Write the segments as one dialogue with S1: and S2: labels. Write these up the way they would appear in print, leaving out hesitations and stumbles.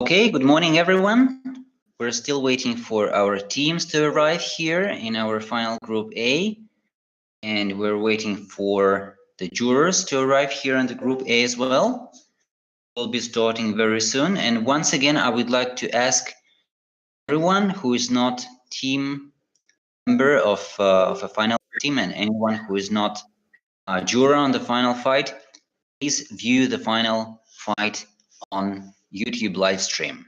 S1: Okay, good morning, everyone. We're still waiting for our teams to arrive here in our final Group A, and we're waiting for the jurors to arrive here in the Group A as well. We'll be starting very soon. And once again, I would like to ask everyone who is not team member of a final team and anyone who is not a juror on the final fight, please view the final fight on YouTube live stream.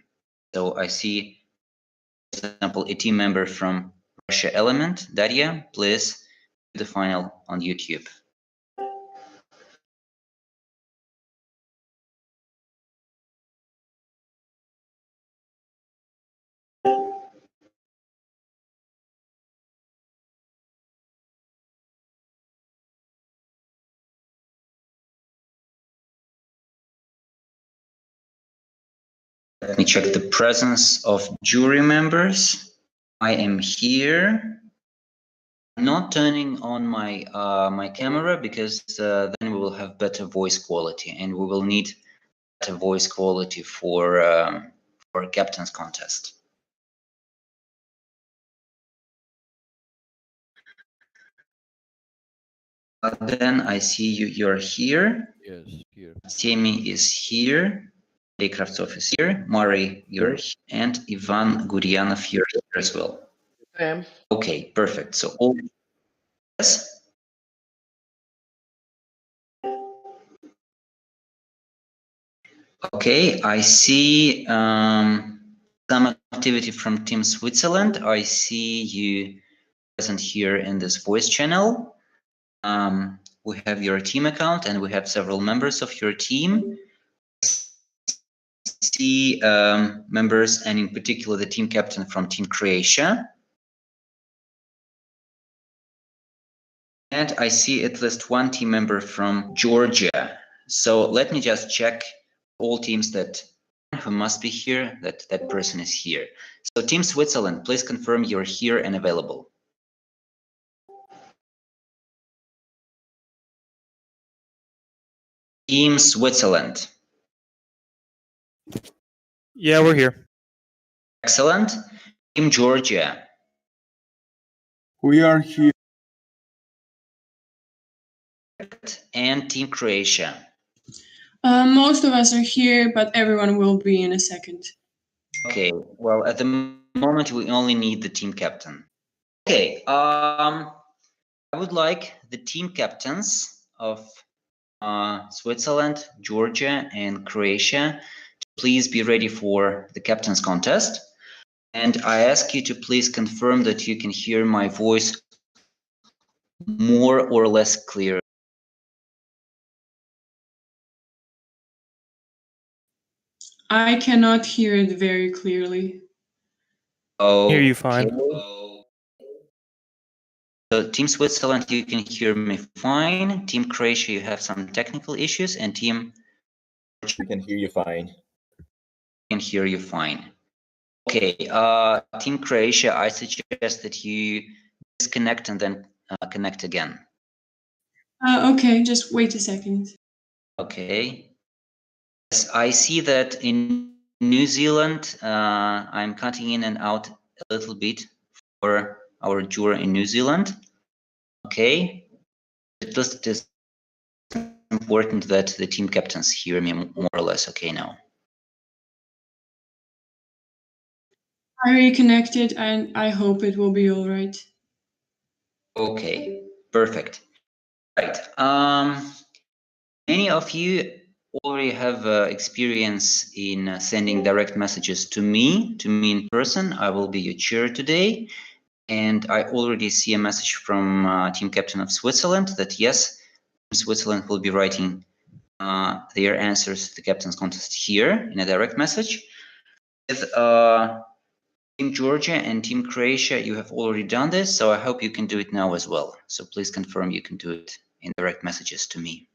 S1: So I see, for example, a team member from Russia Element, Daria, please view the final on YouTube. Let me check the presence of jury members. I am here. I'm not turning on my my camera because then we will have better voice quality, and we will need better voice quality for captain's contest. Then I see you. You're here.
S2: Yes, here.
S1: Semi is here. Kravtsov is here. Mari, you're here, and Ivan Guryanov here as well.
S3: I am.
S1: Okay, perfect. So all yes. Okay, I see some activity from Team Switzerland. I see you present here in this voice channel. We have your team account and we have several members of your team. I see members and in particular the team captain from Team Croatia. And I see at least one team member from Georgia. So let me just check all teams that who must be here, that person is here. So Team Switzerland, please confirm you're here and available. Team Switzerland.
S4: Yeah, we're here.
S1: Excellent. Team Georgia.
S5: We are here.
S1: And Team Croatia.
S6: Most of us are here, but everyone will be in a second.
S1: Okay, well, at the moment, we only need the team captain. Okay, I would like the team captains of Switzerland, Georgia, and Croatia to please be ready for the captain's contest. And I ask you to please confirm that you can hear my voice more or less clear.
S6: I cannot hear it very clearly.
S1: Oh,
S4: Hear you fine.
S1: So Team Switzerland, you can hear me fine. Team Croatia, you have some technical issues, and Team
S3: We can hear you fine.
S1: can hear you fine. Okay, Team Croatia, I suggest that you disconnect and then connect again.
S6: Okay, just wait a second.
S1: Okay. Yes, I see that in New Zealand, I'm cutting in and out a little bit for our juror in New Zealand. Okay. It is important that the team captains hear me more or less okay now.
S6: I reconnected and I hope it will be all right.
S1: Okay, perfect. Right. Many of you already have experience in sending direct messages to me in person. I will be your chair today. And I already see a message from team captain of Switzerland that yes, Switzerland will be writing their answers to the captain's contest here in a direct message. With Team Georgia and Team Croatia, you have already done this, so I hope you can do it now as well. So please confirm you can do it in direct messages to me.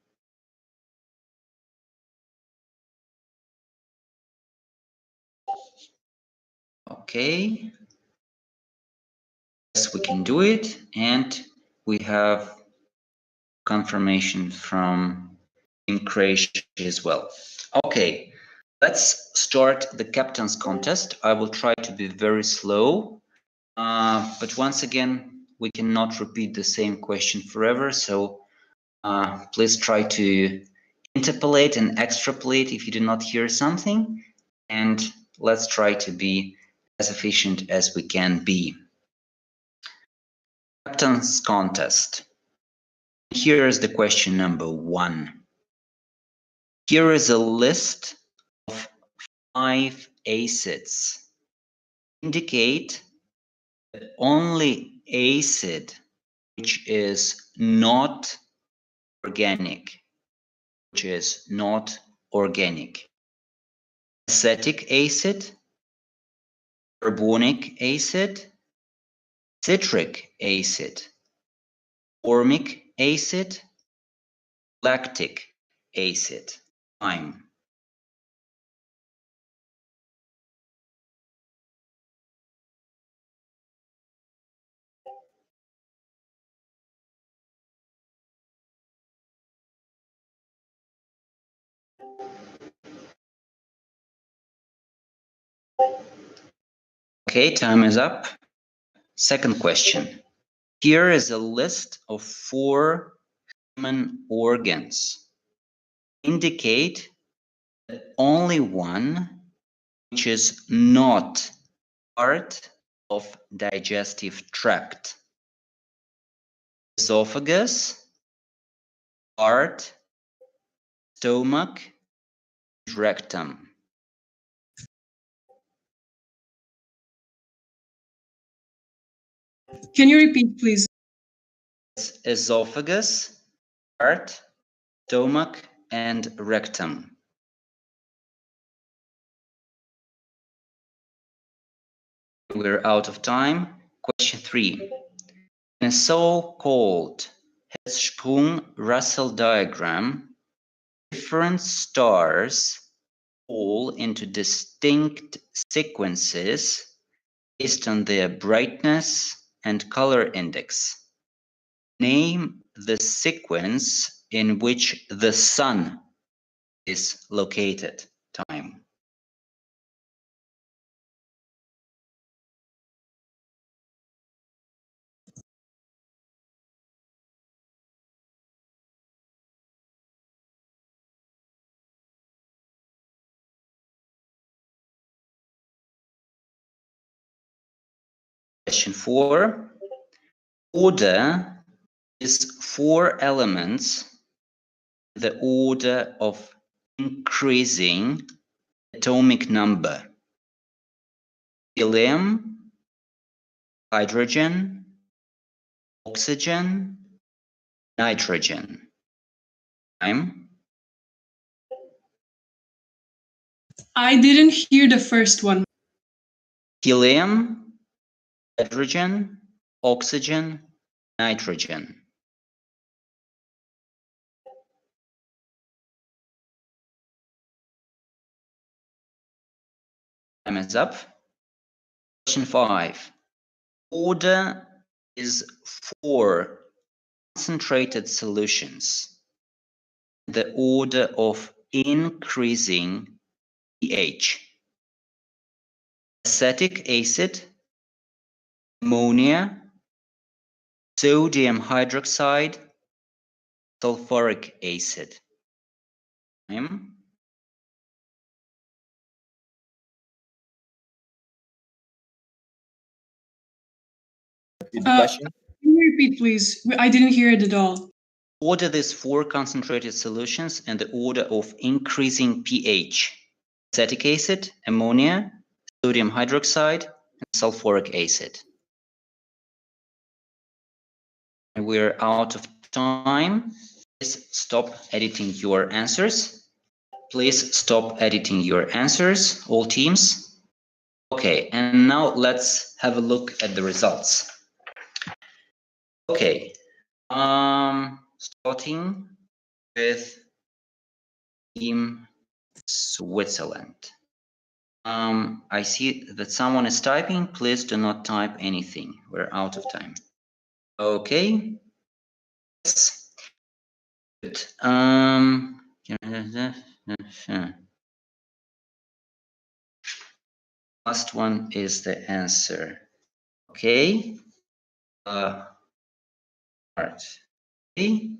S1: Okay. Yes, we can do it. And we have confirmation from in Croatia as well. Okay, let's start the captain's contest. I will try to be very slow, but once again, we cannot repeat the same question forever, so please try to interpolate and extrapolate if you do not hear something, and let's try to be as efficient as we can be. Captain's contest. Here is the question number 1. Here is a list of 5 acids. Indicate that only acid which is not organic, Acetic acid, carbonic acid, citric acid, formic acid, lactic acid. Time. Okay, time is up. Second question. Here is a list of 4 human organs. Indicate that only one which is not part of digestive tract. Esophagus, heart, stomach, rectum.
S6: Can you repeat, please?
S1: Esophagus, heart, stomach, and rectum. We're out of time. Question 3. In a so-called Hertzsprung-Russell diagram, different stars fall into distinct sequences based on their brightness and color index. Name the sequence in which the sun is located. Time. Question 4. Order is 4 elements in the order of increasing atomic number. Helium, hydrogen, oxygen, nitrogen. Time.
S6: I didn't hear the first one.
S1: Helium, hydrogen, oxygen, nitrogen. Time is up. Question 5. Order is 4 concentrated solutions. The order of increasing pH. Acetic acid, ammonia, sodium hydroxide, sulfuric acid. Time.
S3: Repeat the question.
S6: Can you repeat, please? I didn't hear it at all.
S1: Order these 4 concentrated solutions in the order of increasing pH. Acetic acid, ammonia, sodium hydroxide, and sulfuric acid. And we're out of time. Please stop editing your answers. Please stop editing your answers, all teams. Okay, and now let's have a look at the results. Okay, starting with Team Switzerland. I see that someone is typing. Please do not type anything. We're out of time. Okay. Yes. Good. Last one is the answer. Okay. Right. Okay.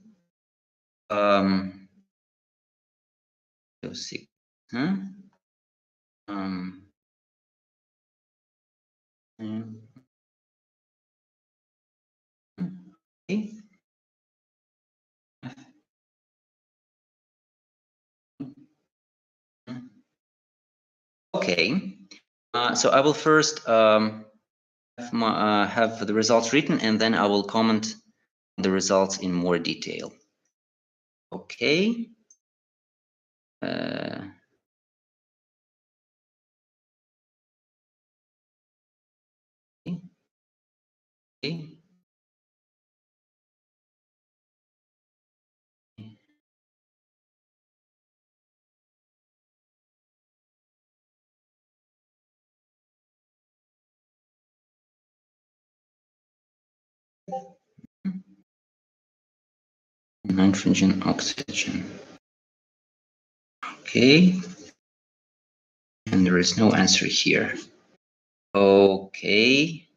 S1: Let's see. Huh? Okay. Okay. So I will first have the results written, and then I will comment on the results in more detail. Okay. Okay. 'Nitrogen, oxygen. Okay. And there is no answer here. Okay.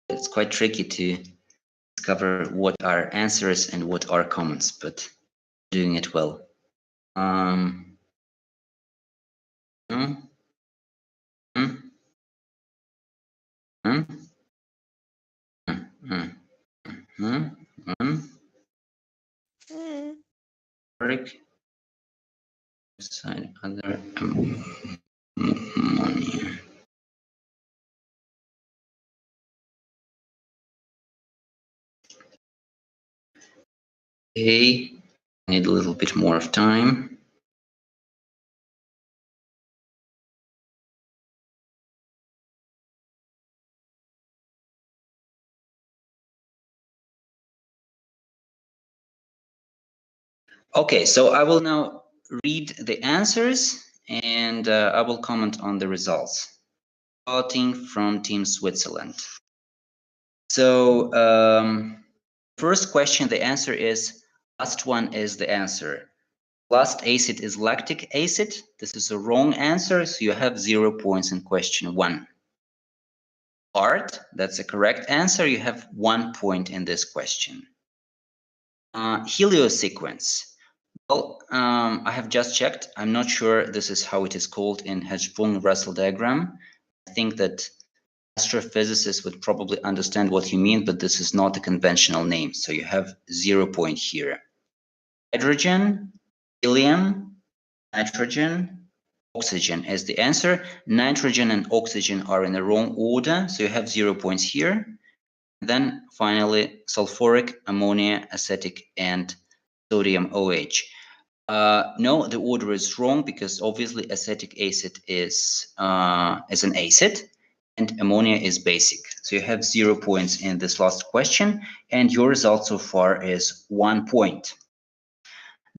S1: It's quite tricky to discover what are answers and what are comments, but doing it well. Hmm. Hmm. Hmm. Hmm. Hmm. Work beside other ammonia. Okay, need a little bit more of time. Okay, so I will now read the answers and I will comment on the results. Starting from Team Switzerland. So first question, the answer is, last one is the answer. Last acid is lactic acid. This is a wrong answer, so you have 0 points in question 1. Art, that's a correct answer. You have 1 point in this question. Heliosequence. Well, I have just checked. I'm not sure this is how it is called in Hertzsprung-Russell diagram. I think that astrophysicists would probably understand what you mean, but this is not a conventional name. So you have 0 point here. Hydrogen, helium, nitrogen, oxygen is the answer. Nitrogen and oxygen are in the wrong order, so you have 0 points here. Then finally, sulfuric, ammonia, acetic, and sodium OH. No, the order is wrong because obviously acetic acid is an acid and ammonia is basic. So you have 0 points in this last question, and your result so far is 1 point.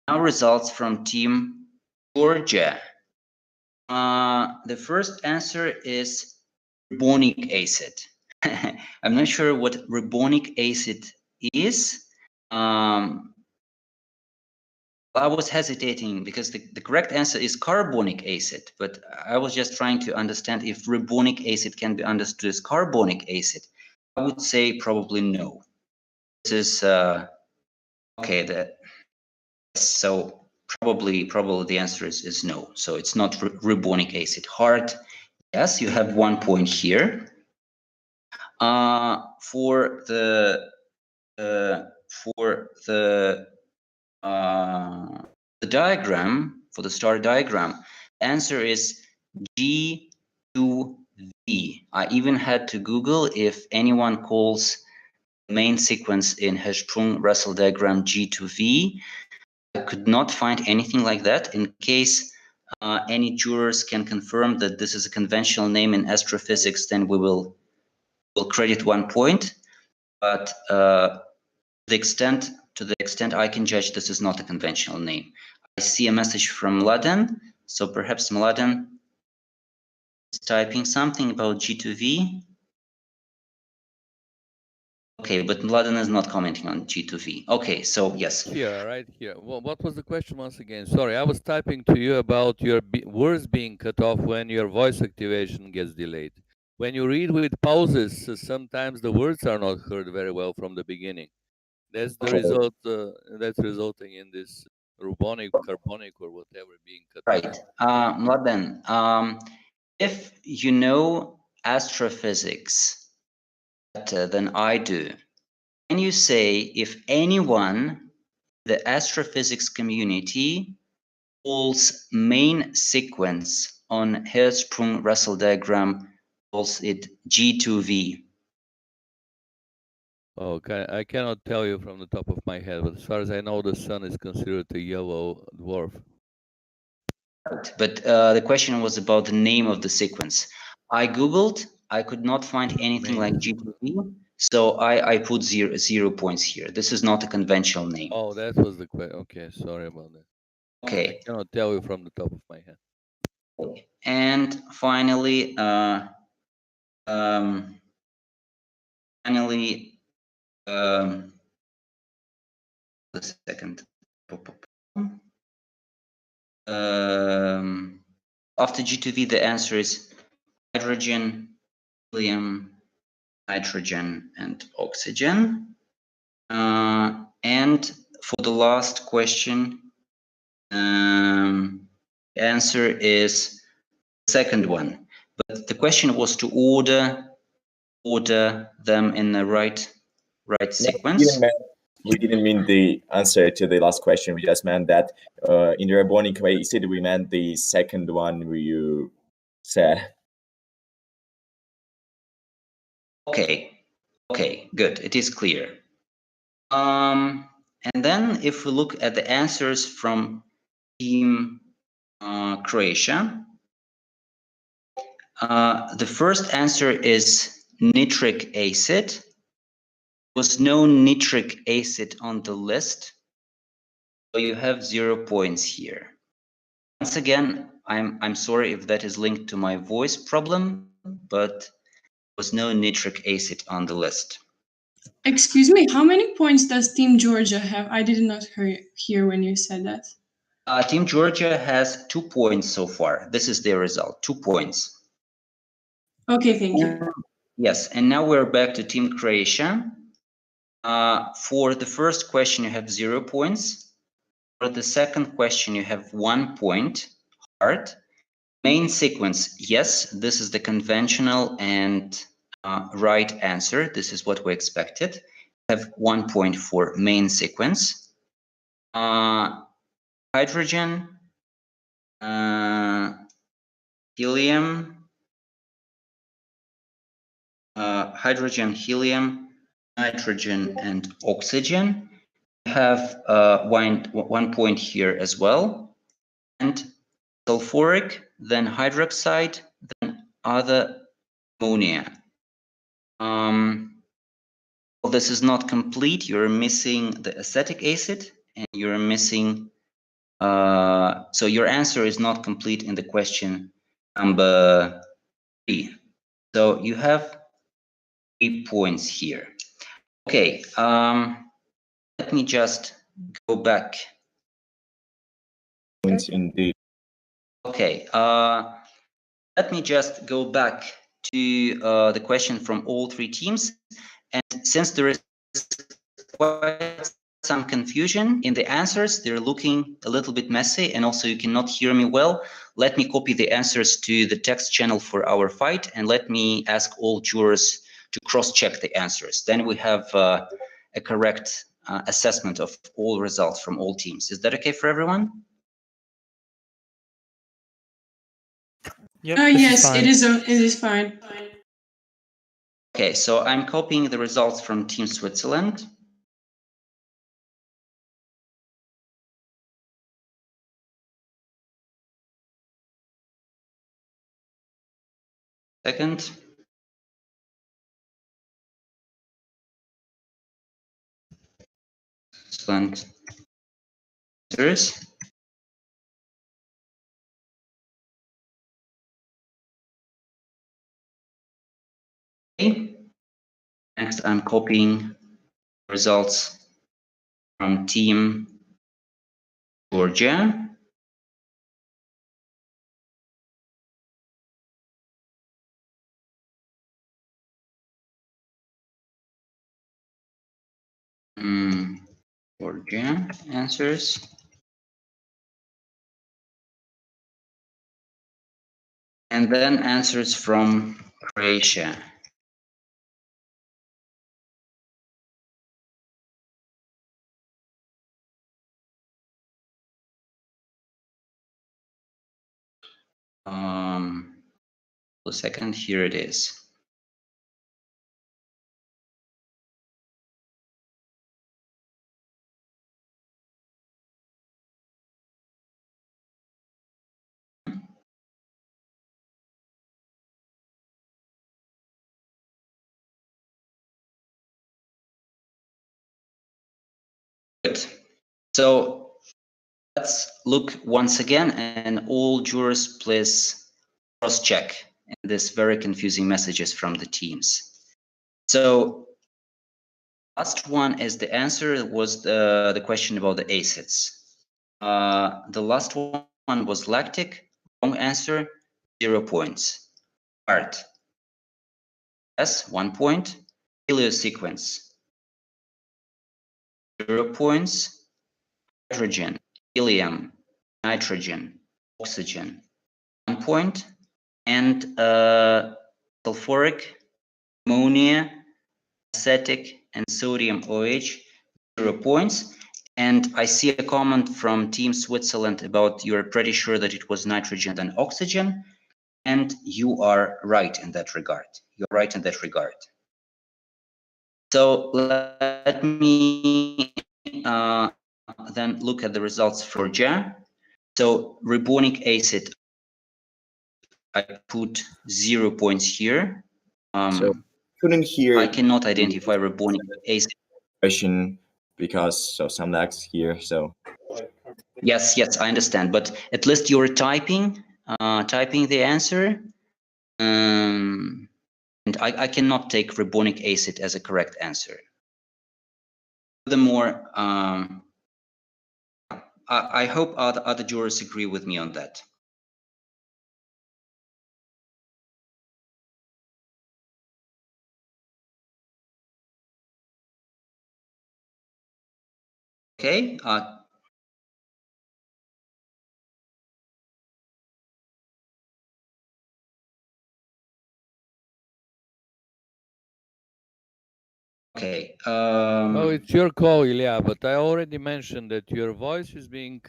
S1: Now results from Team Georgia. The first answer is ribonic acid. I'm not sure what ribonic acid is. I was hesitating because the correct answer is carbonic acid, but I was just trying to understand if ribonic acid can be understood as carbonic acid. I would say probably no. This is okay. So probably the answer is no. So it's not ribonic acid. Hard. Yes, you have 1 point here. For the diagram, for the star diagram, the answer is G2V. I even had to Google if anyone calls the main sequence in Hertzsprung-Russell diagram G2V. I could not find anything like that. In case any jurors can confirm that this is a conventional name in astrophysics, then we'll credit 1 point. But to the extent I can judge, this is not a conventional name. I see a message from Mladen, so perhaps Mladen is typing something about G2V. Okay, but Mladen is not commenting on G2V. Okay, so yes.
S2: Here, right here. Well, what was the question once again? Sorry, I was typing to you about your words being cut off when your voice activation gets delayed. When you read with pauses, sometimes the words are not heard very well from the beginning. That's the result. That's resulting in this rubonic, carbonic, or whatever being cut off.
S1: Right, Mladen. If you know astrophysics better than I do, can you say if anyone in the astrophysics community calls main sequence on Hertzsprung-Russell diagram calls it G2V?
S2: Okay, I cannot tell you from the top of my head, but as far as I know, the sun is considered a yellow dwarf.
S1: But the question was about the name of the sequence. I googled, I could not find anything like G2V, so I put 0 points here. This is not a conventional name.
S2: Oh, that was the question. Okay, sorry about that.
S1: Okay.
S2: I cannot tell you from the top of my head.
S1: And finally, the second. After G2V, the answer is hydrogen, helium, nitrogen, and oxygen. And for the last question, the answer is the second one. But the question was to order them in the right sequence.
S3: We didn't mean the answer to the last question. We just meant that in the Rabonic way, instead we meant the second one where you said.
S1: Okay, good. It is clear. And then if we look at the answers from Team Croatia, the first answer is nitric acid. There was no nitric acid on the list, so you have 0 points here. Once again, I'm sorry if that is linked to my voice problem, but there was no nitric acid on the list.
S6: Excuse me, how many points does Team Georgia have? I did not hear when you said that.
S1: Team Georgia has 2 points so far. This is their result, 2 points.
S6: Okay, thank you.
S1: Yes, and now we're back to Team Croatia. For the first question, you have 0 points. For the second question, you have 1 point. Hard. Main sequence, yes, this is the conventional and right answer. This is what we expected. You have 1 point for main sequence. Hydrogen, helium, helium, nitrogen, and oxygen. You have 1 point here as well. And sulfuric, then hydroxide, then other ammonia. Well, this is not complete. You're missing the acetic acid, and you're missing. So your answer is not complete in the question number 3. So you have 3 points here. Okay. Let me just go back.
S3: Indeed.
S1: Okay. Let me just go back to the question from all 3 teams. And since there is quite some confusion in the answers, they're looking a little bit messy, and also you cannot hear me well. Let me copy the answers to the text channel for our fight, and let me ask all jurors to cross-check the answers. Then we have a correct assessment of all results from all teams. Is that okay for everyone?
S4: Yep,
S6: Yes, it is fine.
S1: Okay, so I'm copying the results from Team Switzerland. Second. Excellent. Answers. Okay. Next, I'm copying results from Team Georgia. Georgia answers. And then answers from Croatia. A second, here it is. Good. So let's look once again, and all jurors please cross-check this very confusing messages from the teams. So last one is the answer was the question about the acids. The last one was lactic. Wrong answer, 0 points. Art. Yes, 1 point. Heliosequence. 0 points. Hydrogen, helium, nitrogen, oxygen. 1 point. And sulfuric, ammonia, acetic, and sodium OH, 0 points. And I see a comment from Team Switzerland about you're pretty sure that it was nitrogen and oxygen. And you are right in that regard. You're right in that regard. So let me then look at the results for Georgia. So ribonic acid, I put 0 points here.
S3: So couldn't hear.
S1: I cannot identify ribonic acid.
S3: Question because so some lags here. So
S1: Yes, I understand. But at least you're typing the answer. And I cannot take ribonic acid as a correct answer. Furthermore, I hope other jurors agree with me on that. Okay. Okay.
S2: Oh, it's your call, Ilya, but I already mentioned that your voice is being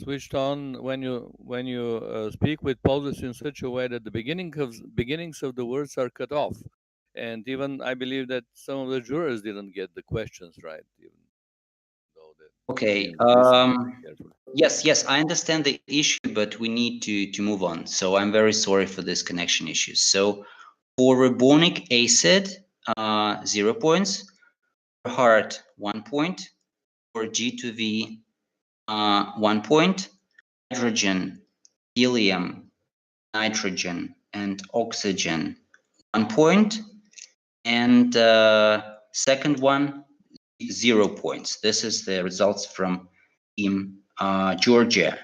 S2: switched on when you speak with pauses in such a way that the beginnings of the words are cut off. And even I believe that some of the jurors didn't get the questions right, even though
S1: okay. Yes, I understand the issue, but we need to move on. So I'm very sorry for this connection issues. So for ribonic acid, 0 points. For heart, 1 point. For G2V, 1 point. Hydrogen, helium, nitrogen, and oxygen, 1 point. And second one, 0 points. This is the results from Team Georgia.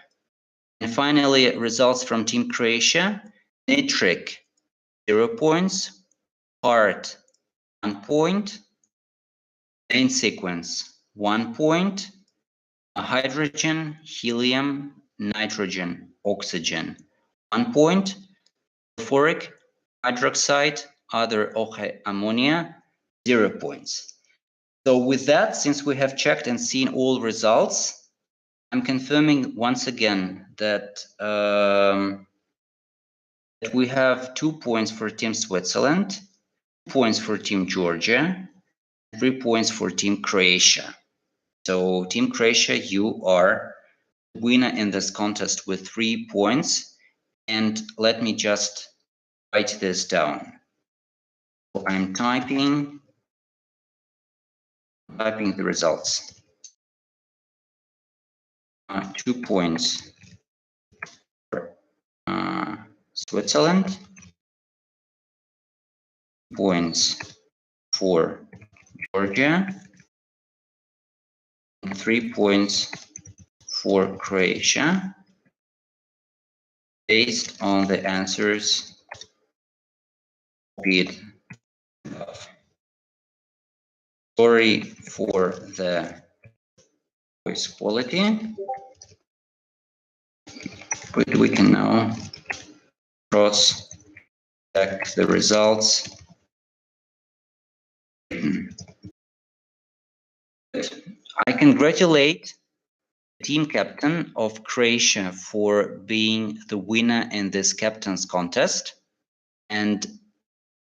S1: And finally, results from Team Croatia. Nitric, 0 points. Heart, 1 point. Main sequence, 1 point. Hydrogen, helium, nitrogen, oxygen, 1 point. Sulfuric, hydroxide, other OH ammonia, 0 points. So with that, since we have checked and seen all results, I'm confirming once again that we have 2 points for Team Switzerland, 2 points for Team Georgia, 3 points for Team Croatia. So Team Croatia, you are the winner in this contest with 3 points. And let me just write this down. So I'm typing the results. 2 points for Switzerland, points for Georgia, and 3 points for Croatia, based on the answers copied above. Sorry for the voice quality, but we can now cross-check the results. I congratulate the team captain of Croatia for being the winner in this captain's contest. And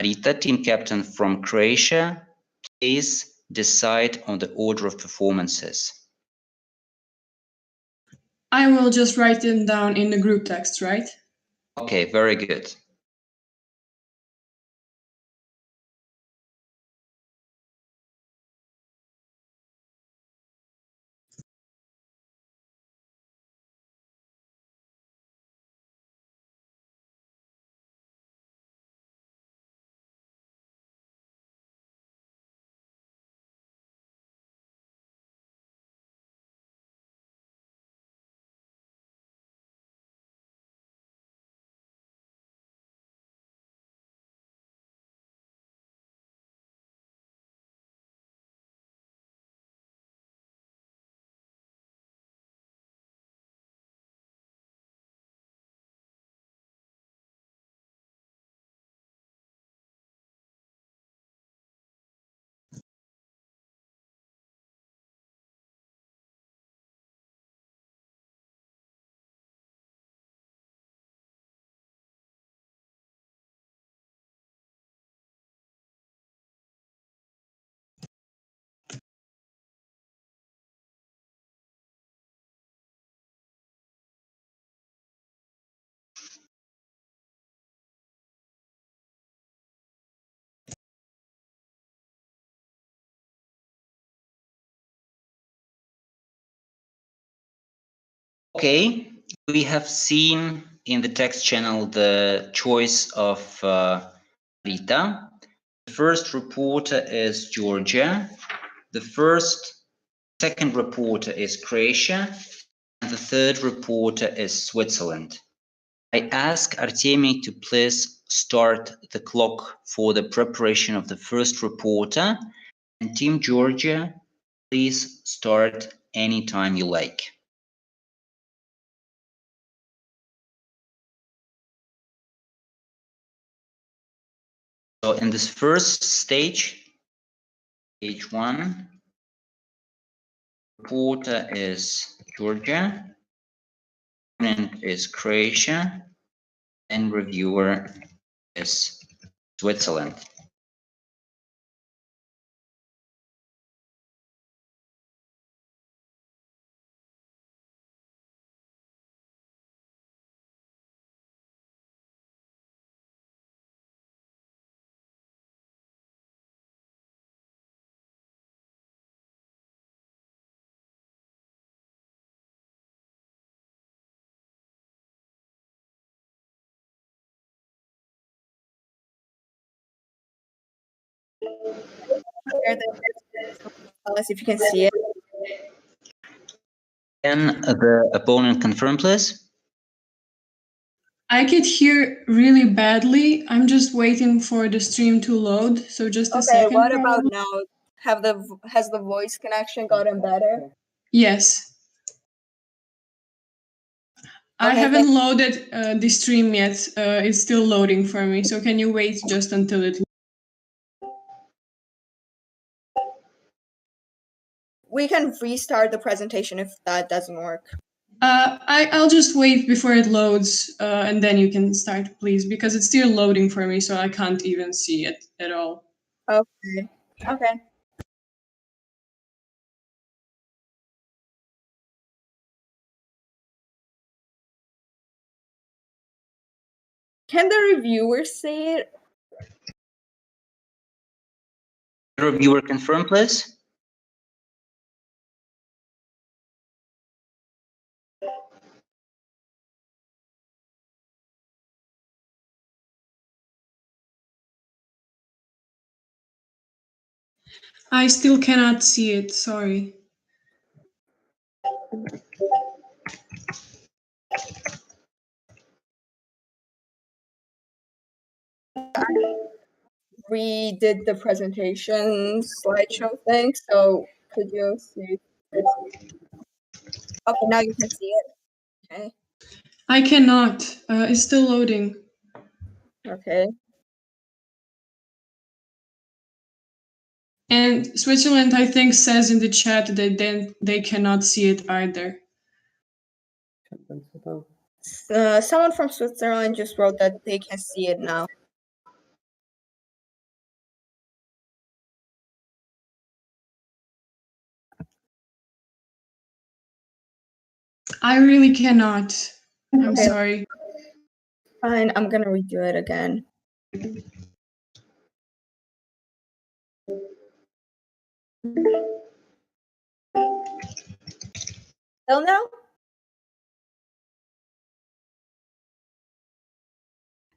S1: Rita, team captain from Croatia, please decide on the order of performances.
S6: I will just write them down in the group text, right?
S1: Okay, very good. Okay, we have seen in the text channel the choice of Rita. The first reporter is Georgia. The second reporter is Croatia. And the third reporter is Switzerland. I ask Artemi to please start the clock for the preparation of the first reporter. And Team Georgia, please start anytime you like. So in this first stage, stage 1, reporter is Georgia, opponent is Croatia, and reviewer is Switzerland.
S4: Tell us if you can see it.
S1: Can the opponent confirm, please?
S6: I could hear really badly. I'm just waiting for the stream to load, so just a
S4: Okay,
S6: second.
S4: what about now? Has the voice connection gotten better?
S6: Yes. I
S4: Okay,
S6: haven't loaded the stream yet. It's still loading for me, so can you wait just until it?
S4: We can restart the presentation if that doesn't work.
S6: I'll just wait before it loads, and then you can start, please, because it's still loading for me, so I can't even see it at all.
S4: Okay. Okay. Can the reviewer see it?
S1: The reviewer confirm, please?
S6: I still cannot see it, sorry.
S4: Redid the presentation slideshow thing, so could you see this? Okay, now you can see it. Okay.
S6: I cannot. It's still loading.
S4: Okay.
S6: And Switzerland, I think, says in the chat that then they cannot see it either.
S4: Someone from Switzerland just wrote that they can see it now.
S6: I really cannot. I'm
S4: Okay.
S6: sorry.
S4: Fine, I'm gonna redo it again. Still now?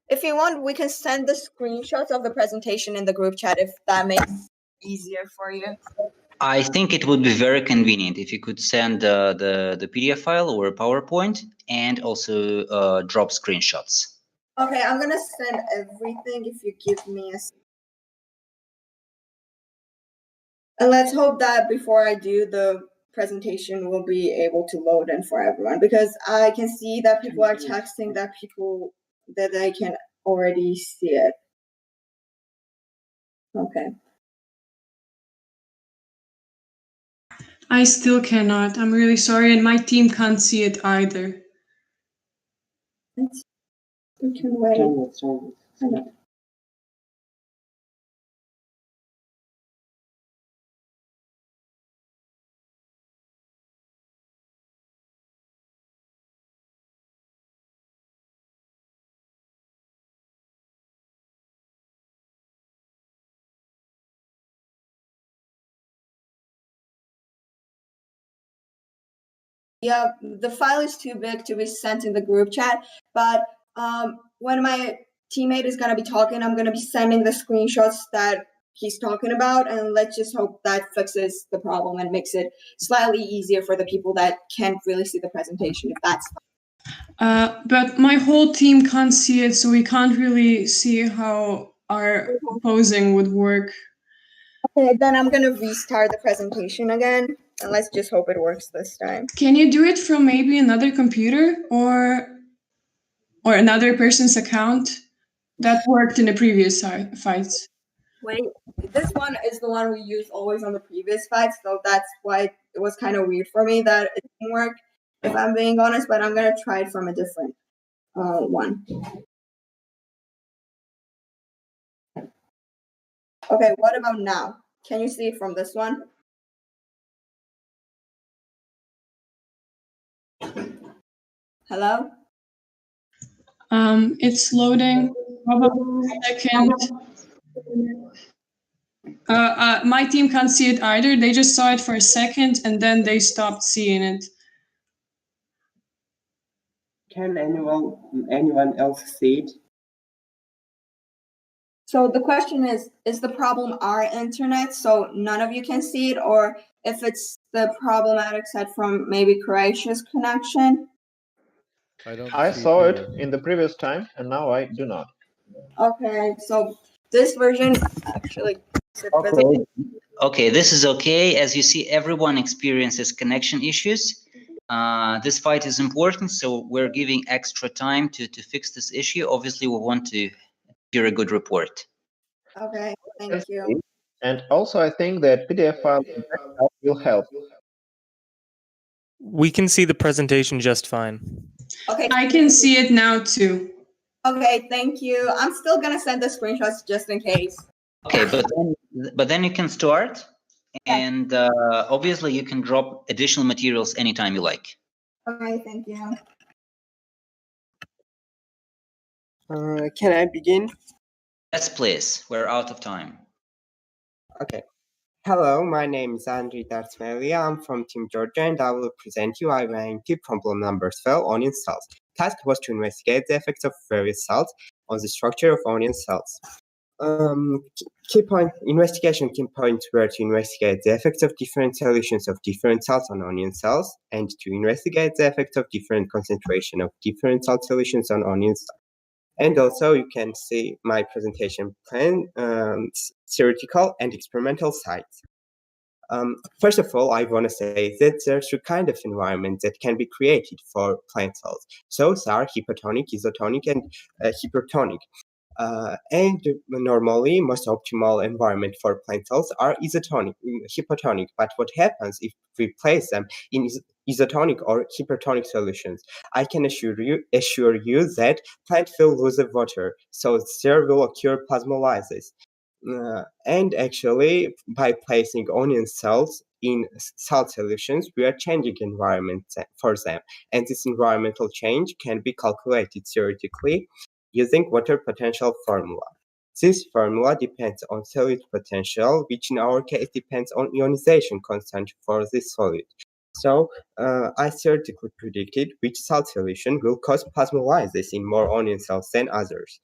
S4: If you want, we can send the screenshots of the presentation in the group chat if that makes it easier for you.
S1: I think it would be very convenient if you could send the PDF file or a PowerPoint and also drop screenshots.
S4: Okay, I'm gonna send everything if you give me a. And let's hope that before I do the presentation, we'll be able to load in for everyone, because I can see that people are texting that they can already see it. Okay.
S6: I still cannot. I'm really sorry, and my team can't see it either.
S4: We can wait. Yeah, the file is too big to be sent in the group chat, but when my teammate is gonna be talking, I'm gonna be sending the screenshots that he's talking about, and let's just hope that fixes the problem and makes it slightly easier for the people that can't really see the presentation, if that's fine.
S6: But my whole team can't see it, so we can't really see how our posing would work.
S4: Okay, then I'm gonna restart the presentation again, and let's just hope it works this time.
S6: Can you do it from maybe another computer or another person's account? That worked in the previous fights.
S4: Wait, this one is the one we used always on the previous fights, so that's why it was kind of weird for me that it didn't work, if I'm being honest, but I'm gonna try it from a different one. Okay, what about now? Can you see it from this one? Hello?
S6: It's loading. Probably a second. My team can't see it either. They just saw it for a second and then they stopped seeing it.
S7: Can anyone else see it?
S4: So the question is the problem our internet, so none of you can see it, or if it's the problematic side from maybe Croatia's connection?
S8: I saw it in the previous time, and now I do not.
S4: Okay, so this version actually.
S1: Okay, this is okay. As you see, everyone experiences connection issues. This fight is important, so we're giving extra time to fix this issue. Obviously, we want to hear a good report.
S4: Okay, thank you.
S8: And also, I think that PDF file will help.
S9: We can see the presentation just fine.
S4: Okay.
S6: I can see it now too.
S4: Okay, thank you. I'm still gonna send the screenshots just in case.
S1: Okay, but then you can start, and obviously you can drop additional materials anytime you like.
S4: Okay, thank you.
S7: Can I begin?
S1: Yes, please. We're out of time.
S7: Okay. Hello, my name is Andriy Dartsmelia. I'm from Team Georgia, and I will present you IYNT problem number 12, onion cells. Task was to investigate the effects of various cells on the structure of onion cells. Investigation key points were to investigate the effects of different solutions of different salts on onion cells, and to investigate the effects of different concentration of different salt solutions on onion cells. And also you can see my presentation plan, theoretical and experimental sides. First of all, I want to say that there's two kinds of environments that can be created for plant cells. Those are hypotonic, isotonic, and hypertonic. And normally, most optimal environment for plant cells are isotonic, hypotonic. But what happens if we place them in isotonic or hypertonic solutions? I can assure you that plant will lose the water, so there will occur plasmolysis. And actually, by placing onion cells in salt solutions, we are changing environment for them. And this environmental change can be calculated theoretically using water potential formula. This formula depends on solid potential, which in our case depends on ionization constant for this solid. So I theoretically predicted which salt solution will cause plasmolysis in more onion cells than others.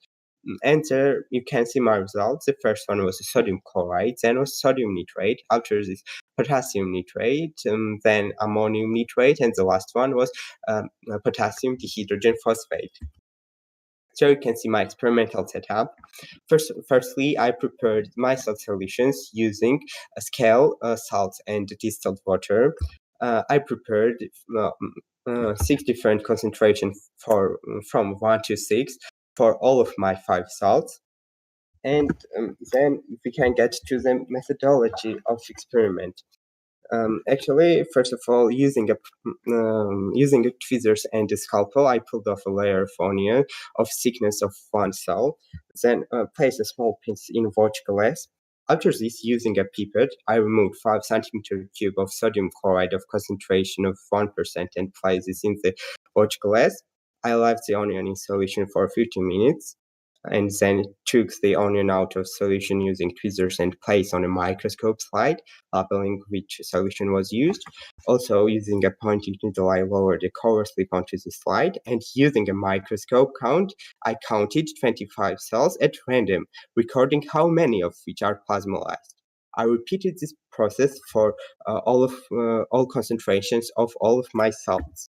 S7: And there you can see my results. The first one was sodium chloride, then was sodium nitrate, after this potassium nitrate, then ammonium nitrate, and the last one was potassium dihydrogen phosphate. So you can see my experimental setup. Firstly, I prepared my salt solutions using a scale, salt, and distilled water. I prepared 6 different concentrations from 1 to 6 for all of my 5 salts. And then we can get to the methodology of experiment. Actually, first of all, using tweezers and a scalpel, I pulled off a layer of onion of thickness of 1 cell. Then place a small piece in watch glass. After this, using a pipette, I removed 5 centimeter cube of sodium chloride of concentration of 1% and place this in the watch glass. I left the onion in solution for 15 minutes. And then took the onion out of solution using tweezers and placed on a microscope slide, labeling which solution was used. Also, using a pointing needle, I lowered the cover slip onto the slide, and using a microscope count, I counted 25 cells at random, recording how many of which are plasmolyzed. I repeated this process for all concentrations of all of my salts.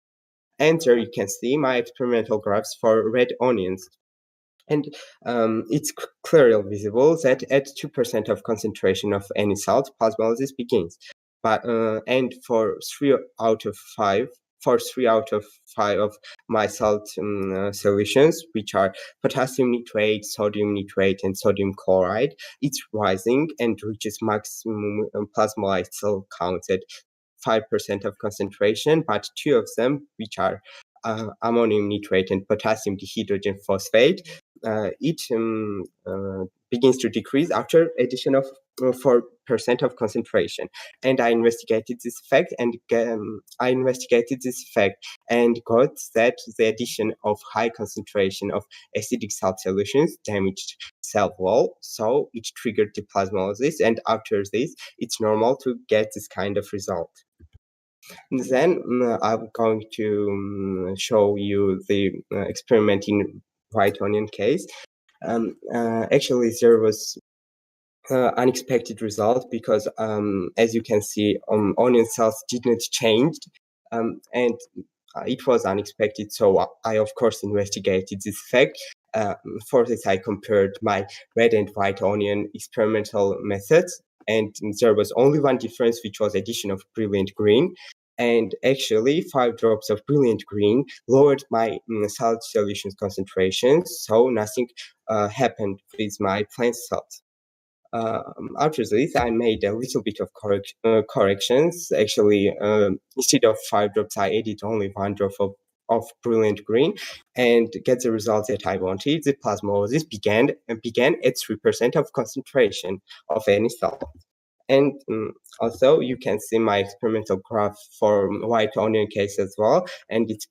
S7: And there you can see my experimental graphs for red onions. And it's clearly visible that at 2% of concentration of any salt, plasmolysis begins. But and for 3 out of 5 of my salt solutions, which are potassium nitrate, sodium nitrate, and sodium chloride, it's rising and reaches maximum plasmolyzed cell count at 5% of concentration. But 2 of them, which are ammonium nitrate and potassium dihydrogen phosphate, it begins to decrease after addition of 4% of concentration. And I investigated this effect and got that the addition of high concentration of acidic salt solutions damaged cell wall, so it triggered the plasmolysis, and after this it's normal to get this kind of result. And then I'm going to show you the experiment in white onion case. Actually, there was unexpected result because, as you can see, onion cells didn't change, and it was unexpected. So I, of course, investigated this fact. For this, I compared my red and white onion experimental methods, and there was only one difference, which was addition of brilliant green. And actually, 5 drops of brilliant green lowered my salt solutions concentrations, so nothing happened with my plant salts. After this, I made a little bit of corrections. Actually, instead of 5 drops, I added only 1 drop of brilliant green, and get the results that I wanted. The plasmolysis began at 3% of concentration of any salt. And also, you can see my experimental graph for white onion case as well, and it's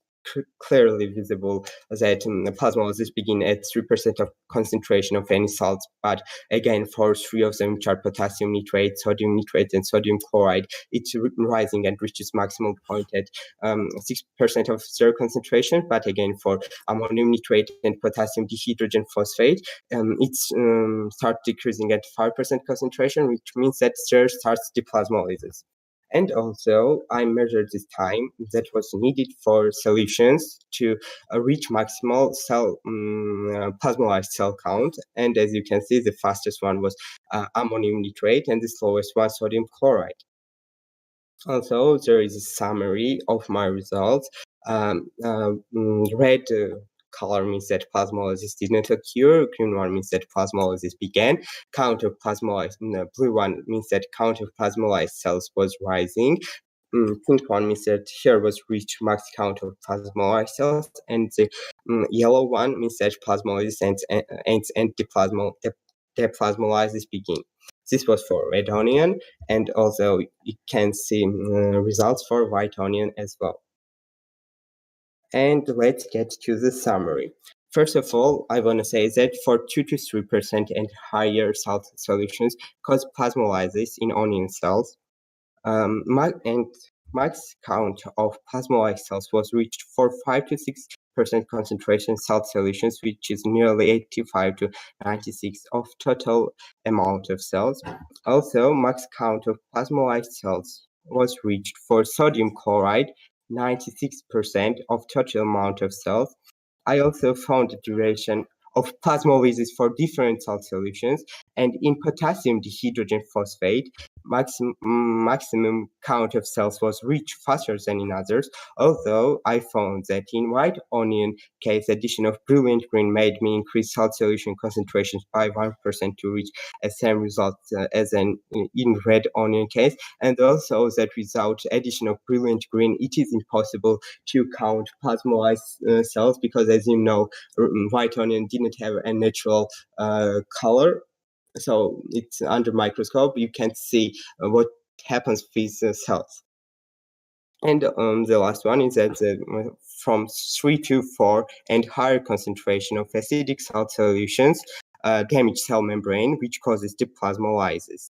S7: clearly visible that plasmolysis begin at 3% of concentration of any salts. But again, for three of them, which are potassium nitrate, sodium nitrate, and sodium chloride, it's rising and reaches maximum point at 6% of zero concentration. But again, for ammonium nitrate and potassium dihydrogen phosphate, it's start decreasing at 5% concentration, which means that there starts deplasmolysis. And also, I measured this time that was needed for solutions to reach maximal cell plasmolyzed cell count. And as you can see, the fastest one was ammonium nitrate, and the slowest one sodium chloride. Also, there is a summary of my results. Red color means that plasmolysis did not occur. Green one means that plasmolysis began. Count of plasmolyzed, blue one means that count of plasmolyzed cells was rising. Pink one means that here was reached max count of plasmolyzed cells, and the yellow one means that plasmolysis ends and deplasmolysis begin. This was for red onion, and also you can see results for white onion as well. And let's get to the summary. First of all, I want to say that for 2 to 3% and higher salt solutions cause plasmolysis in onion cells. Max count of plasmolyzed cells was reached for 5 to 6% concentration salt solutions, which is nearly 85 to 96 of total amount of cells. Also, max count of plasmolyzed cells was reached for sodium chloride, 96% of total amount of cells. I also found the duration of plasmolysis for different salt solutions, and in potassium dihydrogen phosphate, maximum count of cells was reached faster than in others, although I found that in white onion case, addition of brilliant green made me increase salt solution concentrations by 1% to reach the same result as in red onion case, and also that without addition of brilliant green, it is impossible to count plasmolyzed cells, because as you know, white onion didn't have a natural color. So it's under microscope, you can see what happens with cells. And the last one is that from 3 to 4 and higher concentration of acidic salt solutions damage cell membrane, which causes deplasmolysis.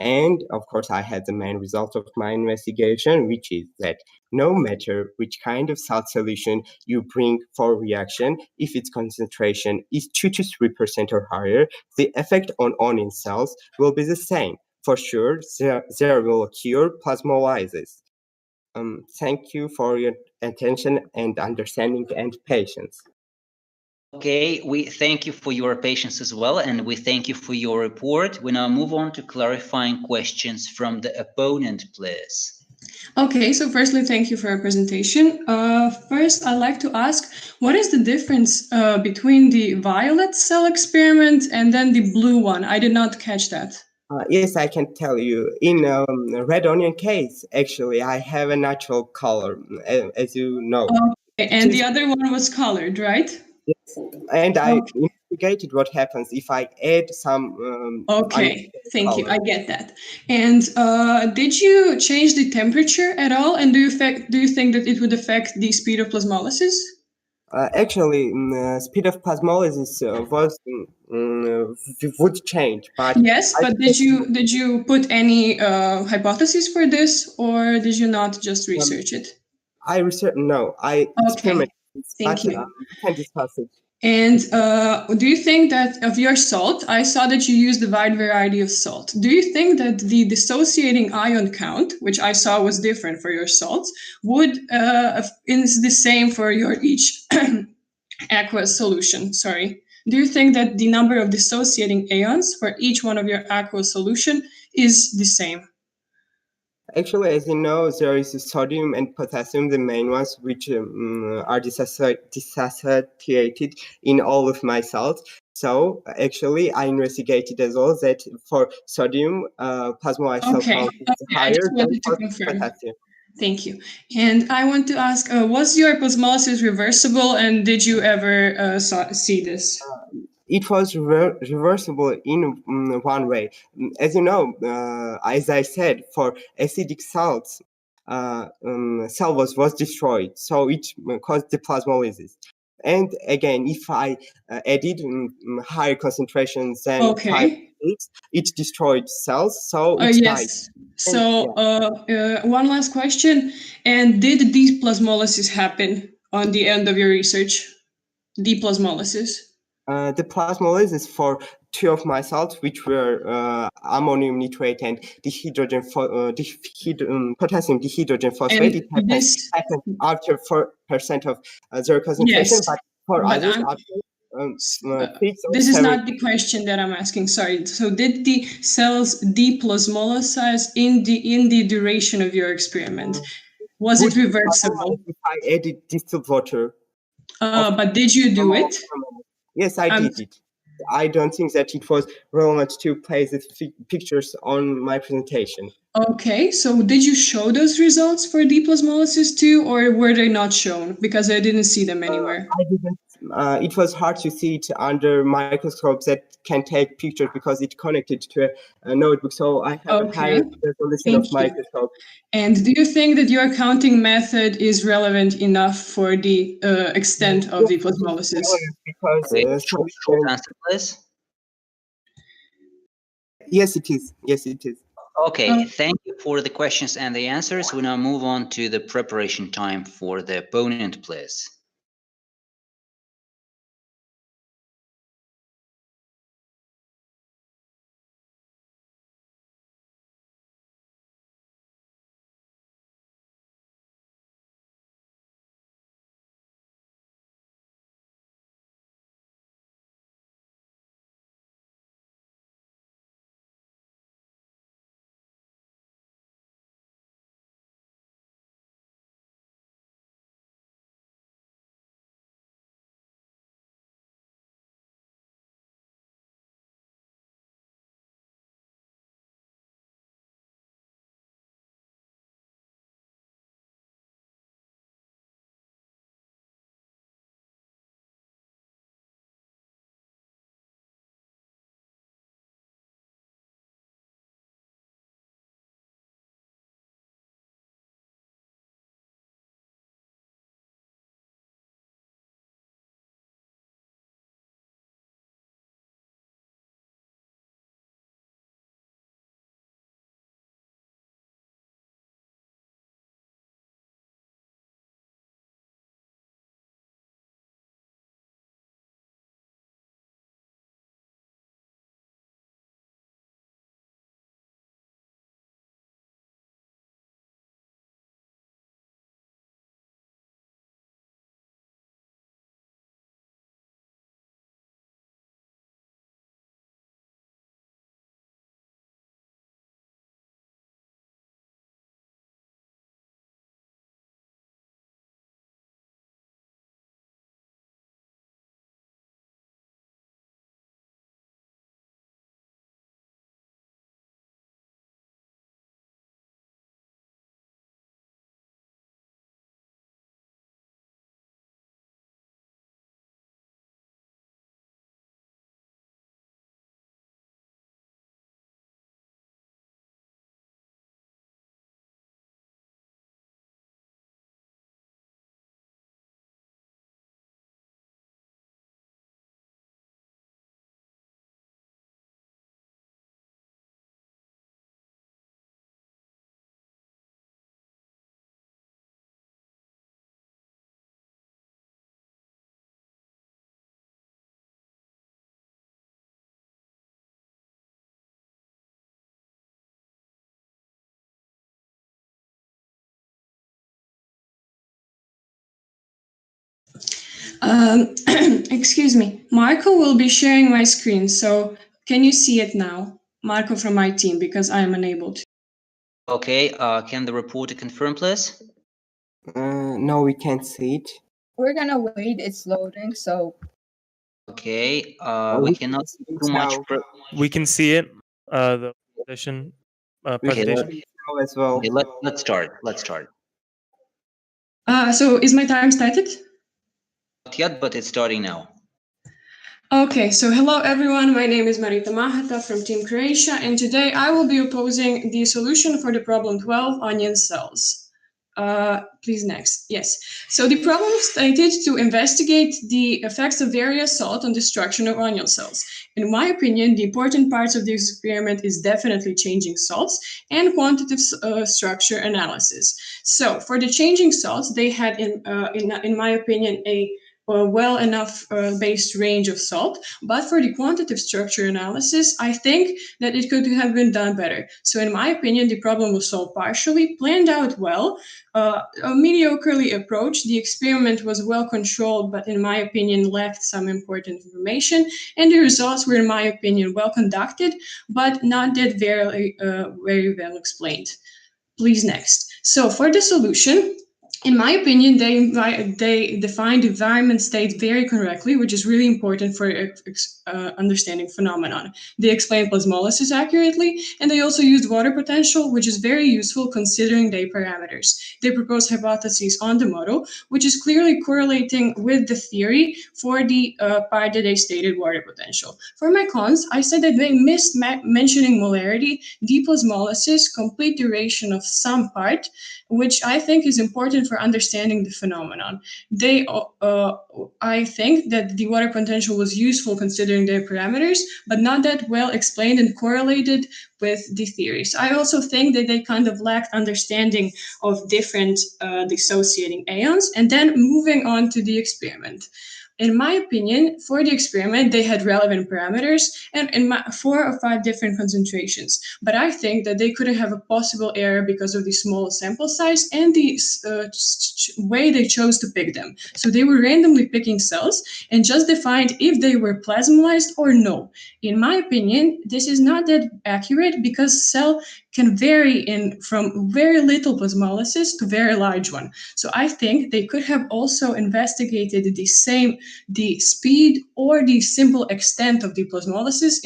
S7: And of course, I had the main result of my investigation, which is that no matter which kind of salt solution you bring for reaction, if its concentration is 2 to 3% or higher, the effect on onion cells will be the same. For sure, there will occur plasmolysis. Thank you for your attention and understanding and patience.
S1: Okay, we thank you for your patience as well, and we thank you for your report. We now move on to clarifying questions from the opponent, please.
S6: Okay, so firstly, thank you for your presentation. First, I'd like to ask, what is the difference between the violet cell experiment and then the blue one? I did not catch that.
S7: Yes, I can tell you. In red onion case, actually, I have a natural color, as you know.
S6: Okay, and the other one was colored, right?
S7: Yes, and I investigated what happens if I add some.
S6: Okay, thank you. I get that. And did you change the temperature at all? And do you think that it would affect the speed of plasmolysis?
S7: Actually, speed of plasmolysis would change, but
S6: yes. But did you put any hypothesis for this, or did you not just research it?
S7: I experimented.
S6: Thank you.
S7: We can discuss it.
S6: And do you think that of your salt, I saw that you used a wide variety of salt. Do you think that the dissociating ion count, which I saw was different for your salts, is the same for your each aqueous solution? Sorry. Do you think that the number of dissociating ions for each one of your aqueous solution is the same?
S7: Actually, as you know, there is sodium and potassium, the main ones, which are dissociated in all of my salts. So actually, I investigated as well that for sodium, plasmolyzed cell count is higher than for potassium.
S6: Thank you. And I want to ask, was your plasmolysis reversible, and did you ever see this?
S7: It was reversible in one way. As you know, as I said, for acidic salts, cell was destroyed, so it caused the plasmolysis. And again, if I added higher concentrations than 5, it destroyed cells, so it died.
S6: Yes. So one last question. And did deplasmolysis happen on the end of your research? Deplasmolysis?
S7: The plasmolysis for 2 of my salts, which were ammonium nitrate and potassium dihydrogen phosphate, it happened after 4% of zero concentration,
S6: yes,
S7: but for others, after 6 or
S6: this
S7: 7.
S6: is not the question that I'm asking. Sorry. So, did the cells deplasmolysize in the duration of your experiment? Was it reversible?
S7: If I added distilled water.
S6: But did you do it?
S7: Yes, I did it. I don't think that it was relevant to place the pictures on my presentation.
S6: Okay, so did you show those results for deplasmolysis too, or were they not shown? Because I didn't see them anywhere.
S7: I didn't. It was hard to see it under microscopes that can take pictures because it connected to a notebook. So I have a higher resolution of microscope.
S6: And do you think that your counting method is relevant enough for the extent of deplasmolysis?
S7: Because
S1: short answer, please.
S7: Yes, it is. Yes, it is.
S1: Okay, thank you for the questions and the answers. We now move on to the preparation time for the opponent, please.
S6: Excuse me. Marco will be sharing my screen, so can you see it now? Marco from my team, because I am unable to.
S1: Okay, can the reporter confirm, please?
S7: No, we can't see it.
S4: We're gonna wait, it's loading, so.
S1: Okay, we cannot see too much.
S9: We can see it, the presentation.
S1: Okay, as well. Okay, let's start. Let's start.
S6: So is my time started?
S1: Not yet, but it's starting now.
S6: Okay, so hello everyone, my name is Marita Mahata from Team Croatia, and today I will be opposing the solution for the problem 12, onion cells. Please next. Yes. So the problem stated to investigate the effects of various salt on destruction of onion cells. In my opinion, the important parts of this experiment is definitely changing salts and quantitative structure analysis. So for the changing salts, they had, in my opinion, a well enough based range of salt, but for the quantitative structure analysis, I think that it could have been done better. So in my opinion, the problem was solved partially, planned out well, a mediocrely approached. The experiment was well controlled, but in my opinion, lacked some important information. And the results were, in my opinion, well conducted, but not that very well explained. Please next. So for the solution, in my opinion, they defined environment state very correctly, which is really important for understanding phenomenon. They explained plasmolysis accurately, and they also used water potential, which is very useful considering their parameters. They proposed hypotheses on the model, which is clearly correlating with the theory for the part that they stated water potential. For my cons, I said that they missed mentioning molarity, deplasmolysis, complete duration of some part, which I think is important for understanding the phenomenon. I think that the water potential was useful considering their parameters, but not that well explained and correlated with the theories. I also think that they kind of lacked understanding of different dissociating ions. And then moving on to the experiment. In my opinion, for the experiment, they had relevant parameters and 4 or 5 different concentrations. But I think that they could have a possible error because of the small sample size and the way they chose to pick them. So they were randomly picking cells and just defined if they were plasmolysed or no. In my opinion, this is not that accurate because cell can vary from very little plasmolysis to very large one. So I think they could have also investigated the speed or the simple extent of the plasmolysis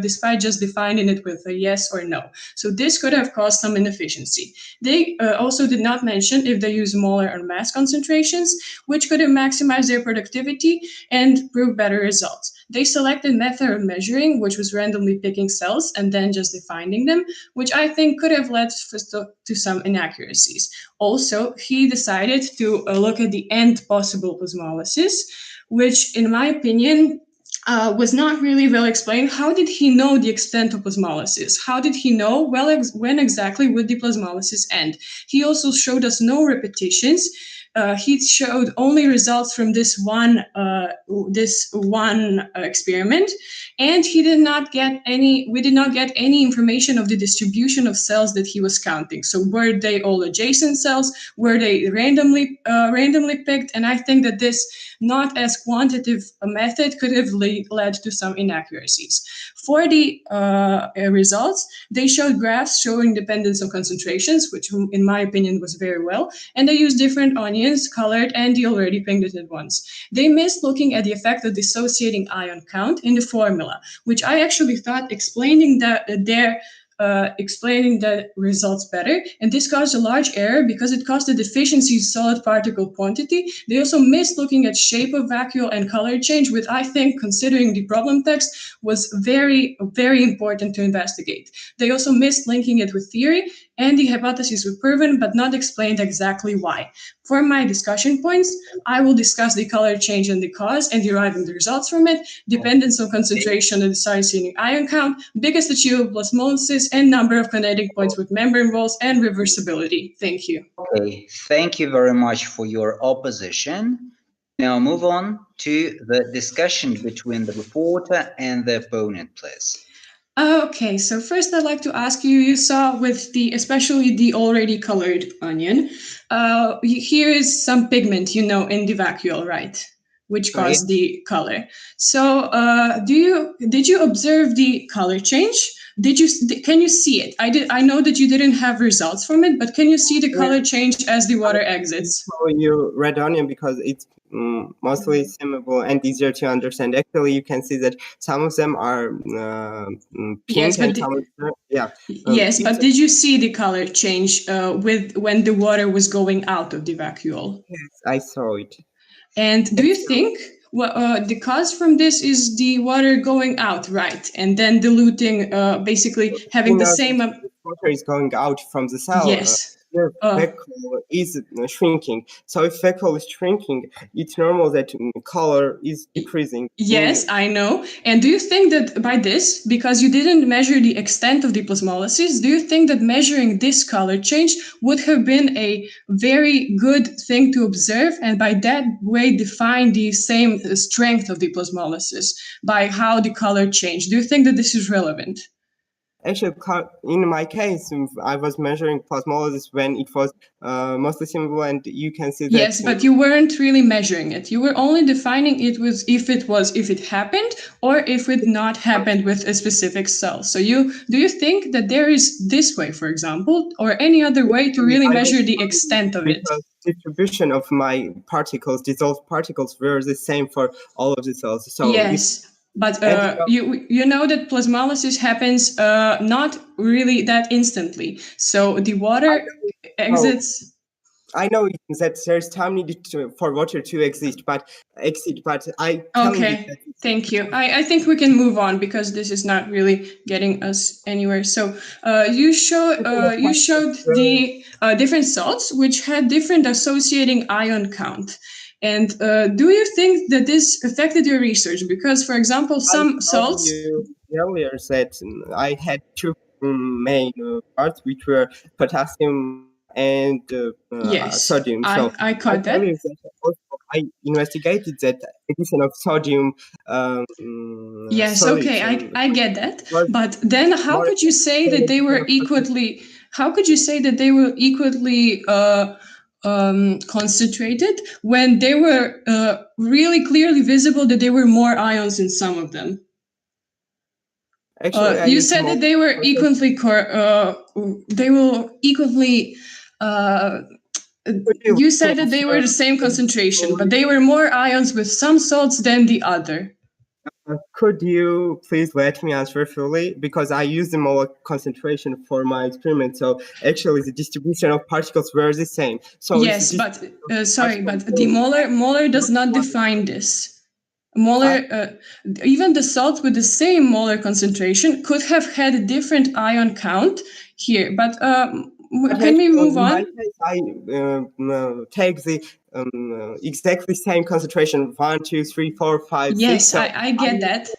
S6: despite just defining it with a yes or no. So this could have caused some inefficiency. They also did not mention if they use molar or mass concentrations, which could have maximized their productivity and prove better results. They selected method of measuring, which was randomly picking cells and then just defining them, which I think could have led to some inaccuracies. Also, he decided to look at the end possible plasmolysis, which in my opinion was not really well explained. How did he know the extent of plasmolysis? How did he know when exactly would the plasmolysis end? He also showed us no repetitions. He showed only results from this one experiment, and we did not get any information of the distribution of cells that he was counting. So were they all adjacent cells? Were they randomly picked? And I think that this not as quantitative a method could have led to some inaccuracies. For the results, they showed graphs showing dependence on concentrations, which in my opinion was very well, and they used different onions, colored and the already painted ones. They missed looking at the effect of dissociating ion count in the formula, which I actually thought explaining the results better, and this caused a large error because it caused the deficiency of solid particle quantity. They also missed looking at shape of vacuole and color change, which I think, considering the problem text, was very, very important to investigate. They also missed linking it with theory, and the hypotheses were proven but not explained exactly why. For my discussion points, I will discuss the color change and the cause and deriving the results from it, dependence on concentration and dissociating ion count, biggest achievable plasmolysis, and number of kinetic points with membrane walls and reversibility. Thank you.
S1: Okay, thank you very much for your opposition. Now move on to the discussion between the reporter and the opponent, please.
S6: Okay, so first I'd like to ask you, you saw with especially the already colored onion, here is some pigment, in the vacuole, right? Which caused the color. So did you observe the color change? Can you see it? I know that you didn't have results from it, but can you see the color change as the water exits?
S7: So you red onion because it's mostly simple and easier to understand. Actually, you can see that some of them are pink,
S6: yes,
S7: and some of them,
S6: yes, but did you see the color change when the water was going out of the vacuole?
S7: Yes, I saw it.
S6: And do you think the cause from this is the water going out, right? And then diluting, basically having the same...
S7: water is going out from the cell.
S6: Yes.
S7: your vacuole is shrinking. So if vacuole is shrinking, it's normal that color is decreasing.
S6: Yes, I know. And do you think that by this, because you didn't measure the extent of the plasmolysis, do you think that measuring this color change would have been a very good thing to observe, and by that way define the same strength of the plasmolysis by how the color changed? Do you think that this is relevant?
S7: Actually, in my case, I was measuring plasmolysis when it was mostly simple, and you can see that.
S6: Yes, but you weren't really measuring it. You were only defining it was if it happened or if it not happened with a specific cell. So do you think that there is this way, for example, or any other way to really measure the extent of it?
S7: Because distribution of my particles, dissolved particles, were the same for all of the cells. So
S6: yes. But you know that plasmolysis happens not really that instantly. So the water exits.
S7: I know that there's time needed for water to exist, but I.
S6: Okay, thank you. I think we can move on because this is not really getting us anywhere. So you showed the different salts which had different associating ion count. And do you think that this affected your research? Because, for example, some salts.
S7: You earlier said I had two main parts, which were potassium and sodium. So
S6: I caught that.
S7: I investigated that addition of sodium.
S6: Yes, okay, I get that. But then, how could you say that they were equally? How could you say that they were equally concentrated when they were really clearly visible that there were more ions in some of them?
S7: Actually,
S6: you said that they were equally you said that they were the same concentration, but they were more ions with some salts than the other.
S7: Could you please let me answer fully? Because I used the molar concentration for my experiment. So actually the distribution of particles were the same. So
S6: yes, but the molar does not define this. Molar, even the salts with the same molar concentration could have had a different ion count here. But can we move on?
S7: In my case, I take the exactly same concentration 1, 2, 3, 4, 5, 6.
S6: Yes, I get that.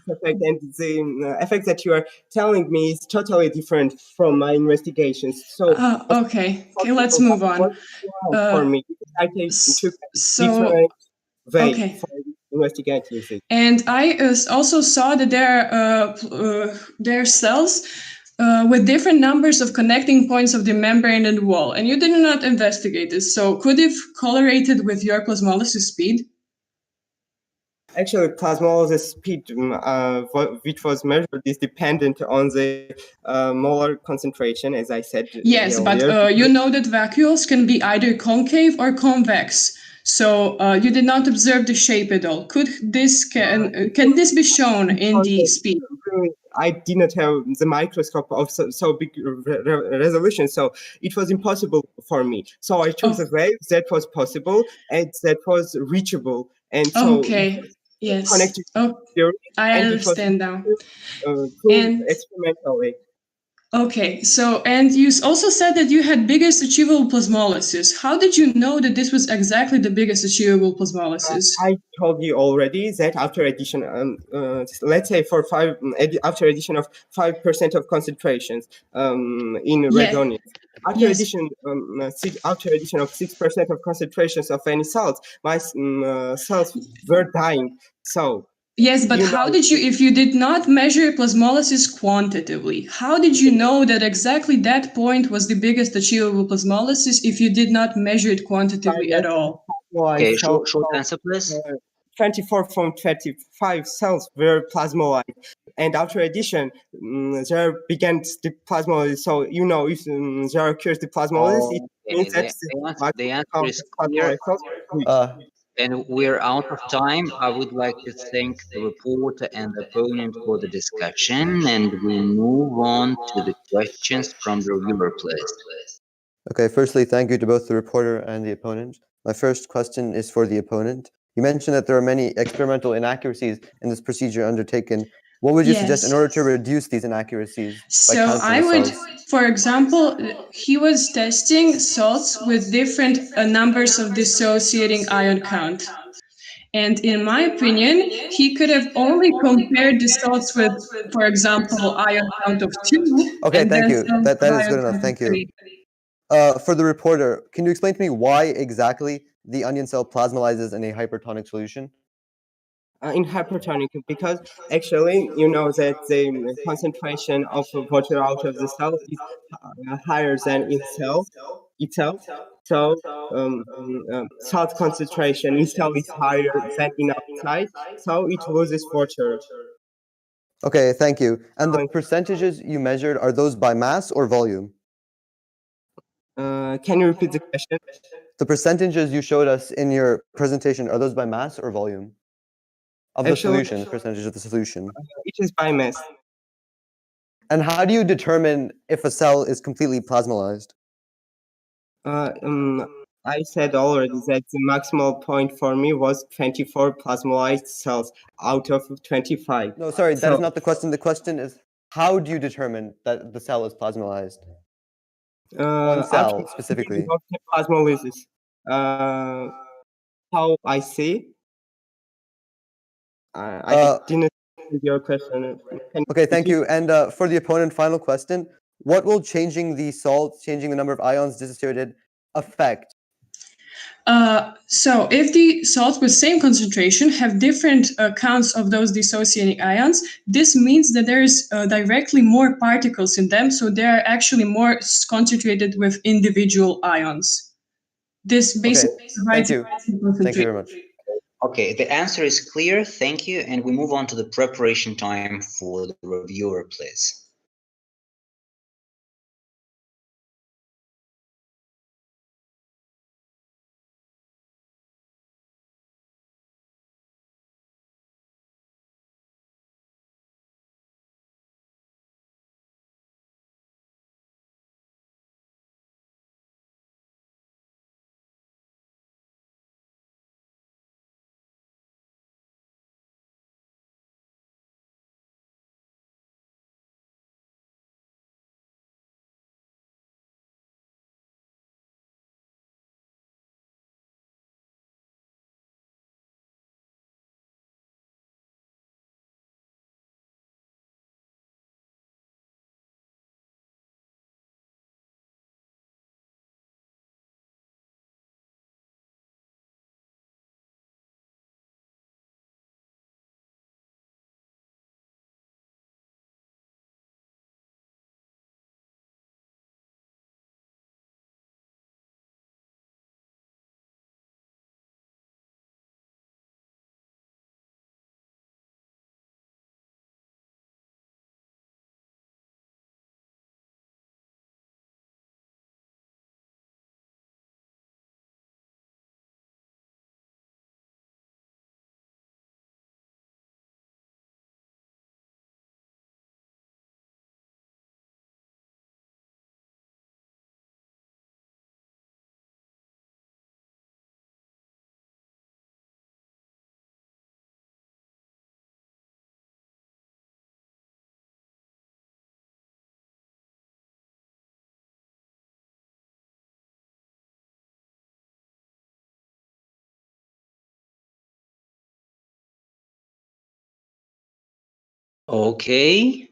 S7: Effect, and the effect that you are telling me is totally different from my investigations. So
S6: okay, let's move on.
S7: For me, I take different way for investigating it.
S6: And I also saw that there are cells with different numbers of connecting points of the membrane and wall, and you did not investigate this. So could it have correlated with your plasmolysis speed?
S7: Actually, plasmolysis speed, which was measured, is dependent on the molar concentration, as I said.
S6: Yes, earlier. But you know that vacuoles can be either concave or convex. So you did not observe the shape at all. Can this be shown in the speed?
S7: I did not have the microscope of so big resolution, so it was impossible for me. So I chose a way that was possible and that was reachable, and so
S6: yes,
S7: connected.
S6: I understand now.
S7: And experimentally.
S6: Okay, so, and you also said that you had biggest achievable plasmolysis. How did you know that this was exactly the biggest achievable plasmolysis?
S7: I told you already that after addition, let's say after addition of 5% of concentrations in red onions. After addition, after addition of 6% of concentrations of any salts, my cells were dying. So.
S6: Yes, but how did you, if you did not measure plasmolysis quantitatively, how did you know that exactly that point was the biggest achievable plasmolysis if you did not measure it quantitatively at all?
S1: Okay, short answer, please.
S7: 24 from 25 cells were plasmolyzed, and after addition, there began the plasmolysis. So, if there occurs the plasmolysis, it means that
S1: the answer is clear. And we're out of time. I would like to thank the reporter and the opponent for the discussion, and we move on to the questions from the reviewer, please.
S10: Okay, firstly, thank you to both the reporter and the opponent. My first question is for the opponent. You mentioned that there are many experimental inaccuracies in this procedure undertaken. What would you suggest in
S6: Yes.
S10: order to reduce these inaccuracies by
S6: So
S10: counting
S6: I
S10: the
S6: would,
S10: cells?
S6: for example, he was testing salts with different numbers of dissociating ion count. And in my opinion, he could have only compared the salts with, for example, ion count of 2.
S10: Okay,
S6: and
S10: thank
S6: then
S10: you.
S6: salts
S10: That
S6: with
S10: is
S6: ion
S10: good enough.
S6: count of
S10: Thank you.
S6: 3.
S10: For the reporter, can you explain to me why exactly the onion cell plasmalizes in a hypertonic solution?
S7: In hypertonic, because actually you know that the concentration of water out of the cell is higher than itself. So salt concentration in cell is higher than in outside, so it loses water.
S10: Okay, thank you. And the percentages you measured, are those by mass or volume?
S7: Can you repeat the question?
S10: The percentages you showed us in your presentation, are those by mass or volume? Of the solution, the percentage of the solution.
S7: It is by mass.
S10: And how do you determine if a cell is completely plasmalized?
S7: I said already that the maximal point for me was 24 plasmalized cells out of 25.
S10: No, sorry, that is not the question. The question is, how do you determine that the cell is plasmalized? One cell, specifically.
S7: Plasmolysis. How I see? I didn't see your question.
S10: Okay, thank you. And for the opponent, final question. What will changing the salts, changing the number of ions dissociated, affect?
S6: So if the salts with same concentration have different counts of those dissociating ions, this means that there is directly more particles in them, so they are actually more concentrated with individual ions. This basically provides
S10: thank you. Thank you very much.
S1: Okay, the answer is clear. Thank you. And we move on to the preparation time for the reviewer, please. Okay,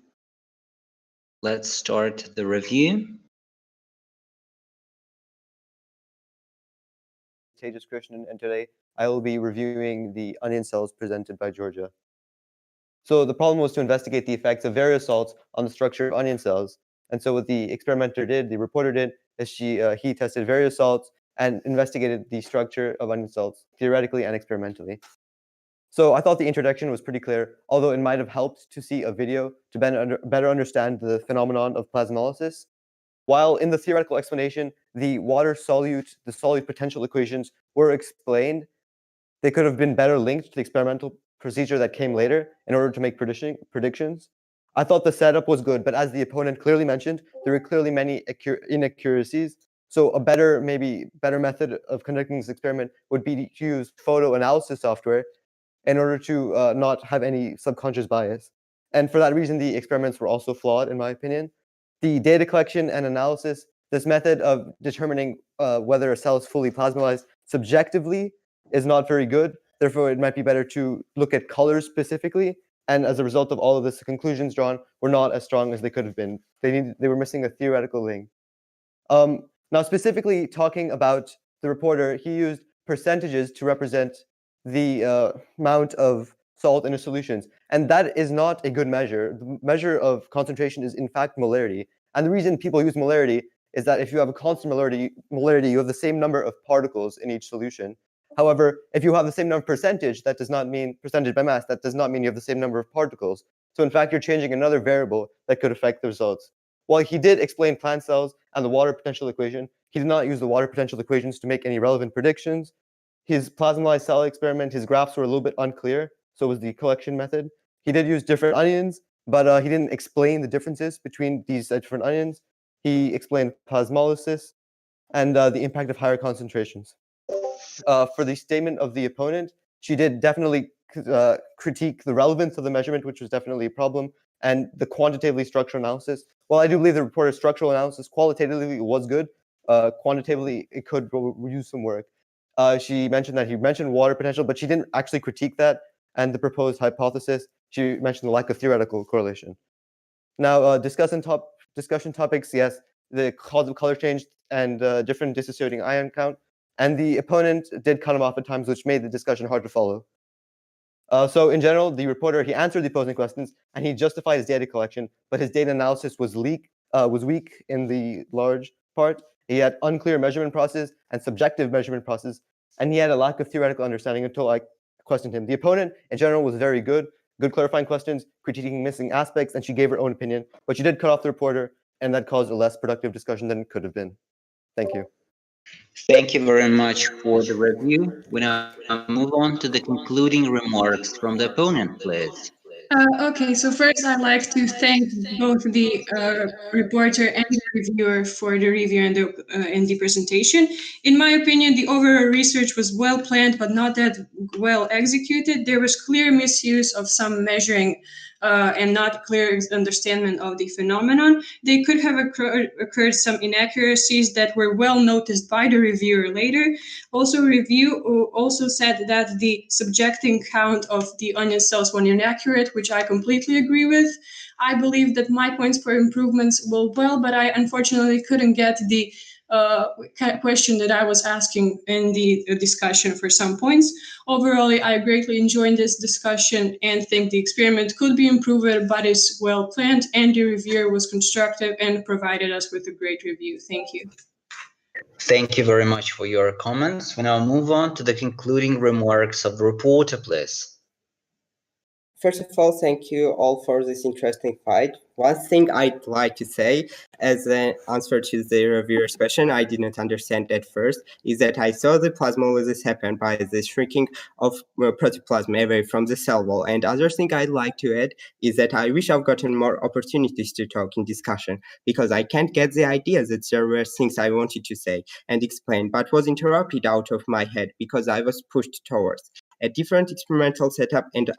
S1: let's start the review.
S10: Tejas Krishnan, and today I will be reviewing the onion cells presented by Georgia. So the problem was to investigate the effects of various salts on the structure of onion cells. And so what the experimenter did, the reporter did, is he tested various salts and investigated the structure of onion cells theoretically and experimentally. So I thought the introduction was pretty clear, although it might have helped to see a video to better understand the phenomenon of plasmolysis. While in the theoretical explanation, the solute potential equations were explained, they could have been better linked to the experimental procedure that came later in order to make predictions. I thought the setup was good, but as the opponent clearly mentioned, there were clearly many inaccuracies. So a better method of conducting this experiment would be to use photo analysis software in order to not have any subconscious bias. And for that reason, the experiments were also flawed, in my opinion. The data collection and analysis, this method of determining whether a cell is fully plasmolized subjectively is not very good. Therefore, it might be better to look at colors specifically. And as a result of all of this, the conclusions drawn were not as strong as they could have been. They were missing a theoretical link. Now, specifically talking about the reporter, he used percentages to represent the amount of salt in his solutions. And that is not a good measure. The measure of concentration is, in fact, molarity. And the reason people use molarity is that if you have a constant molarity, you have the same number of particles in each solution. However, if you have the same number of percentage, that does not mean percentage by mass, that does not mean you have the same number of particles. So in fact, you're changing another variable that could affect the results. While he did explain plant cells and the water potential equation, he did not use the water potential equations to make any relevant predictions. His plasmolized cell experiment, his graphs were a little bit unclear, so was the collection method. He did use different onions, but he didn't explain the differences between these different onions. He explained plasmolysis and the impact of higher concentrations. For the statement of the opponent, she did definitely critique the relevance of the measurement, which was definitely a problem, and the quantitatively structural analysis. While I do believe the reporter's structural analysis qualitatively was good, quantitatively it could use some work. She mentioned that he mentioned water potential, but she didn't actually critique that and the proposed hypothesis. She mentioned the lack of theoretical correlation. Now, discussion topics, yes, the cause of color change and different dissociating ion count. And the opponent did cut him off at times, which made the discussion hard to follow. So in general, the reporter, he answered the opposing questions and he justified his data collection, but his data analysis was weak in the large part. He had unclear measurement process and subjective measurement process, and he had a lack of theoretical understanding until I questioned him. The opponent, in general, was very good clarifying questions, critiquing missing aspects, and she gave her own opinion, but she did cut off the reporter, and that caused a less productive discussion than it could have been. Thank you.
S1: Thank you very much for the review. We now move on to the concluding remarks from the opponent, please.
S6: Okay, so first I'd like to thank both the reporter and the reviewer for the review and the presentation. In my opinion, the overall research was well planned, but not that well executed. There was clear misuse of some measuring and not clear understanding of the phenomenon. They could have occurred some inaccuracies that were well noticed by the reviewer later. Also, review also said that the subjecting count of the onion cells was inaccurate, which I completely agree with. I believe that my points for improvements were well, but I unfortunately couldn't get the question that I was asking in the discussion for some points. Overall, I greatly enjoyed this discussion and think the experiment could be improved, but is well planned, and the reviewer was constructive and provided us with a great review. Thank you.
S1: Thank you very much for your comments. We now move on to the concluding remarks of the reporter, please.
S7: First of all, thank you all for this interesting fight. One thing I'd like to say as an answer to the reviewer's question, I didn't understand at first, is that I saw the plasmolysis happen by the shrinking of protoplasm away from the cell wall. And other thing I'd like to add is that I wish I've gotten more opportunities to talk in discussion, because I can't get the idea that there were things I wanted to say and explain, but was interrupted out of my head because I was pushed towards a different experimental setup and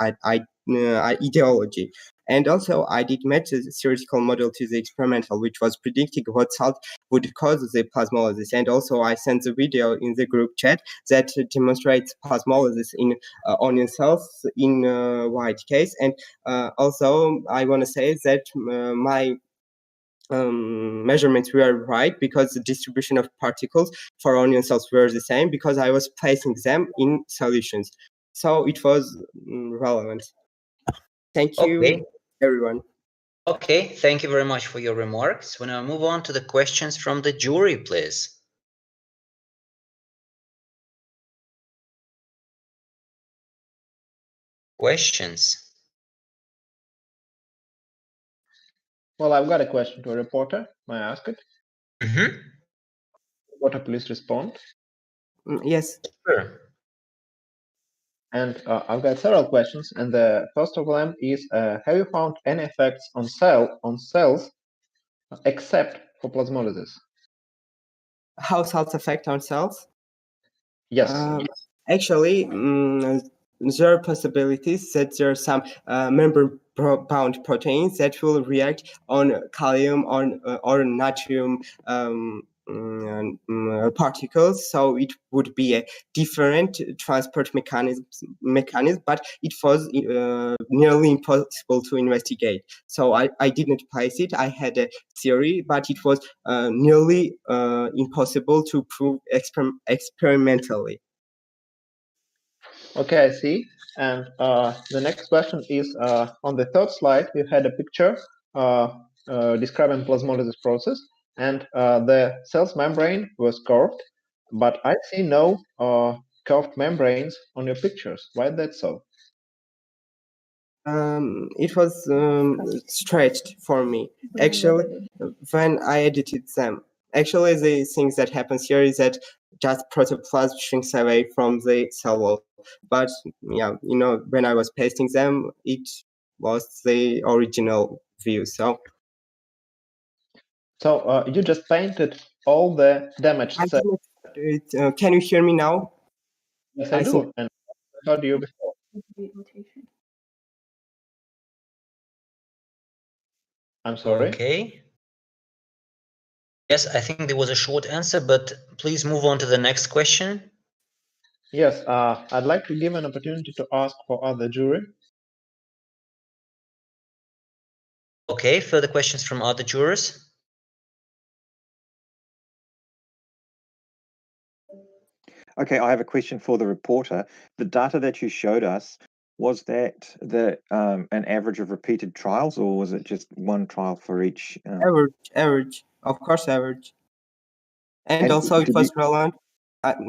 S7: ideology. And also, I did match the theoretical model to the experimental, which was predicting what salt would cause the plasmolysis. And also, I sent the video in the group chat that demonstrates plasmolysis in onion cells in white case. And also, I want to say that my measurements were right, because the distribution of particles for onion cells were the same, because I was placing them in solutions. So it was relevant. Thank you, everyone.
S1: Okay, thank you very much for your remarks. We now move on to the questions from the jury, please. Questions?
S8: Well, I've got a question to a reporter. May I ask it?
S1: Mm-hmm.
S8: Reporter, please respond.
S7: Yes.
S1: Sure.
S8: And I've got several questions, and the first of them is: have you found any effects on cells except for plasmolysis?
S7: How salts affect on cells?
S8: Yes.
S7: Actually, there are possibilities that there are some membrane-bound proteins that will react on calcium or natrium particles. So it would be a different transport mechanism, but it was nearly impossible to investigate. So I didn't place it. I had a theory, but it was nearly impossible to prove experimentally.
S8: Okay, I see. And the next question is on the third slide, you had a picture describing plasmolysis process, and the cell's membrane was curved, but I see no curved membranes on your pictures. Why is that so?
S7: It was stretched for me. Actually, when I edited them, actually the things that happens here is that just protoplasm shrinks away from the cell wall. But yeah, when I was pasting them, it was the original view. So
S8: you just painted all the damaged
S7: I
S8: cells.
S7: didn't. Can you hear me now?
S8: Yes, I do. And I heard you before. I'm sorry.
S1: Okay. Yes, I think there was a short answer, but please move on to the next question.
S8: Yes, I'd like to give an opportunity to ask for other jury.
S1: Okay, further questions from other jurors?
S11: Okay, I have a question for the reporter. The data that you showed us, was that an average of repeated trials, or was it just one trial for each?
S7: Average, of course, average. And also it was relevant.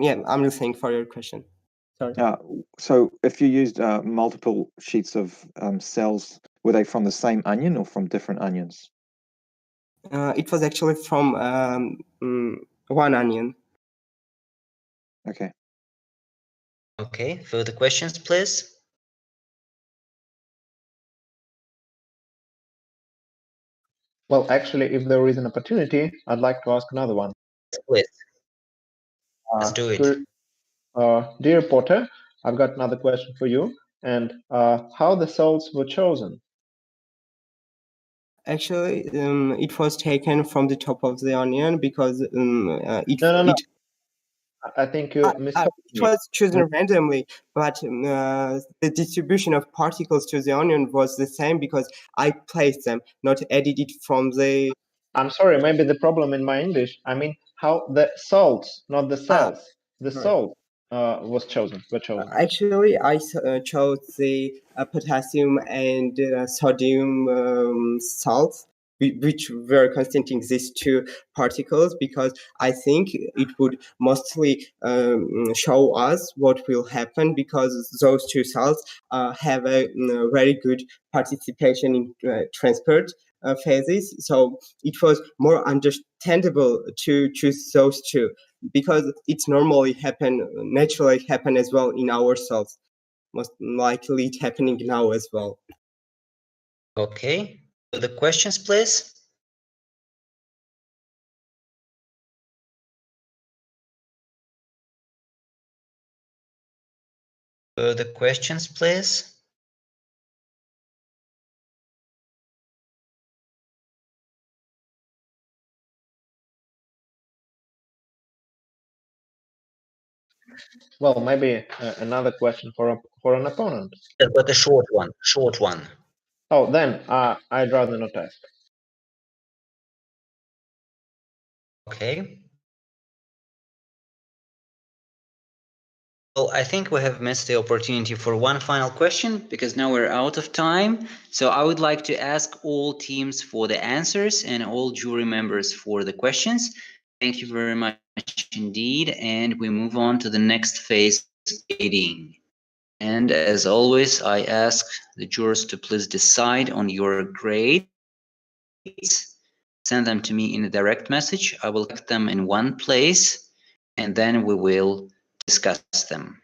S7: Yeah, I'm listening for your question. Sorry.
S11: So if you used multiple sheets of cells, were they from the same onion or from different onions?
S7: It was actually from one onion.
S11: Okay.
S1: Okay, further questions, please?
S8: Well, actually, if there is an opportunity, I'd like to ask another one.
S1: Please. Let's do it.
S8: Dear reporter, I've got another question for you. And how the cells were chosen?
S7: Actually, it was taken from the top of the onion because
S8: No. I think you misheard
S7: it was chosen randomly, but the distribution of particles to the onion was the same because I placed them, not edited from the.
S8: I'm sorry, maybe the problem in my English. I mean, how the salts, not the cells, the salt were chosen.
S7: Actually, I chose the potassium and sodium salts, which were constituting these two particles, because I think it would mostly show us what will happen, because those two salts have a very good participation in transport phases. So it was more understandable to choose those two, because it's naturally happen as well in our cells. Most likely it happening now as well.
S1: Okay, further questions, please? Further questions, please?
S8: Well, maybe another question for an opponent.
S1: Yeah, but a short one.
S8: Oh, then I'd rather not ask.
S1: Okay. Well, I think we have missed the opportunity for one final question, because now we're out of time. So I would like to ask all teams for the answers and all jury members for the questions. Thank you very much indeed. And we move on to the next phase, grading. And as always, I ask the jurors to please decide on your grades. Send them to me in a direct message. I will collect them in one place, and then we will discuss them.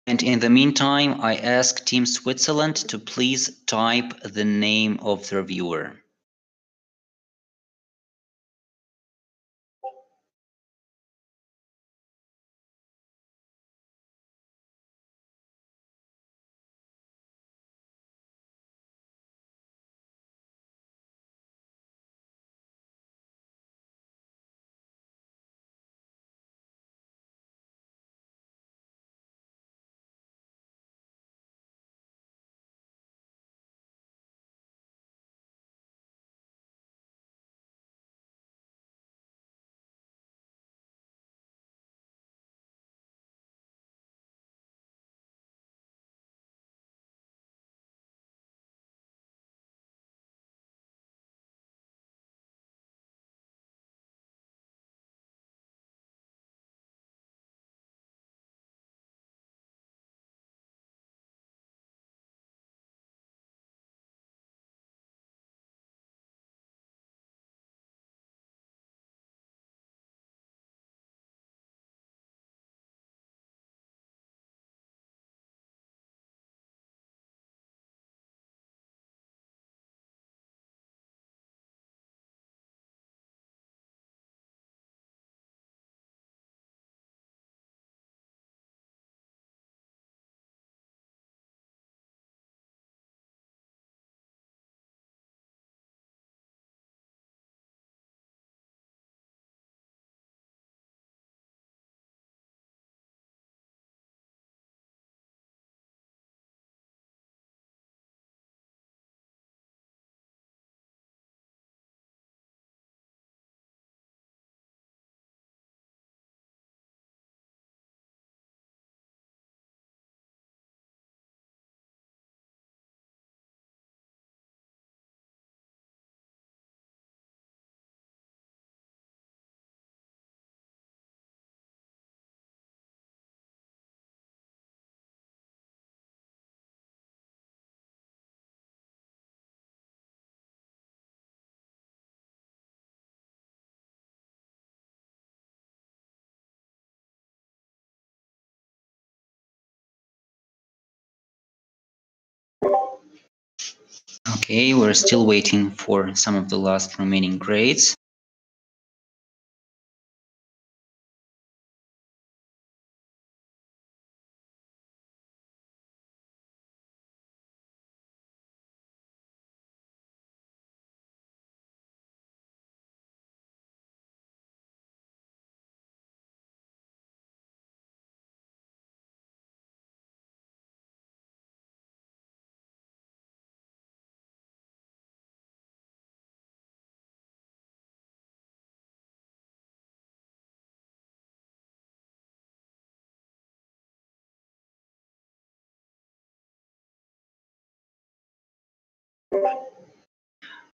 S1: And in the meantime, I ask Team Switzerland to please type the name of the reviewer. Okay, we're still waiting for some of the last remaining grades.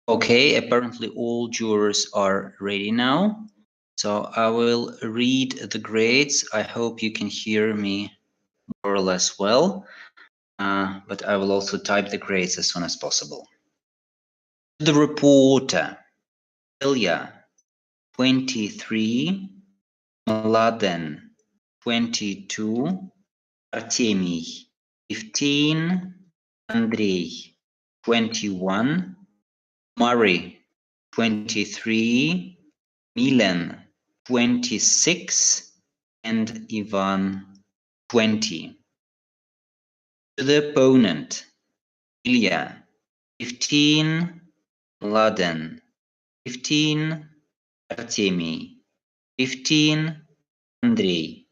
S1: Okay, apparently all jurors are ready now. So I will read the grades. I hope you can hear me more or less well, but I will also type the grades as soon as possible. The reporter, Ilya, 23, Mladen, 22, Artemiy, 15, Andrei, 21, Murray, 23, Milan, 26, and Ivan, 20. To the opponent, Ilya, 15, Mladen, 15, Artemiy, 15, Andrei,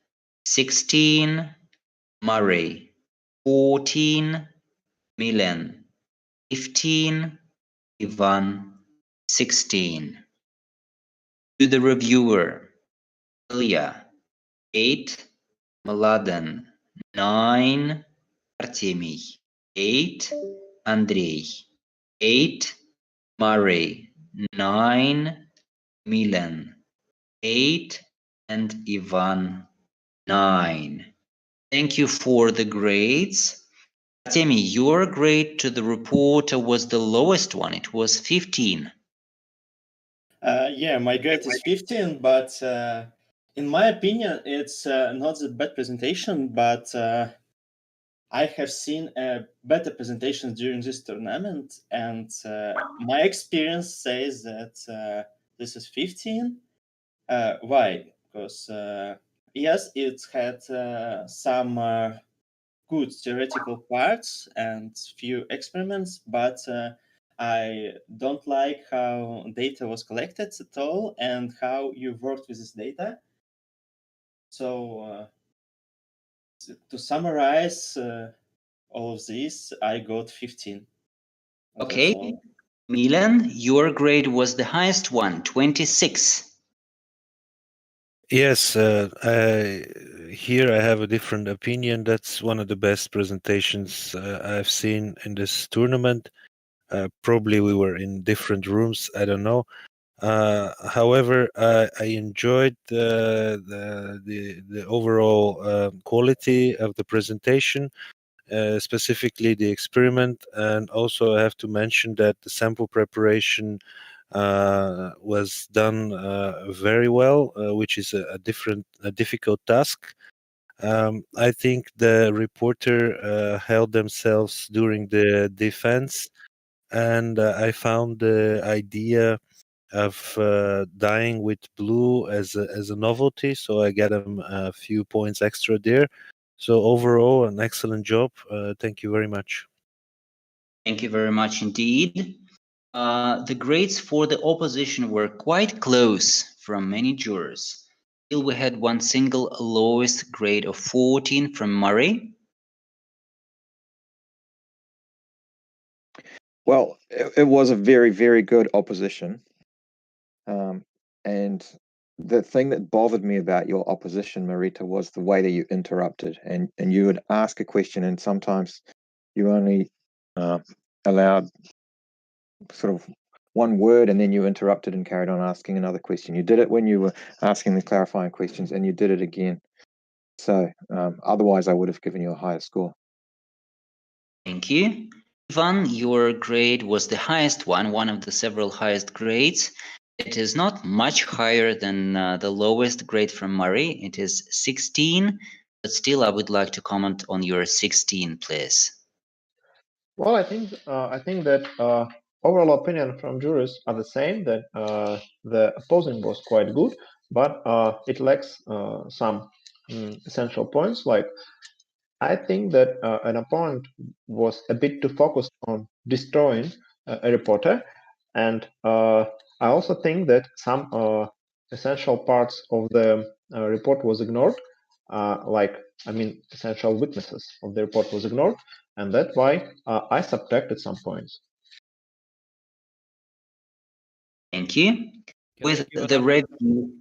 S1: 16, Murray, 14, Milan, 15, Ivan, 16. To the reviewer, Ilya, 8, Mladen, 9, Artemiy, 8, Andrei, 8, Murray, 9, Milan, 8, and Ivan, 9. Thank you for the grades. Artemiy, your grade to the reporter was the lowest one. It was 15.
S12: Yeah, my grade is 15, but in my opinion, it's not a bad presentation, but I have seen better presentations during this tournament, and my experience says that this is 15. Why? Because yes, it had some good theoretical parts and few experiments, but I don't like how data was collected at all and how you worked with this data. So to summarize all of this, I got 15.
S1: Okay, Milan, your grade was the highest one, 26.
S13: Yes, here I have a different opinion. That's one of the best presentations I've seen in this tournament. Probably we were in different rooms. I don't know. However, I enjoyed the overall quality of the presentation, specifically the experiment, and also I have to mention that the sample preparation was done very well, which is a difficult task. I think the reporter held themselves during the defense, and I found the idea of dying with blue as a novelty, so I get them a few points extra there. So overall, an excellent job. Thank you very much.
S1: Thank you very much indeed. The grades for the opposition were quite close from many jurors. Still, we had one single lowest grade of 14 from Murray.
S11: Well, it was a very, very good opposition. And the thing that bothered me about your opposition, Marita, was the way that you interrupted. And you would ask a question, and sometimes you only allowed sort of one word, and then you interrupted and carried on asking another question. You did it when you were asking the clarifying questions, and you did it again. So otherwise, I would have given you a higher score.
S1: Thank you. Ivan, your grade was the highest one of the several highest grades. It is not much higher than the lowest grade from Murray. It is 16, but still I would like to comment on your 16, please.
S8: Well, I think that overall opinion from jurors are the same, that the opposing was quite good, but it lacks some essential points. Like, I think that an opponent was a bit too focused on destroying a reporter, and I also think that some essential parts of the report was ignored, essential weaknesses of the report was ignored, and that's why I subtracted some points.
S1: Thank you. With the review,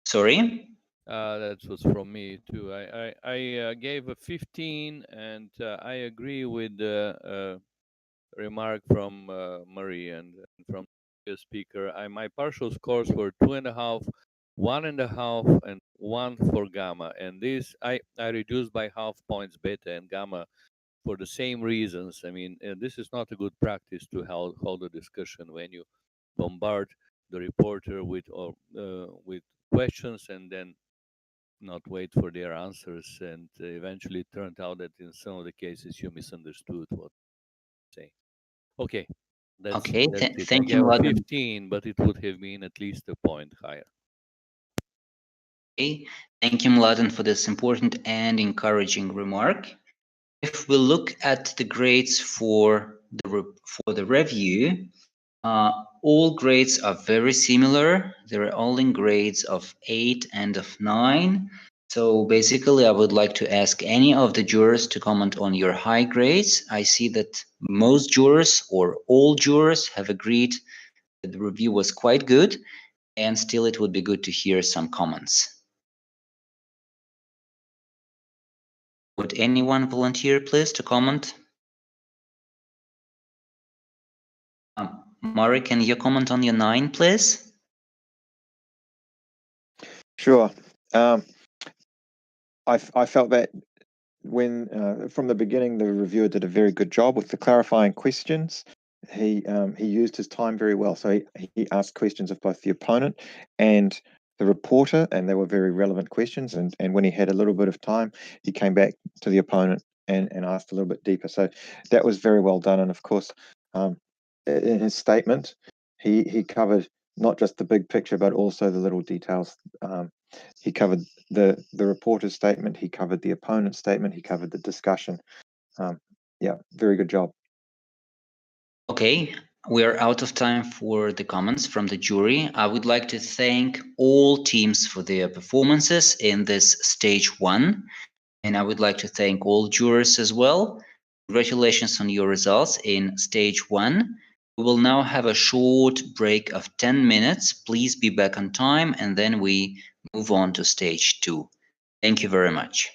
S1: sorry?
S2: That was from me too. I gave a 15, and I agree with the remark from Marie and from the speaker. My partial scores were 2.5, 1.5, and 1 for gamma. And this I reduced by half points beta and gamma for the same reasons. I mean, this is not a good practice to hold a discussion when you bombard the reporter with questions and then not wait for their answers, and eventually it turned out that in some of the cases you misunderstood what they say. Okay, that's it.
S1: Thank
S2: I
S1: you,
S2: gave
S1: Mladen.
S2: 15, but it would have been at least a point higher.
S1: Okay, thank you, Mladen, for this important and encouraging remark. If we look at the grades for the review, all grades are very similar. They're all in grades of 8 and of 9. So basically, I would like to ask any of the jurors to comment on your high grades. I see that most jurors or all jurors have agreed that the review was quite good, and still it would be good to hear some comments. Would anyone volunteer, please, to comment? Mari, can you comment on your 9, please?
S11: Sure. I felt that when from the beginning the reviewer did a very good job with the clarifying questions. He used his time very well. So he asked questions of both the opponent and the reporter, and they were very relevant questions. And when he had a little bit of time, he came back to the opponent and asked a little bit deeper. So that was very well done. And of course, in his statement, he covered not just the big picture, but also the little details. He covered the reporter's statement, he covered the opponent's statement, he covered the discussion. Yeah, very good job.
S1: Okay, we are out of time for the comments from the jury. I would like to thank all teams for their performances in this stage 1, and I would like to thank all jurors as well. Congratulations on your results in stage 1. We will now have a short break of 10 minutes. Please be back on time, and then we move on to stage 2. Thank you very much.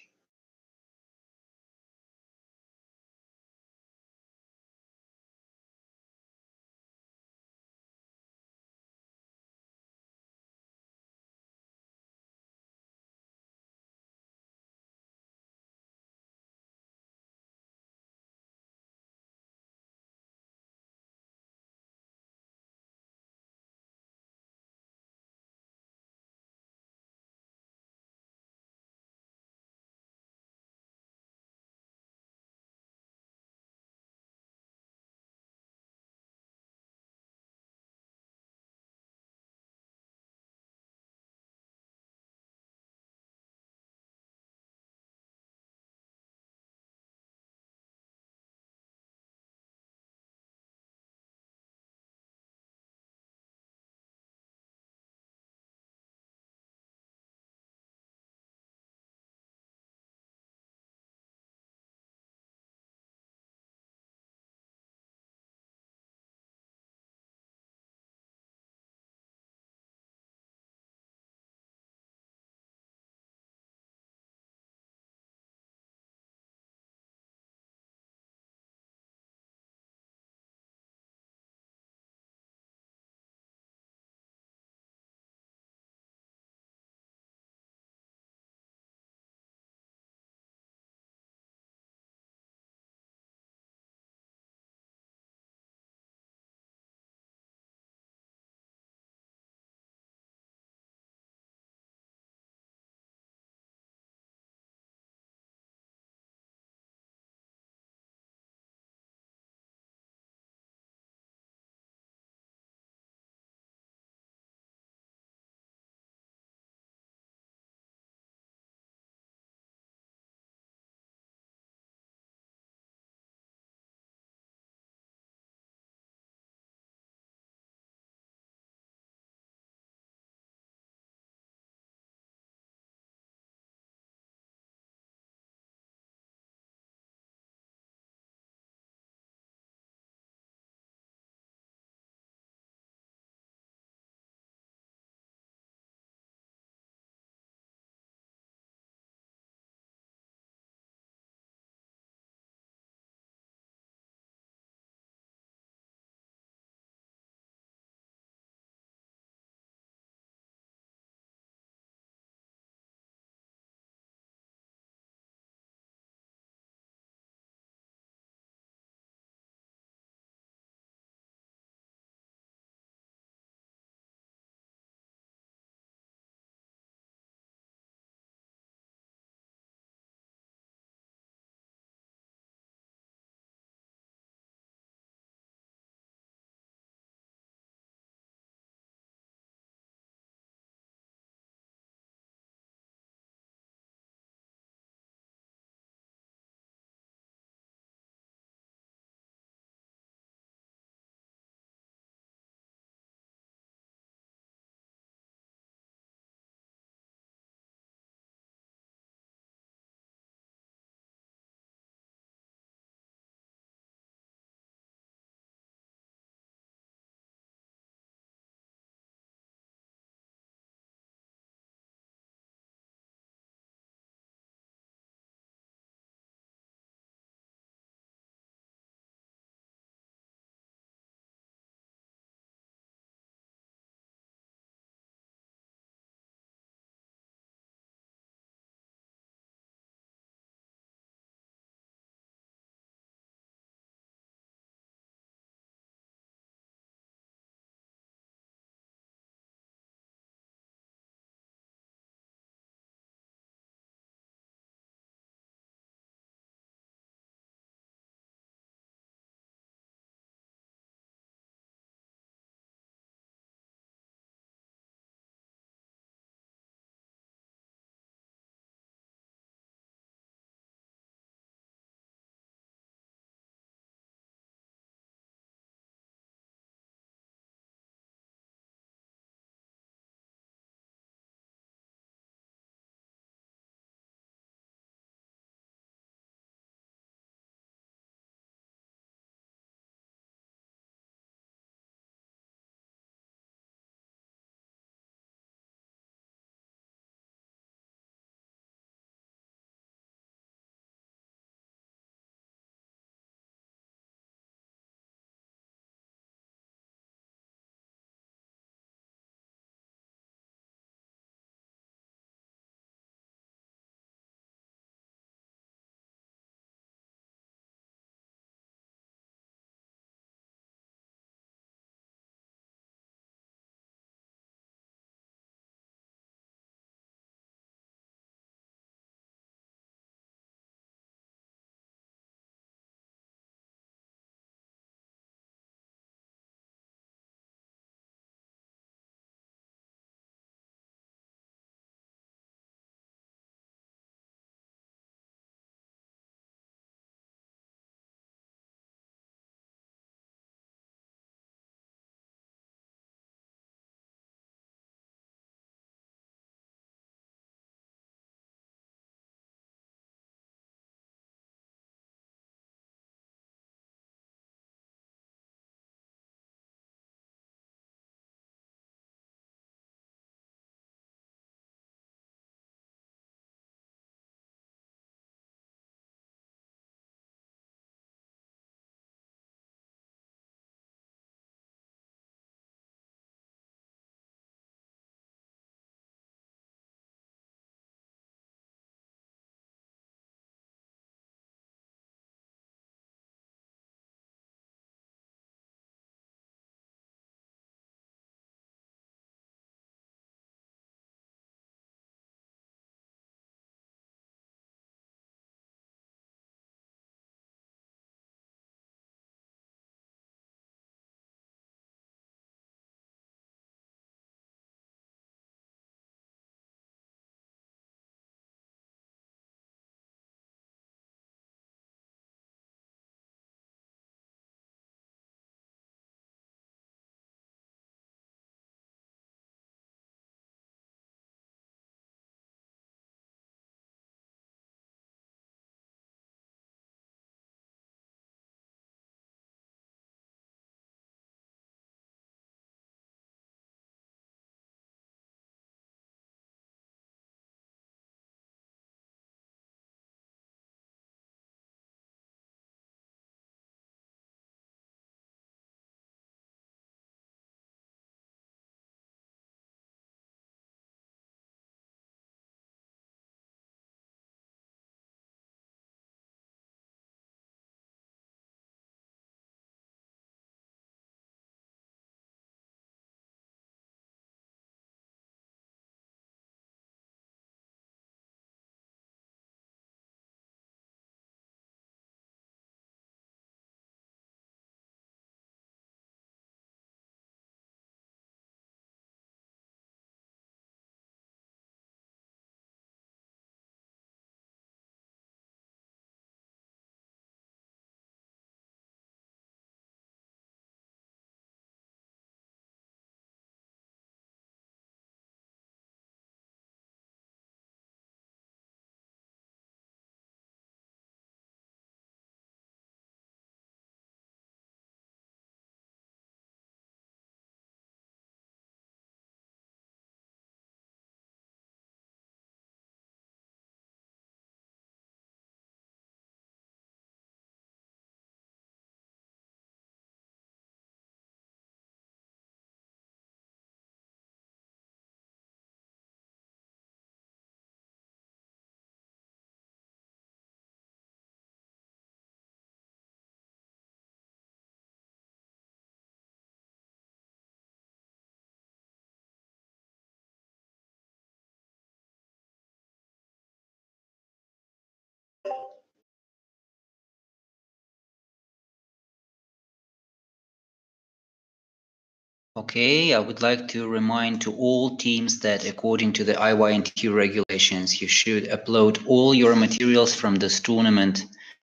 S1: Okay, I would like to remind to all teams that according to the IYNT regulations, you should upload all your materials from this tournament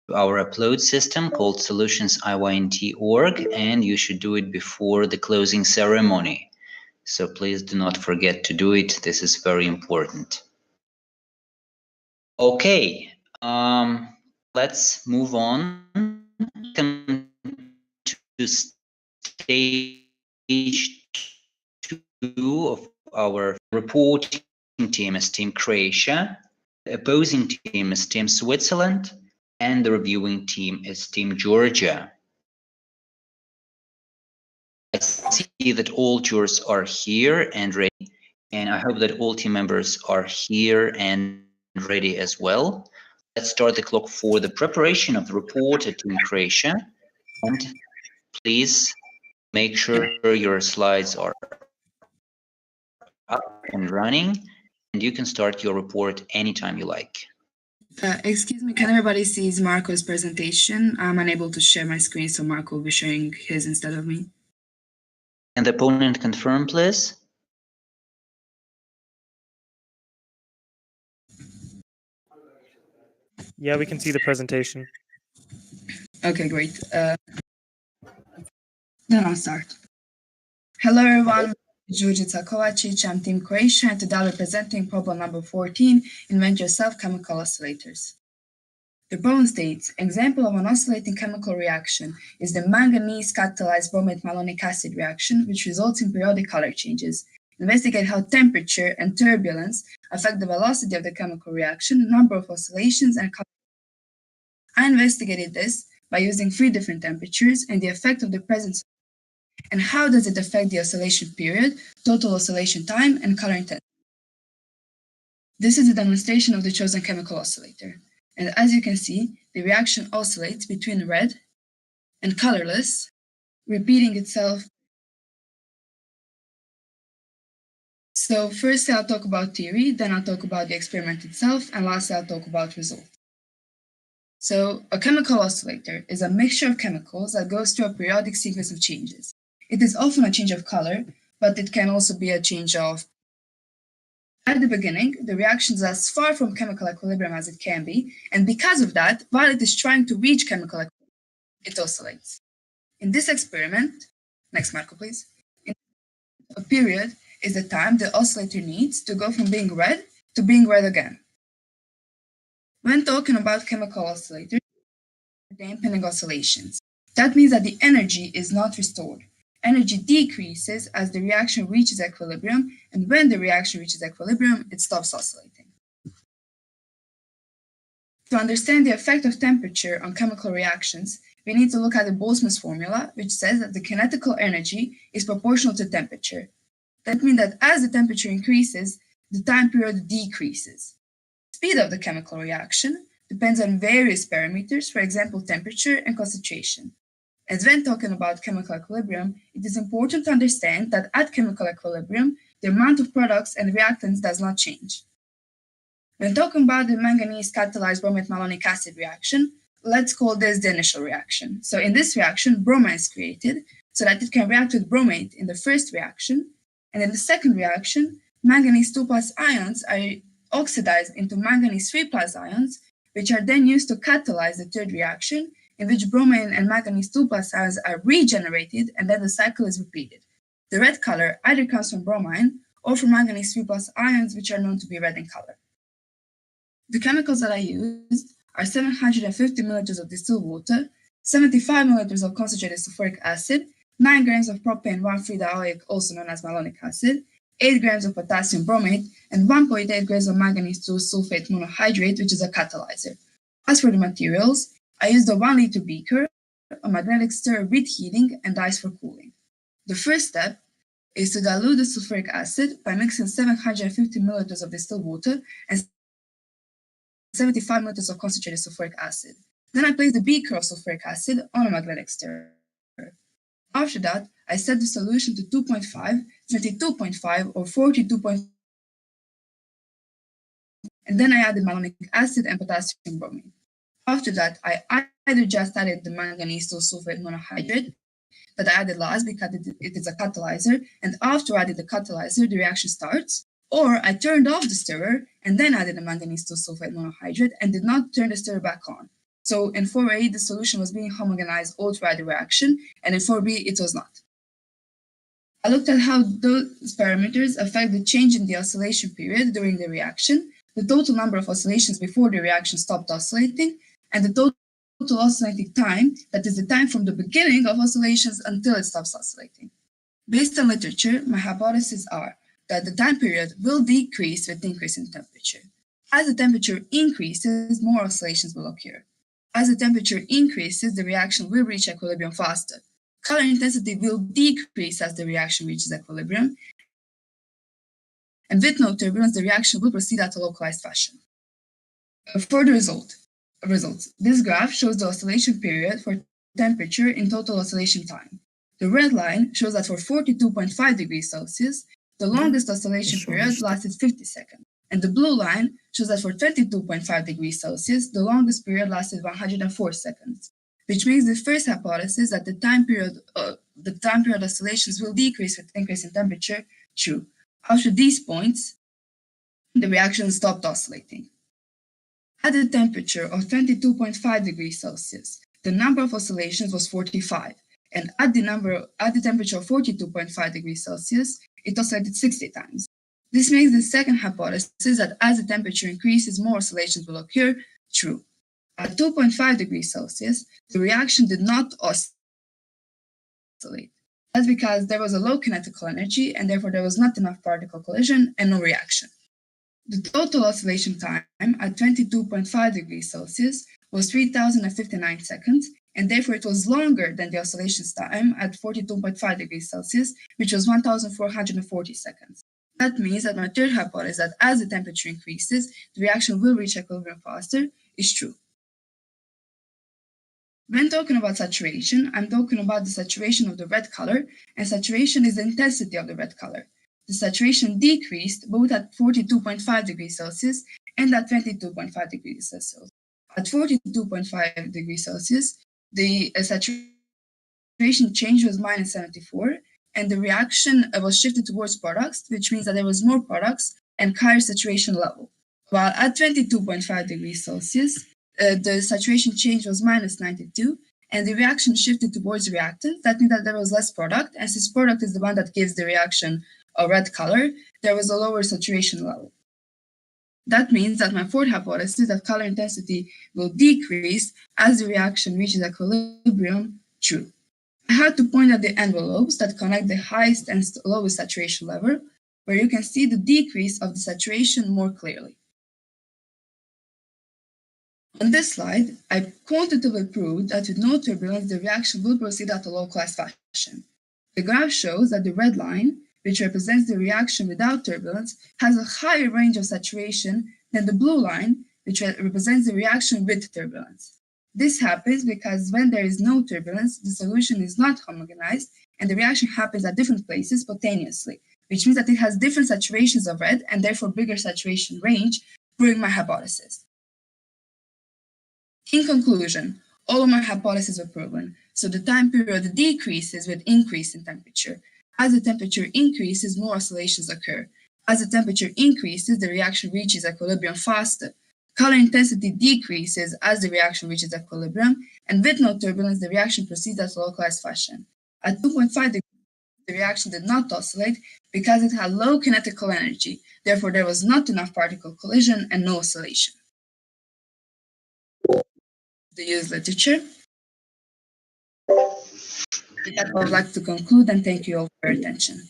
S1: to our upload system called Solutions IYNT.org, and you should do it before the closing ceremony. So please do not forget to do it. This is very important. Okay, let's move on. Welcome to stage 2 of our reporting team is Team Croatia, the opposing team is Team Switzerland, and the reviewing team is Team Georgia. I see that all jurors are here and ready, and I hope that all team members are here and ready as well. Let's start the clock for the preparation of the report at Team Croatia, and please make sure your slides are up and running, and you can start your report anytime you like.
S14: Excuse me, can everybody see Marco's presentation? I'm unable to share my screen, so Marco will be sharing his instead of me.
S1: And the opponent confirm, please.
S9: Yeah, we can see the presentation.
S14: Okay, great. Then I'll start. Hello, everyone. Đurđica Kovačić, I'm Team Croatia, and today I'll be presenting problem number 14, invent yourself chemical oscillators. The problem states, example of an oscillating chemical reaction is the manganese-catalyzed bromate malonic acid reaction, which results in periodic color changes. Investigate how temperature and turbulence affect the velocity of the chemical reaction, number of oscillations, and color. I investigated this by using 3 different temperatures and the effect of the presence. And how does it affect the oscillation period, total oscillation time, and color intensity? This is a demonstration of the chosen chemical oscillator. And as you can see, the reaction oscillates between red and colorless, repeating itself. So first I'll talk about theory, then I'll talk about the experiment itself, and lastly I'll talk about results. So a chemical oscillator is a mixture of chemicals that goes through a periodic sequence of changes. It is often a change of color, but it can also be a change of. At the beginning, the reaction is as far from chemical equilibrium as it can be, and because of that, while it is trying to reach chemical equilibrium, it oscillates. In this experiment, next Marco please, a period is the time the oscillator needs to go from being red to being red again. When talking about chemical oscillators, dampening oscillations. That means that the energy is not restored. Energy decreases as the reaction reaches equilibrium, and when the reaction reaches equilibrium, it stops oscillating. To understand the effect of temperature on chemical reactions, we need to look at the Boltzmann's formula, which says that the kinetical energy is proportional to temperature. That means that as the temperature increases, the time period decreases. Speed of the chemical reaction depends on various parameters, for example, temperature and concentration. As when talking about chemical equilibrium, it is important to understand that at chemical equilibrium, the amount of products and reactants does not change. When talking about the manganese-catalyzed bromate malonic acid reaction, let's call this the initial reaction. So in this reaction, bromine is created so that it can react with bromate in the first reaction, and in the second reaction, manganese 2 plus ions are oxidized into manganese 3 plus ions, which are then used to catalyze the third reaction, in which bromine and manganese 2 plus ions are regenerated, and then the cycle is repeated. The red color either comes from bromine or from manganese 3 plus ions, which are known to be red in color. The chemicals that I used are 750 milliliters of distilled water, 75 milliliters of concentrated sulfuric acid, 9 grams of propane 1,3-dioic, also known as malonic acid, 8 grams of potassium bromate, and 1.8 grams of manganese 2 sulfate monohydrate, which is a catalyzer. As for the materials, I used a 1 liter beaker, a magnetic stirrer with heating, and ice for cooling. The first step is to dilute the sulfuric acid by mixing 750 milliliters of distilled water and 75 milliliters of concentrated sulfuric acid. Then I place the beaker of sulfuric acid on a magnetic stirrer. After that, I set the solution to 2.5, 22.5, or 42.5, and then I added malonic acid and potassium bromate. After that, I either just added the manganese 2 sulfate monohydrate that I added last because it is a catalyzer, and after I added the catalyzer, the reaction starts. Or I turned off the stirrer and then added the manganese 2 sulfide monohydrate and did not turn the stirrer back on. So in 4A, the solution was being homogenized all throughout the reaction, and in 4B, it was not. I looked at how those parameters affect the change in the oscillation period during the reaction, the total number of oscillations before the reaction stopped oscillating, and the total oscillating time, that is the time from the beginning of oscillations until it stops oscillating. Based on literature, my hypotheses are that the time period will decrease with increase in temperature. As the temperature increases, more oscillations will occur. As the temperature increases, the reaction will reach equilibrium faster. Color intensity will decrease as the reaction reaches equilibrium, and with no turbulence, the reaction will proceed at a localized fashion. For the results, this graph shows the oscillation period for temperature in total oscillation time. The red line shows that for 42.5 degrees Celsius, the longest oscillation period lasted 50 seconds, and the blue line shows that for 22.5 degrees Celsius, the longest period lasted 104 seconds, which makes the first hypothesis that the time period oscillations will decrease with increase in temperature true. After these points, the reaction stopped oscillating. At the temperature of 22.5 degrees Celsius, the number of oscillations was 45, and at the temperature of 42.5 degrees Celsius, it oscillated 60 times. This makes the second hypothesis that as the temperature increases, more oscillations will occur true. At 2.5 degrees Celsius, the reaction did not oscillate. That's because there was a low kinetical energy, and therefore there was not enough particle collision and no reaction. The total oscillation time at 22.5 degrees Celsius was 3,059 seconds, and therefore it was longer than the oscillation time at 42.5 degrees Celsius, which was 1,440 seconds. That means that my third hypothesis that as the temperature increases, the reaction will reach equilibrium faster is true. When talking about saturation, I'm talking about the saturation of the red color, and saturation is the intensity of the red color. The saturation decreased both at 42.5 degrees Celsius and at 22.5 degrees Celsius. At 42.5 degrees Celsius, the saturation change was minus 74, and the reaction was shifted towards products, which means that there was more products and higher saturation level. While at 22.5 degrees Celsius, the saturation change was minus 92, and the reaction shifted towards reactant. That means that there was less product, and since product is the one that gives the reaction a red color, there was a lower saturation level. That means that my fourth hypothesis that color intensity will decrease as the reaction reaches equilibrium true. I had to point at the envelopes that connect the highest and lowest saturation level, where you can see the decrease of the saturation more clearly. On this slide, I quantitatively proved that with no turbulence, the reaction will proceed at a localized fashion. The graph shows that the red line, which represents the reaction without turbulence, has a higher range of saturation than the blue line, which represents the reaction with turbulence. This happens because when there is no turbulence, the solution is not homogenized, and the reaction happens at different places spontaneously, which means that it has different saturations of red and therefore bigger saturation range, proving my hypothesis. In conclusion, all of my hypotheses were proven, so the time period decreases with increase in temperature. As the temperature increases, more oscillations occur. As the temperature increases, the reaction reaches equilibrium faster. Color intensity decreases as the reaction reaches equilibrium, and with no turbulence, the reaction proceeds at a localized fashion. At 2.5 degrees, the reaction did not oscillate because it had low kinetical energy. Therefore, there was not enough particle collision and no oscillation. The used literature. With that, I would like to conclude and thank you all for your attention.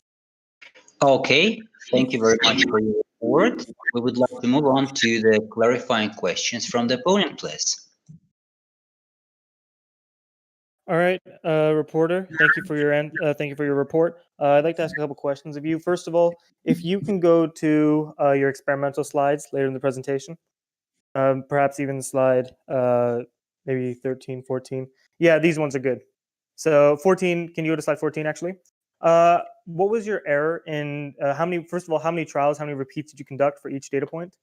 S1: Okay, thank you very much for your report. We would like to move on to the clarifying questions from the opponent, please.
S9: All right, reporter, thank you for your report. I'd like to ask a couple questions of you. First of all, if you can go to your experimental slides later in the presentation, perhaps even slide maybe 13, 14. Yeah, these ones are good. So 14, can you go to slide 14 actually? What was your error in first of all, how many trials, how many repeats did you conduct for each data point?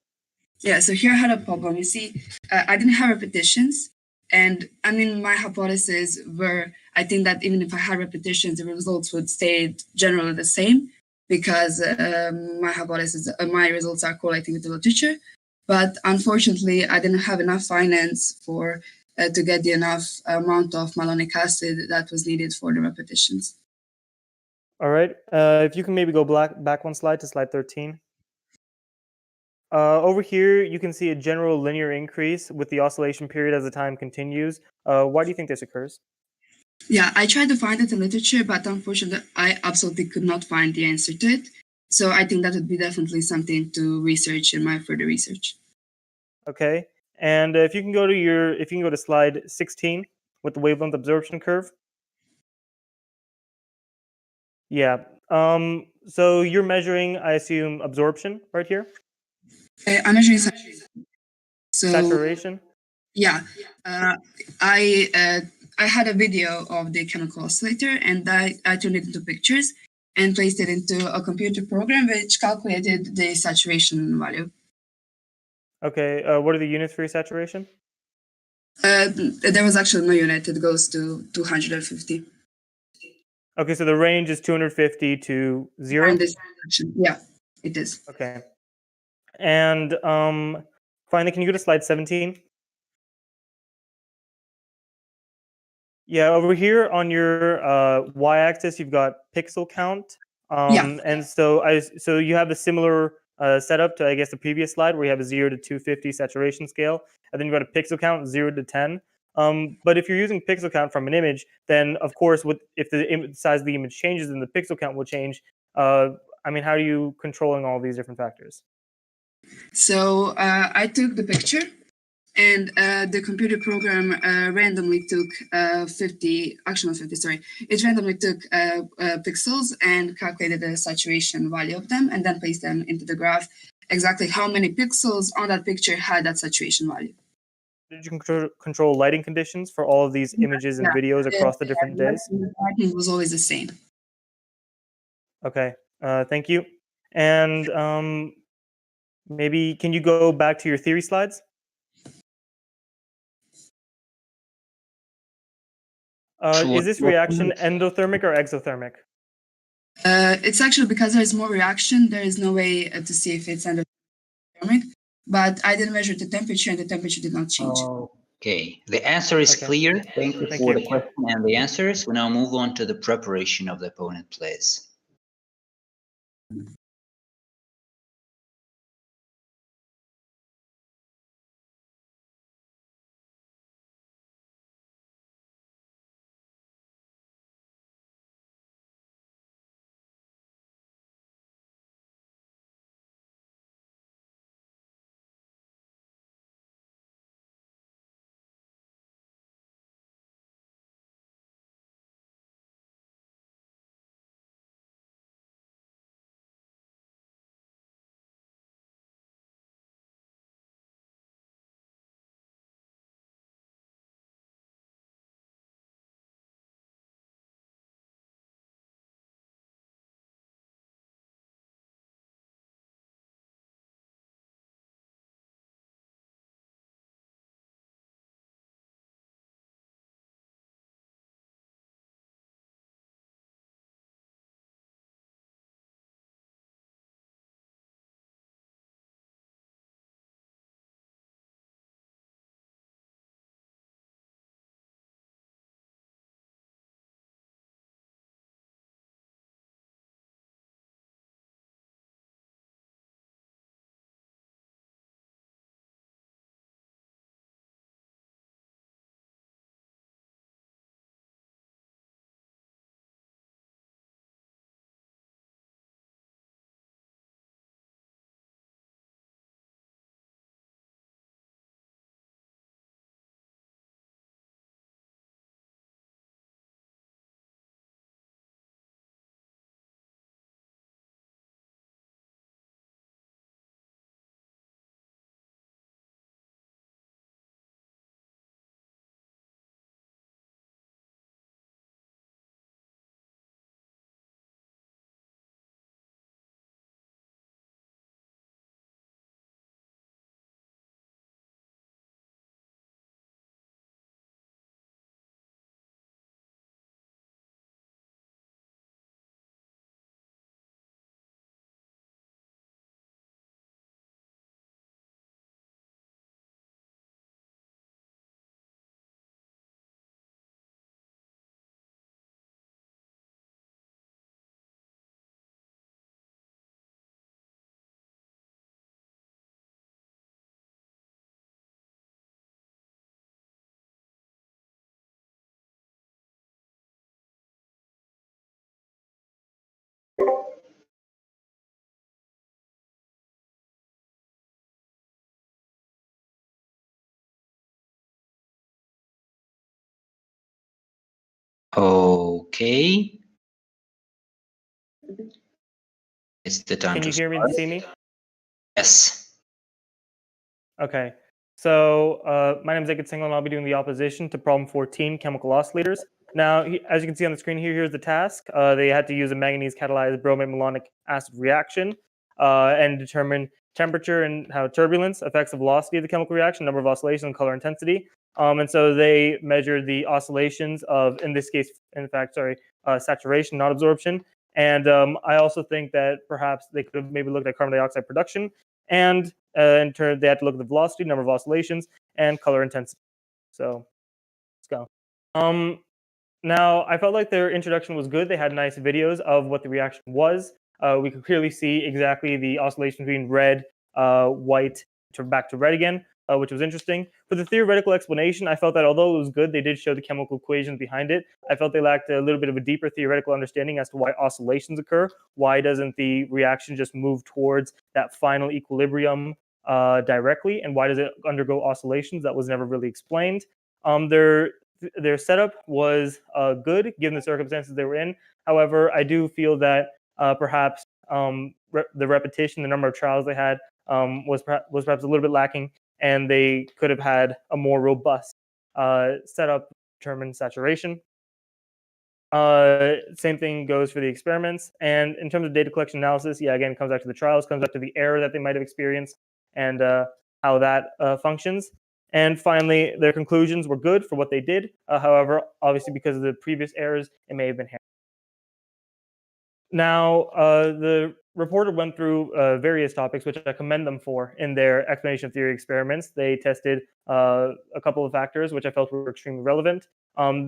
S14: Yeah, so here I had a problem. You see, I didn't have repetitions, And I mean, my hypotheses were, I think that even if I had repetitions, the results would stay generally the same because my hypothesis, my results are correlating with the literature. But unfortunately, I didn't have enough finance for to get the enough amount of malonic acid that was needed for the repetitions.
S9: All right. If you can maybe go back one slide to slide 13. Over here, you can see a general linear increase with the oscillation period as the time continues. Why do you think this occurs?
S14: Yeah, I tried to find it in literature, but unfortunately, I absolutely could not find the answer to it. So I think that would be definitely something to research in my further research.
S9: Okay. And if you can go to slide 16 with the wavelength absorption curve. Yeah. So you're measuring, I assume, absorption right here?
S14: I'm measuring saturation. So,
S9: saturation?
S14: Yeah. I had a video of the chemical oscillator and I turned it into pictures and placed it into a computer program which calculated the saturation value.
S9: Okay. What are the units for your saturation?
S14: There was actually no unit. It goes to 250.
S9: Okay, so the range is 250 to 0?
S14: And this direction. Yeah, it is.
S9: Okay. And finally, can you go to slide 17? Yeah, over here on your y-axis, you've got pixel count. And so you have a similar setup to, I guess, the previous slide where you have a 0 to 250 saturation scale, and then you've got a pixel count 0 to 10. But if you're using pixel count from an image, then of course, if the size of the image changes, then the pixel count will change. I mean, how are you controlling all these different factors?
S14: So I took the picture, and the computer program randomly took 50, actually not 50, sorry. It randomly took pixels and calculated the saturation value of them and then placed them into the graph, exactly how many pixels on that picture had that saturation value.
S9: Did you control lighting conditions for all of these images and videos across the different days?
S14: Lighting was always the same.
S9: Okay, thank you. And maybe can you go back to your theory slides?
S1: Sure.
S9: Is this reaction endothermic or exothermic?
S14: It's actually because there is more reaction, there is no way to see if it's endothermic, but I did measure the temperature and the temperature did not change.
S1: Okay, the answer is
S9: Okay.
S1: clear. Thank you
S9: Thank
S1: for
S9: you.
S1: the question and the answers. We now move on to the preparation of the opponent plays. Okay. It's the time
S9: Can
S1: to
S9: you hear me
S1: start.
S9: and see me?
S1: Yes.
S9: Okay. So my name is Ekit Singhal, and I'll be doing the opposition to problem 14, chemical oscillators. Now, as you can see on the screen here, here's the task. They had to use a manganese catalyzed bromate malonic acid reaction and determine temperature and how turbulence affects the velocity of the chemical reaction, number of oscillations, and color intensity. And so they measured the oscillations of, in this case, in fact, saturation, not absorption. And I also think that perhaps they could have maybe looked at carbon dioxide production, and in turn, they had to look at the velocity, number of oscillations, and color intensity. So let's go. Now, I felt like their introduction was good. They had nice videos of what the reaction was. We could clearly see exactly the oscillation between red, white, back to red again, which was interesting. For the theoretical explanation, I felt that although it was good, they did show the chemical equations behind it. I felt they lacked a little bit of a deeper theoretical understanding as to why oscillations occur. Why doesn't the reaction just move towards that final equilibrium directly? And why does it undergo oscillations? That was never really explained. Their setup was good given the circumstances they were in. However, I do feel that perhaps the repetition, the number of trials they had was perhaps a little bit lacking, and they could have had a more robust setup to determine saturation. Same thing goes for the experiments. And in terms of data collection analysis, yeah, again, it comes back to the trials, comes back to the error that they might have experienced and how that functions. And finally, their conclusions were good for what they did. However, obviously, because of the previous errors, it may have been hampered. Now, the reporter went through various topics, which I commend them for in their explanation of theory experiments. They tested a couple of factors, which I felt were extremely relevant.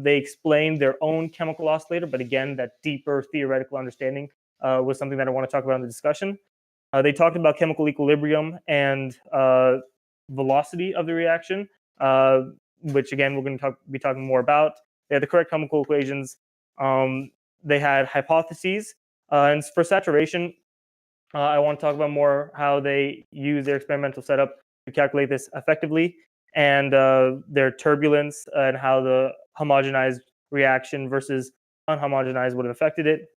S9: They explained their own chemical oscillator, but again, that deeper theoretical understanding was something that I want to talk about in the discussion. They talked about chemical equilibrium and velocity of the reaction, which again, we're going to be talking more about. They had the correct chemical equations. They had hypotheses. And for saturation, I want to talk about more how they use their experimental setup to calculate this effectively, and their turbulence and how the homogenized reaction versus unhomogenized would have affected it.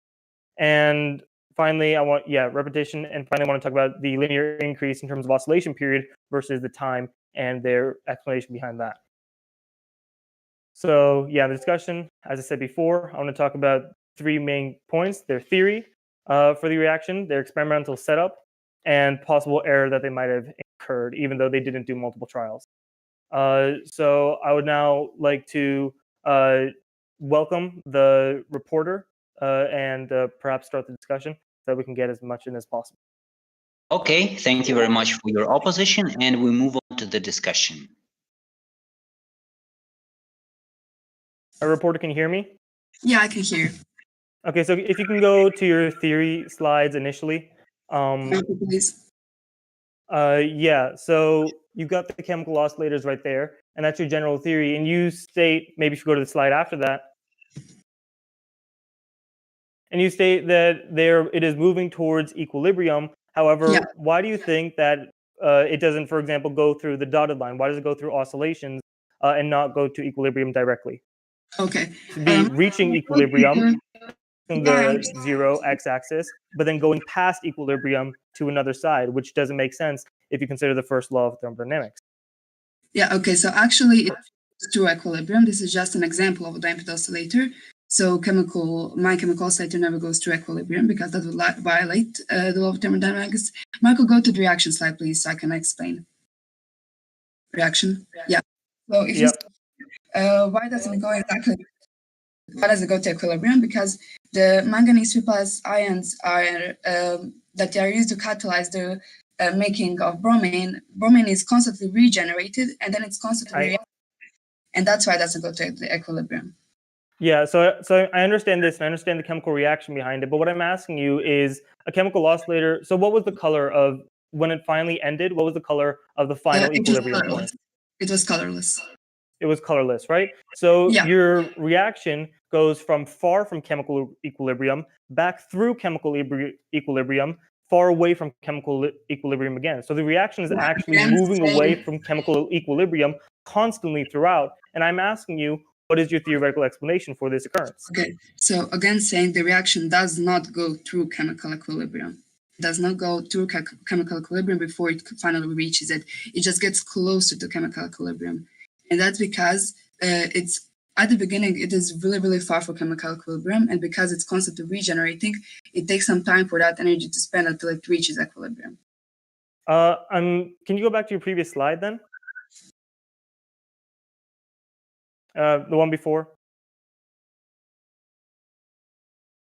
S9: And finally, repetition. And finally, I want to talk about the linear increase in terms of oscillation period versus the time and their explanation behind that. So yeah, the discussion, as I said before, I want to talk about three main points: their theory for the reaction, their experimental setup, and possible error that they might have incurred, even though they didn't do multiple trials. So I would now like to welcome the reporter and perhaps start the discussion so that we can get as much in as possible.
S1: Okay, thank you very much for your opposition, and we move on to the discussion.
S9: A reporter, can you hear me?
S14: Yeah, I can hear.
S9: Okay, so if you can go to your theory slides initially.
S14: Please.
S9: Yeah, so you've got the chemical oscillators right there, and that's your general theory. And you state, maybe if you go to the slide after that, and you state that it is moving towards equilibrium. However, why do you think that it doesn't, for example, go through the dotted line? Why does it go through oscillations and not go to equilibrium directly?
S14: Okay.
S9: To be reaching equilibrium from the zero x-axis, but then going past equilibrium to another side, which doesn't make sense if you consider the first law of thermodynamics.
S14: Yeah, okay, so actually it's true equilibrium. This is just an example of a damped oscillator. So my chemical oscillator never goes to equilibrium because that would violate the law of thermodynamics. Michael, go to the reaction slide, please, so I can explain. Reaction? Yeah. So if you why doesn't it go exactly? Why does it go to equilibrium? Because the manganese 3 plus ions are that they are used to catalyze the making of bromine. Bromine is constantly regenerated, and then it's constantly reacted, and that's why it doesn't go to the equilibrium.
S9: Yeah, so I understand this, and I understand the chemical reaction behind it. But what I'm asking you is a chemical oscillator. So what was the color of when it finally ended? What was the color of the final equilibrium point?
S14: It was colorless.
S9: It was colorless, right? So your reaction goes from far from chemical equilibrium back through chemical equilibrium, far away from chemical equilibrium again. So the reaction is actually moving away from chemical equilibrium constantly throughout. And I'm asking you, what is your theoretical explanation for this occurrence?
S14: Okay, so again, saying the reaction does not go through chemical equilibrium. It does not go through chemical equilibrium before it finally reaches it. It just gets closer to chemical equilibrium. And that's because it's at the beginning, it is really, really far from chemical equilibrium. And because it's constantly regenerating, it takes some time for that energy to spend until it reaches equilibrium.
S9: Can you go back to your previous slide then? The one before?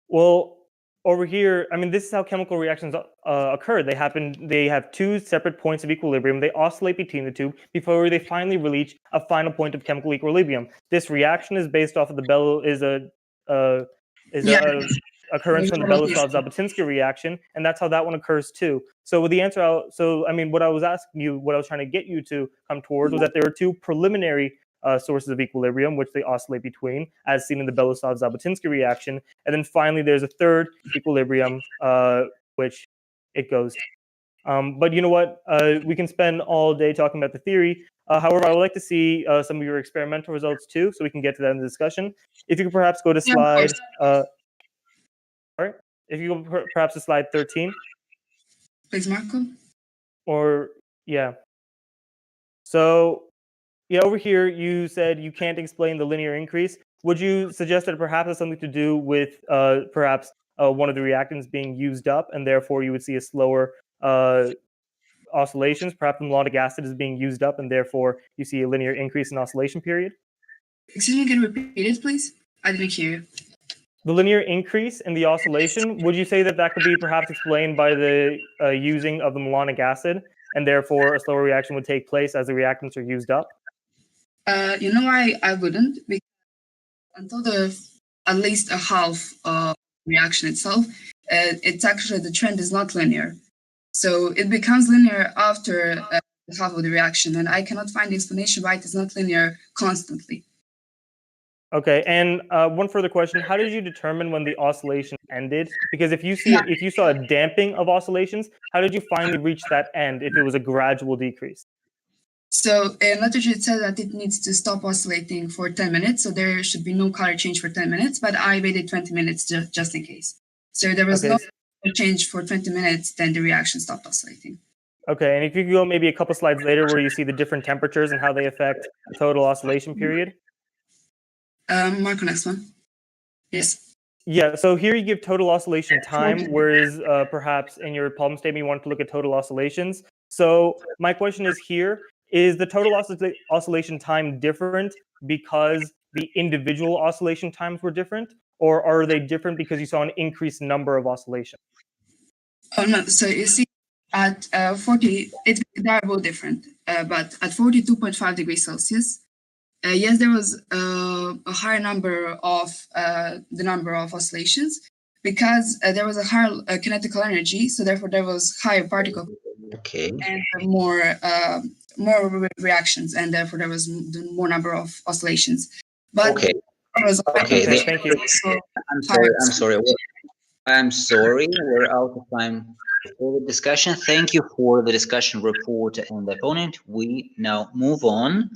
S9: Well, over here, I mean, this is how chemical reactions occur. They have two separate points of equilibrium. They oscillate between the two before they finally reach a final point of chemical equilibrium. This reaction is based off of the occurrence from the Belousov-Zhabotinsky reaction, and that's how that one occurs too. So with the answer, I mean, what I was asking you, what I was trying to get you to come towards was that there are two preliminary sources of equilibrium, which they oscillate between, as seen in the Belousov-Zhabotinsky reaction. And then finally, there's a third equilibrium, which it goes to. But you know what? We can spend all day talking about the theory. However, I would like to see some of your experimental results too, so we can get to that in the discussion. If you could perhaps go to slide... all right. If you go perhaps to slide 13.
S14: Please, Marco.
S9: Or, yeah. So... yeah, over here, you said you can't explain the linear increase. Would you suggest that it perhaps has something to do with perhaps one of the reactants being used up, and therefore you would see a slower oscillations? Perhaps the malonic acid is being used up, and therefore you see a linear increase in oscillation period?
S14: Excuse me, can you repeat it, please? I didn't hear you.
S9: The linear increase in the oscillation, would you say that that could be perhaps explained by the using of the malonic acid, and therefore a slower reaction would take place as the reactants are used up?
S14: You know, I wouldn't, because until at least a half of reaction itself, it's actually, the trend is not linear. So it becomes linear after the half of the reaction, and I cannot find the explanation why it is not linear constantly.
S9: Okay, and one further question: how did you determine when the oscillation ended? Because if you saw a damping of oscillations, how did you finally reach that end if it was a gradual decrease?
S14: So in literature, it says that it needs to stop oscillating for 10 minutes. So there should be no color change for 10 minutes, but I waited 20 minutes just in case. So there was no change for 20 minutes, then the reaction stopped oscillating.
S9: Okay, and if you go maybe a couple slides later where you see the different temperatures and how they affect the total oscillation period.
S14: Marco, next one. Yes.
S9: Yeah, so here you give total oscillation time, whereas perhaps in your problem statement you wanted to look at total oscillations. So my question is here, is the total oscillation time different because the individual oscillation times were different, or are they different because you saw an increased number of oscillations?
S14: Oh, no, so you see, at 40, they are both different, but at 42.5 degrees Celsius, yes, there was a higher number of the number of oscillations because there was a higher kinetical energy, so therefore there was higher particle and more reactions, and therefore there was more number of oscillations. But
S1: okay,
S9: thank you.
S1: I'm sorry, we're out of time for the discussion. Thank you for the discussion report and the opponent. We now move on.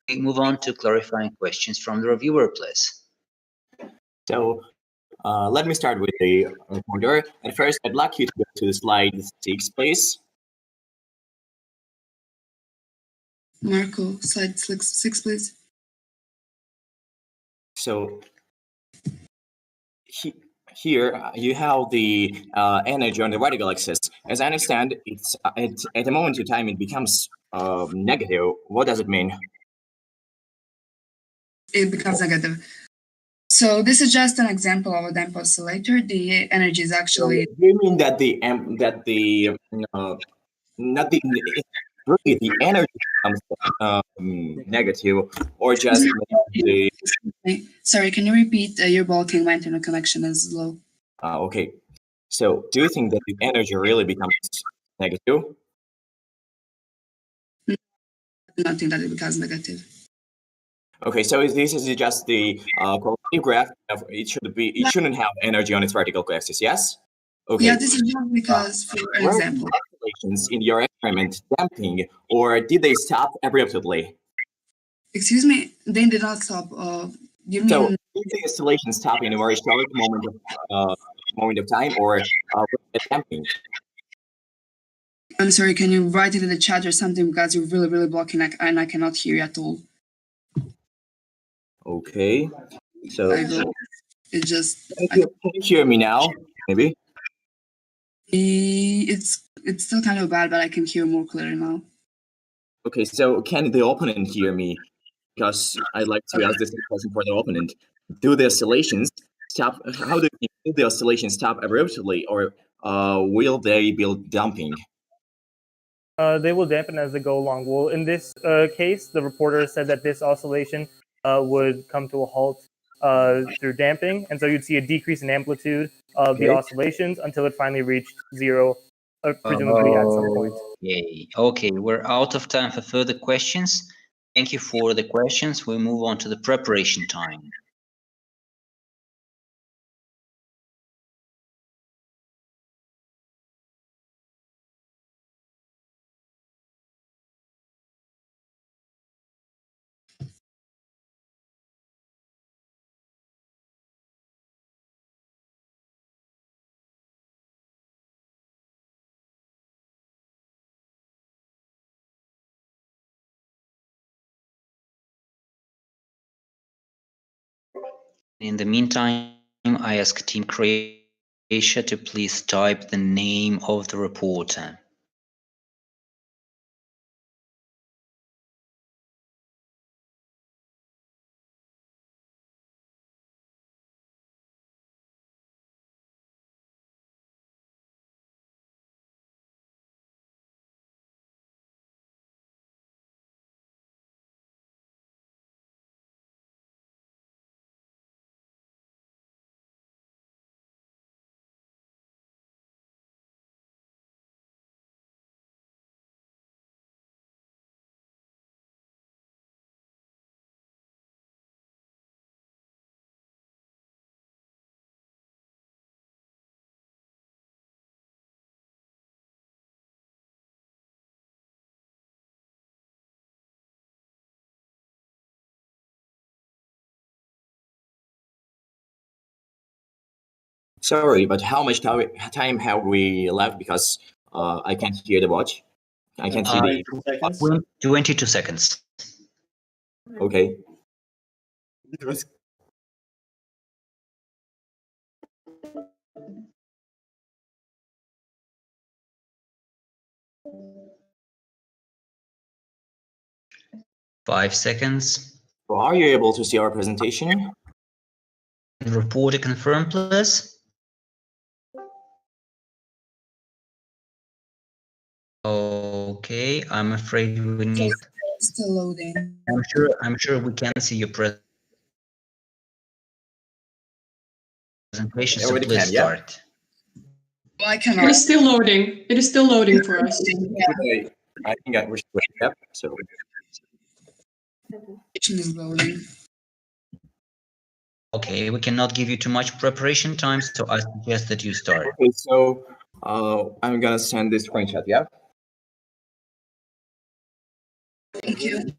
S1: We move on to clarifying questions from the reviewer, please.
S3: So let me start with the reporter. At first, I'd like you to go to slide 6, please.
S14: Marco, slide 6, please. So
S3: here you have the energy on the radical axis. As I understand, it's at a moment in time it becomes negative. What does it mean?
S14: It becomes negative. So this is just an example of a damped oscillator. The energy is actually.
S3: So do you mean that the energy becomes negative, or just the?
S14: Sorry, can you repeat? Your Balkan internet connection is low.
S3: Okay. So do you think that the energy really becomes negative?
S14: I do not think that it becomes negative.
S3: Okay, so this is just the qualitative graph. It shouldn't have energy on its vertical axis. Yes. Okay.
S14: Yeah, this is just because, for an example,
S3: oscillations in your experiment damping, or did they stop abruptly?
S14: Excuse me, they did not stop You
S3: So,
S14: mean
S3: if the oscillation stop in a very short moment of time, or with a damping?
S14: I'm sorry, can you write it in the chat or something because you're really, really blocking and I cannot hear you at all.
S3: Okay. So,
S14: It just
S3: can you hear me now? Maybe.
S14: it's still kind of bad, but I can hear more clearly now.
S3: Okay, so can the opponent hear me? Because I'd like to ask this question for the opponent. Do the oscillations stop? How do the oscillations stop abruptly, or will they be dumping?
S9: They will dampen as they go along. Well, in this case, the reporter said that this oscillation would come to a halt through damping, and so you'd see a decrease in amplitude of the oscillations until it finally reached zero, presumably at some point.
S1: Okay, we're out of time for further questions. Thank you for the questions. We move on to the preparation time. In the meantime, I ask Team Croatia to please type the name of the reporter.
S3: Sorry, but how much time have we left? Because I can't hear the watch. I can't see the
S1: 22 seconds.
S3: Okay.
S1: 5 seconds.
S3: So are you able to see our presentation?
S1: Reporter confirm, please. Okay, I'm afraid we need.
S14: Still loading.
S1: I'm sure we can see your presentation. So please start.
S14: I cannot.
S6: It is still loading. It is still loading for us.
S3: I think I wish to step. So.
S14: Is loading.
S1: Okay, we cannot give you too much preparation time, so I suggest that you start.
S3: Okay, so I'm gonna send this screenshot. Yeah.
S14: Thank you.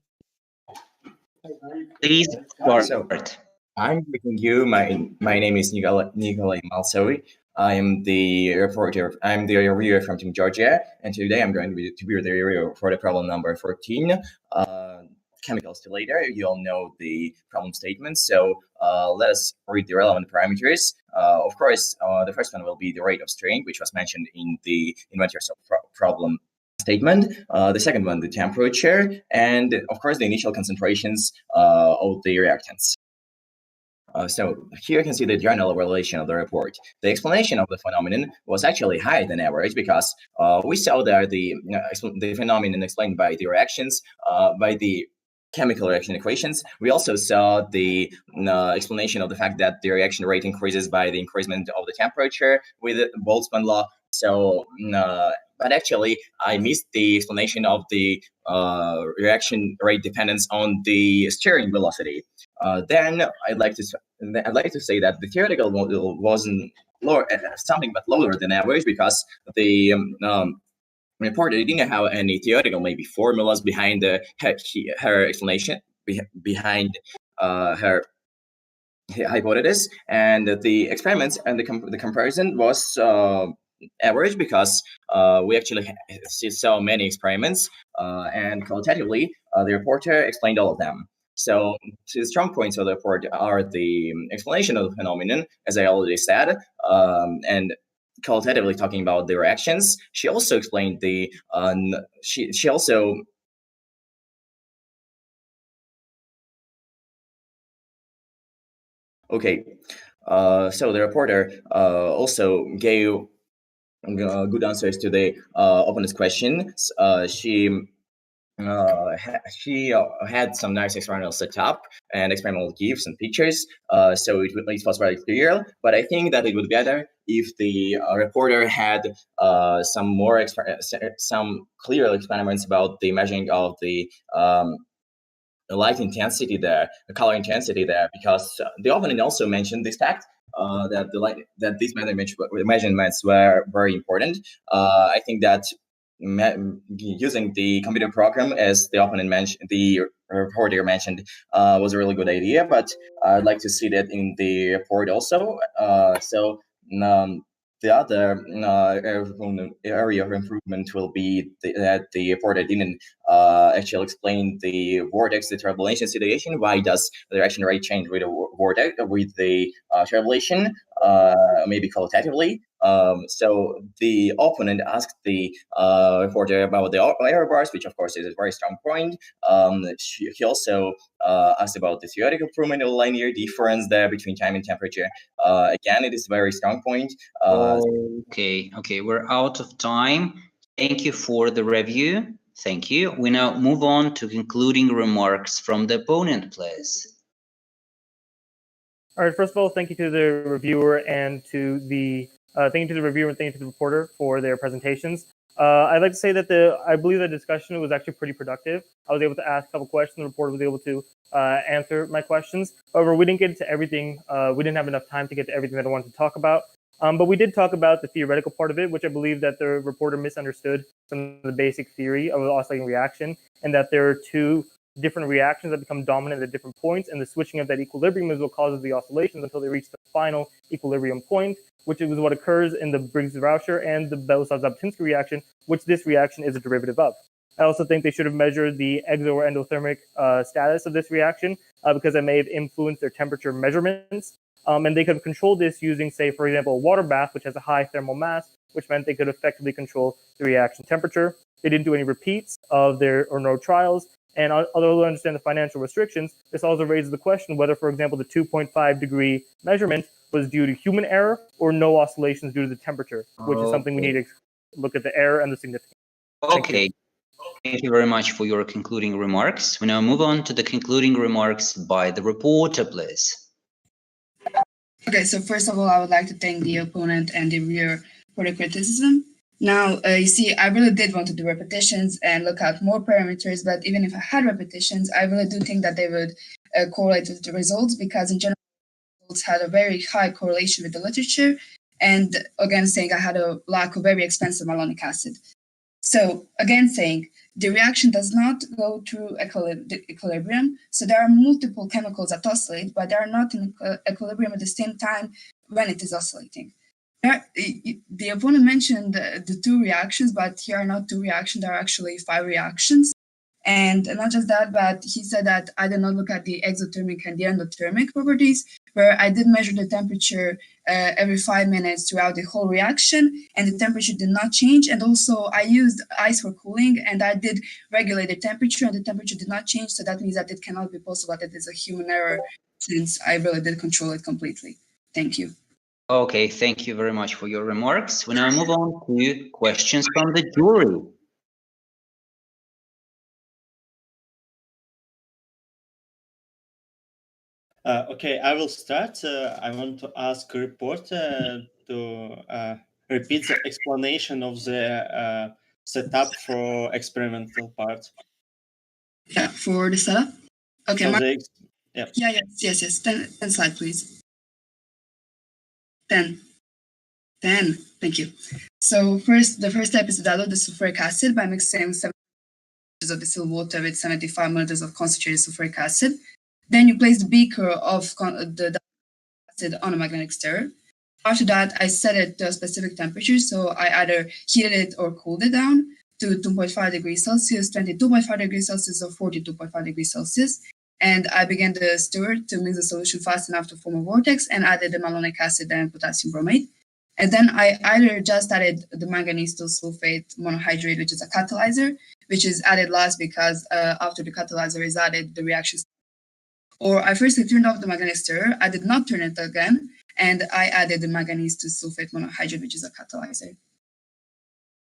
S1: Please start.
S3: So, I'm greeting you. My name is Nikolai Malsovi. I am the reporter. I'm the reviewer from Team Georgia, and today I'm going to be the reviewer for the problem number 14. Chemical oscillator. You all know the problem statement, so let us read the relevant parameters. Of course, the first one will be the rate of strain, which was mentioned in the inventor's problem statement. The second one, the temperature, and of course, the initial concentrations of the reactants. So here you can see the general relation of the report. The explanation of the phenomenon was actually higher than average because we saw that the phenomenon explained by the reactions, by the chemical reaction equations. We also saw the explanation of the fact that the reaction rate increases by the increasement of the temperature with the Boltzmann law. So, but actually, I missed the explanation of the reaction rate dependence on the stirring velocity. Then I'd like to say that the theoretical model wasn't lower, something but lower than average because the reporter didn't have any theoretical maybe formulas behind her explanation behind her hypothesis, and the experiments and the comparison was average because we actually see so many experiments, and qualitatively, the reporter explained all of them. So the strong points of the report are the explanation of the phenomenon, as I already said, and qualitatively talking about the reactions. She also explained the she also okay. So the reporter also gave good answers to the opponent's questions. She had some nice experimental setup and experimental gifs and pictures, so it was very clear. But I think that it would be better if the reporter had some clear experiments about the measuring of the light intensity there, the color intensity there, because the opponent also mentioned this fact that these measurements were very important. I think that using the computer program, as the opponent mentioned, the reporter mentioned, was a really good idea. But I'd like to see that in the report also. The other area of improvement will be that the reporter didn't actually explain the vortex, the turbulation situation. Why does the direction rate change with the vortex, with the turbulation? Maybe qualitatively. So the opponent asked the reporter about the error bars, which of course is a very strong point. He also asked about the theoretical improvement of linear difference there between time and temperature. Again, it is a very strong point.
S1: Okay, we're out of time. Thank you for the review. Thank you. We now move on to concluding remarks from the opponent, please.
S9: All right. First of all, thank you to the reviewer and to the thank you to the reviewer and thank you to the reporter for their presentations. I'd like to say that I believe the discussion was actually pretty productive. I was able to ask a couple questions. The reporter was able to answer my questions. However, we didn't get into everything. We didn't have enough time to get to everything that I wanted to talk about. But we did talk about the theoretical part of it, which I believe that the reporter misunderstood some of the basic theory of the oscillating reaction, and that there are two different reactions that become dominant at different points, and the switching of that equilibrium is what causes the oscillations until they reach the final equilibrium point, which is what occurs in the Briggs-Rauscher and the Belousov-Zhabotinsky reaction, which this reaction is a derivative of. I also think they should have measured the exo or endothermic status of this reaction because it may have influenced their temperature measurements. And they could have controlled this using, say, for example, a water bath, which has a high thermal mass, which meant they could effectively control the reaction temperature. They didn't do any repeats of no trials. And although I understand the financial restrictions, this also raises the question whether, for example, the 2.5 degree measurement was due to human error or no oscillations due to the temperature, which is something we need to look at the error and the significance.
S1: Okay. Thank you very much for your concluding remarks. We now move on to the concluding remarks by the reporter, please.
S14: Okay, so first of all, I would like to thank the opponent and the reviewer for the criticism. Now, you see, I really did want to do repetitions and look at more parameters, but even if I had repetitions, I really do think that they would correlate with the results, because in general, results had a very high correlation with the literature. And again, saying I had a lack of very expensive malonic acid. So again, saying the reaction does not go through equilibrium. So there are multiple chemicals that oscillate, but they are not in equilibrium at the same time when it is oscillating. The opponent mentioned the two reactions, but here are not two reactions, there are actually 5 reactions. And not just that, but he said that I did not look at the exothermic and the endothermic properties, where I did measure the temperature every 5 minutes throughout the whole reaction, and the temperature did not change. And also I used ice for cooling, and I did regulate the temperature, and the temperature did not change. So that means that it cannot be possible that it is a human error, since I really did control it completely. Thank you.
S1: Okay, thank you very much for your remarks. We now move on to questions from the jury.
S12: Okay, I will start. I want to ask a reporter to repeat the explanation of the setup for experimental part.
S14: Yeah, for the setup? Okay.
S12: Yeah.
S14: Yes. 10 slide, please. 10. Thank you. So the first step is to dilute the sulfuric acid by mixing 7 ml of distilled water with 75 ml of concentrated sulfuric acid. Then you place the beaker of the tested on a magnetic stirrer. After that, I set it to a specific temperature, so I either heated it or cooled it down to 2.5 degrees Celsius, 22.5 degrees Celsius, or 42.5 degrees Celsius. And I began the stir to mix the solution fast enough to form a vortex and added the malonic acid and potassium bromate. And then I either just added the manganese sulfate monohydrate, which is a catalyzer, which is added last because after the catalyzer is added, the reaction. Or I firstly turned off the magnetic stirrer, I did not turn it again, and I added the manganese sulfate monohydrate, which is a catalyzer.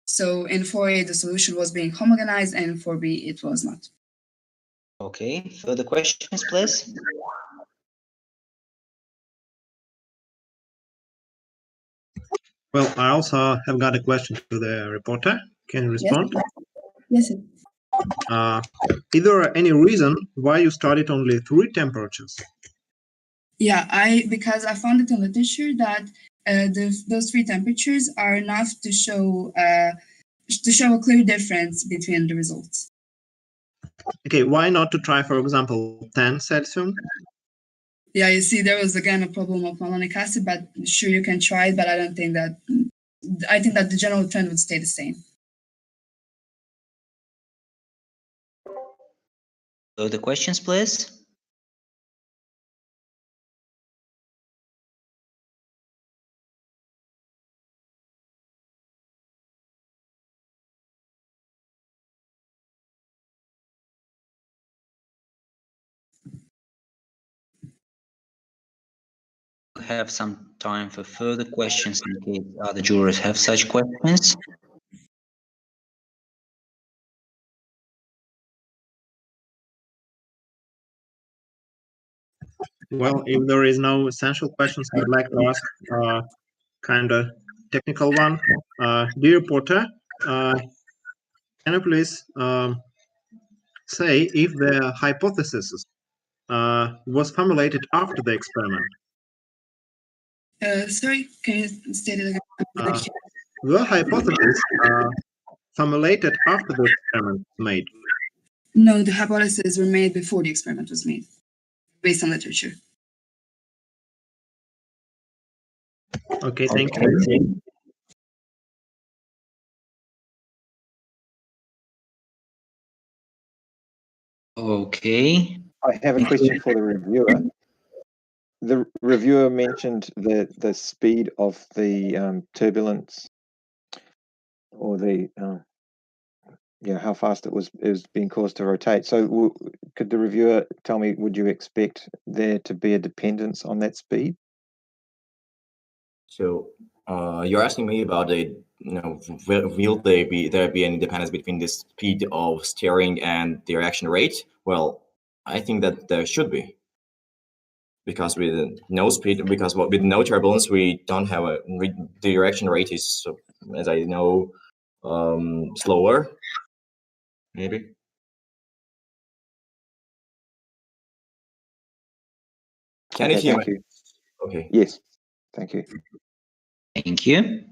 S14: So in 4A, the solution was being homogenized, and in 4B, it was not.
S1: Okay, further questions, please?
S15: Well, I also have got a question to the reporter. Can you respond?
S14: Yes.
S15: Is there any reason why you studied only 3 temperatures?
S14: Yeah, because I found it in literature that those 3 temperatures are enough to show a clear difference between the results.
S15: Okay, why not to try, for example, 10 Celsius?
S14: Yeah, you see, there was again a problem of malonic acid, but sure, you can try it, but I don't think that. I think that the general trend would stay the same.
S1: Further questions, please? Have some time for further questions in case other jurors have such questions.
S15: Well, if there is no essential questions, I'd like to ask kind of technical one. Dear reporter, can you please say if the hypothesis was formulated after the experiment?
S14: Sorry, can you state it again?
S15: The hypothesis formulated after the experiment was made?
S14: No, the hypotheses were made before the experiment was made, based on literature.
S15: Okay, thank you.
S1: Okay.
S11: I have a question for the reviewer. The reviewer mentioned the speed of the turbulence, or the how fast it was being caused to rotate. So could the reviewer tell me, would you expect there to be a dependence on that speed?
S3: So you're asking me about the, will there be any dependence between the speed of steering and the reaction rate? Well, I think that there should be, because with no speed, because with no turbulence, we don't have the reaction rate is, as I know, slower, maybe. Can you hear me?
S11: You.
S3: Okay.
S11: Yes, thank you.
S1: Thank you.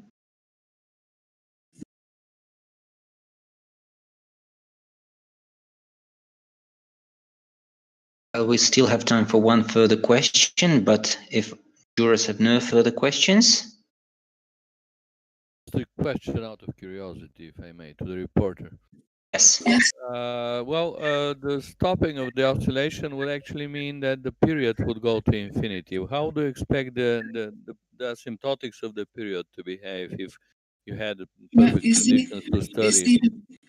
S1: We still have time for one further question, but if jurors have no further questions.
S2: Just a question out of curiosity, if I may, to the reporter.
S1: Yes.
S2: The stopping of the oscillation would actually mean that the period would go to infinity. How do you expect the asymptotics of the period to behave if you had perfect conditions to study?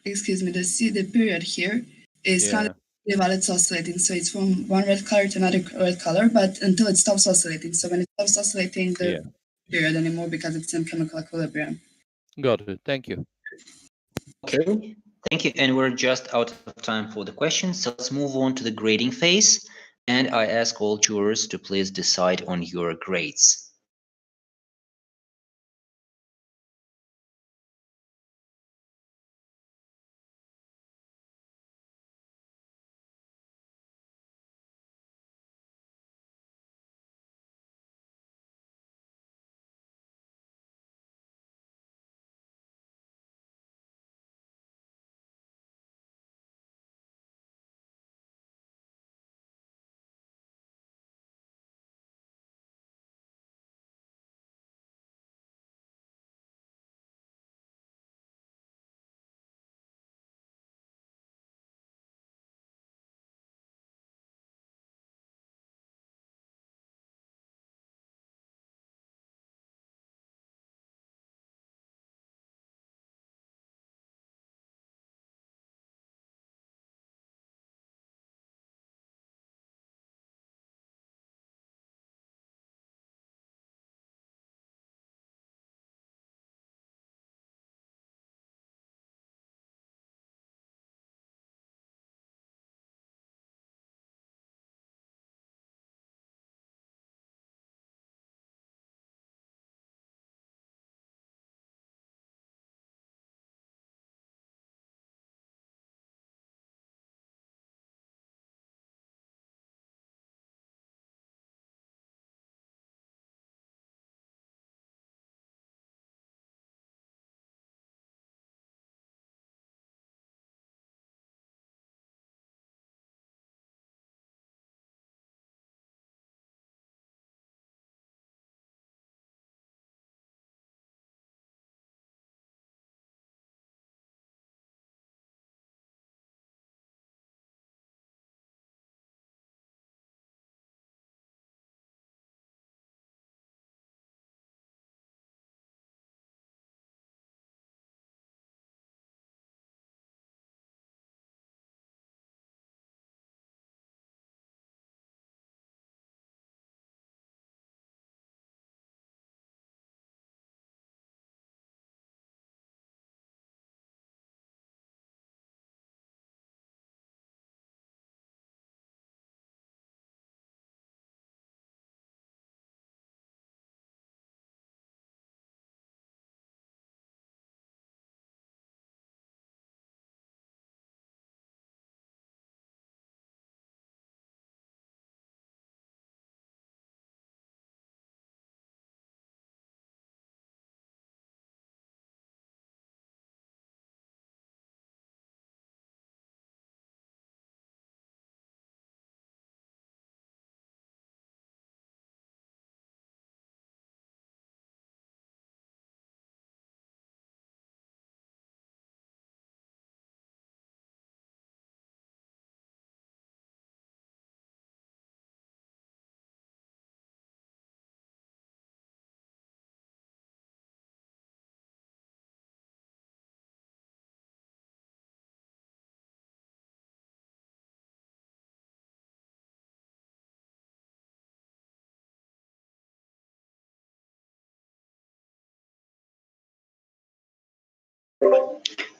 S14: Excuse me, the period here is kind of while it's oscillating. So it's from one red color to another red color, but until it stops oscillating. So when it stops oscillating, the period anymore because it's in chemical equilibrium.
S2: Got it. Thank you.
S1: Okay. Thank you. And we're just out of time for the questions. So let's move on to the grading phase. And I ask all jurors to please decide on your grades.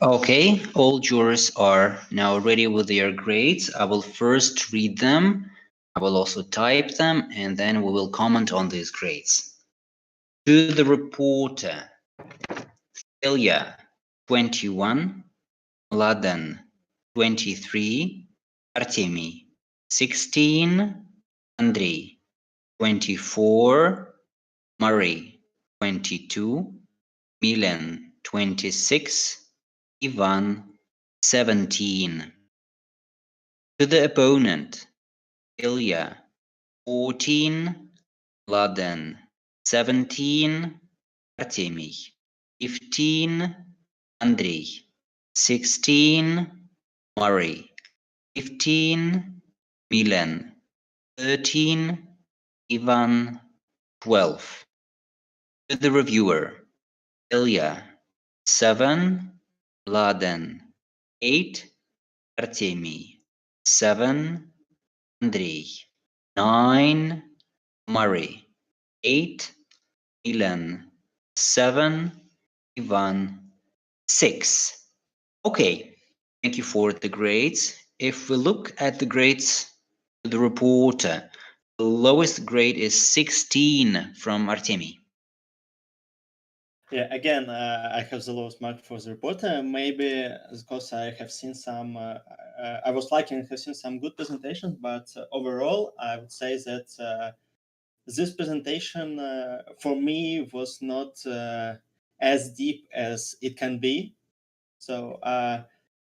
S1: Okay, all jurors are now ready with their grades. I will first read them. I will also type them, and then we will comment on these grades. To the reporter, Ilya, 21, Laden, 23, Artemy, 16, Andrei, 24, Murray, 22, Milan, 26, Ivan, 17. To the opponent, Ilya, 14, Laden, 17, Artemy, 15, Andrei, 16, Murray, 15, Milan, 13, Ivan, 12. To the reviewer, Ilya, 7, Laden, 8, Artemy, 7, Andrei, 9, Murray, 8, Milan, 7, Ivan, 6. Okay, thank you for the grades. If we look at the grades to the reporter, the lowest grade is 16 from Artemy.
S12: Yeah, again, I have the lowest mark for the reporter. Maybe because I have seen some, I was lucky and have seen some good presentations, but overall, I would say that this presentation for me was not as deep as it can be. So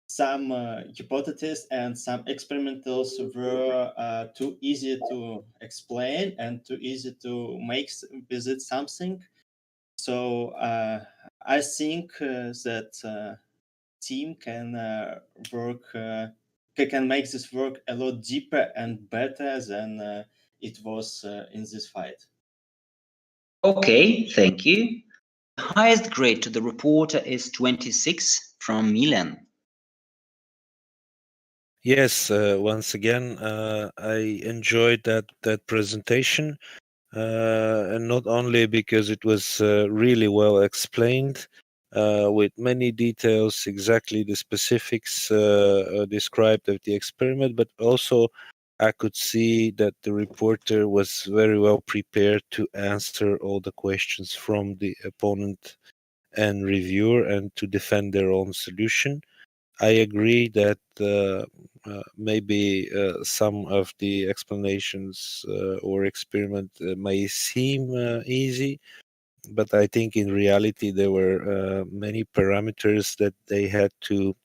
S12: some hypotheses and some experimentals were too easy to explain and too easy to make with it something. So I think that team can work, can make this work a lot deeper and better than it was in this fight.
S1: Okay, thank you. The highest grade to the reporter is 26 from Milan.
S13: Yes, once again, I enjoyed that presentation, and not only because it was really well explained, with many details, exactly the specifics described of the experiment, but also I could see that the reporter was very well prepared to answer all the questions from the opponent and reviewer and to defend their own solution. I agree that maybe some of the explanations or experiment may seem easy, but I think in reality there were many parameters that they had to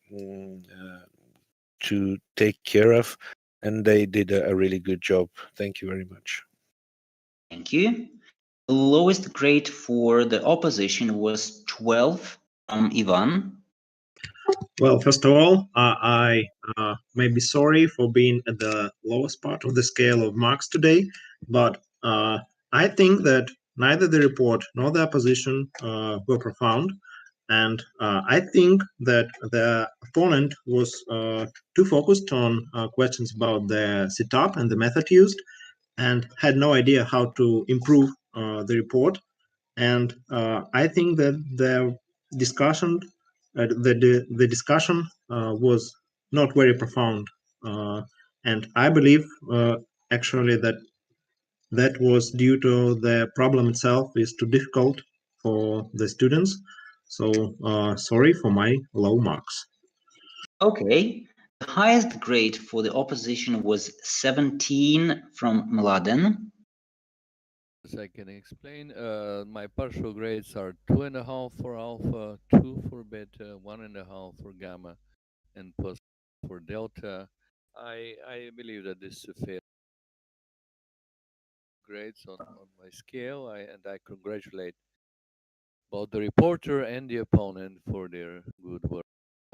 S13: take care of, and they did a really good job. Thank you very much.
S1: Thank you. The lowest grade for the opposition was 12 from Ivan.
S15: Well, first of all, I may be sorry for being at the lowest part of the scale of marks today, but I think that neither the report nor the opposition were profound, and I think that the opponent was too focused on questions about the setup and the method used, and had no idea how to improve the report. And I think that the discussion the discussion was not very profound, and I believe actually that that was due to the problem itself is too difficult for the students. So sorry for my low marks.
S1: Okay. The highest grade for the opposition was 17 from Mladen.
S2: As I can explain, my partial grades are 2.5 for alpha, 2 for beta, 1.5 for gamma, and plus for delta. I believe that this is a fair grades on my scale, and I congratulate both the reporter and the opponent for their good work.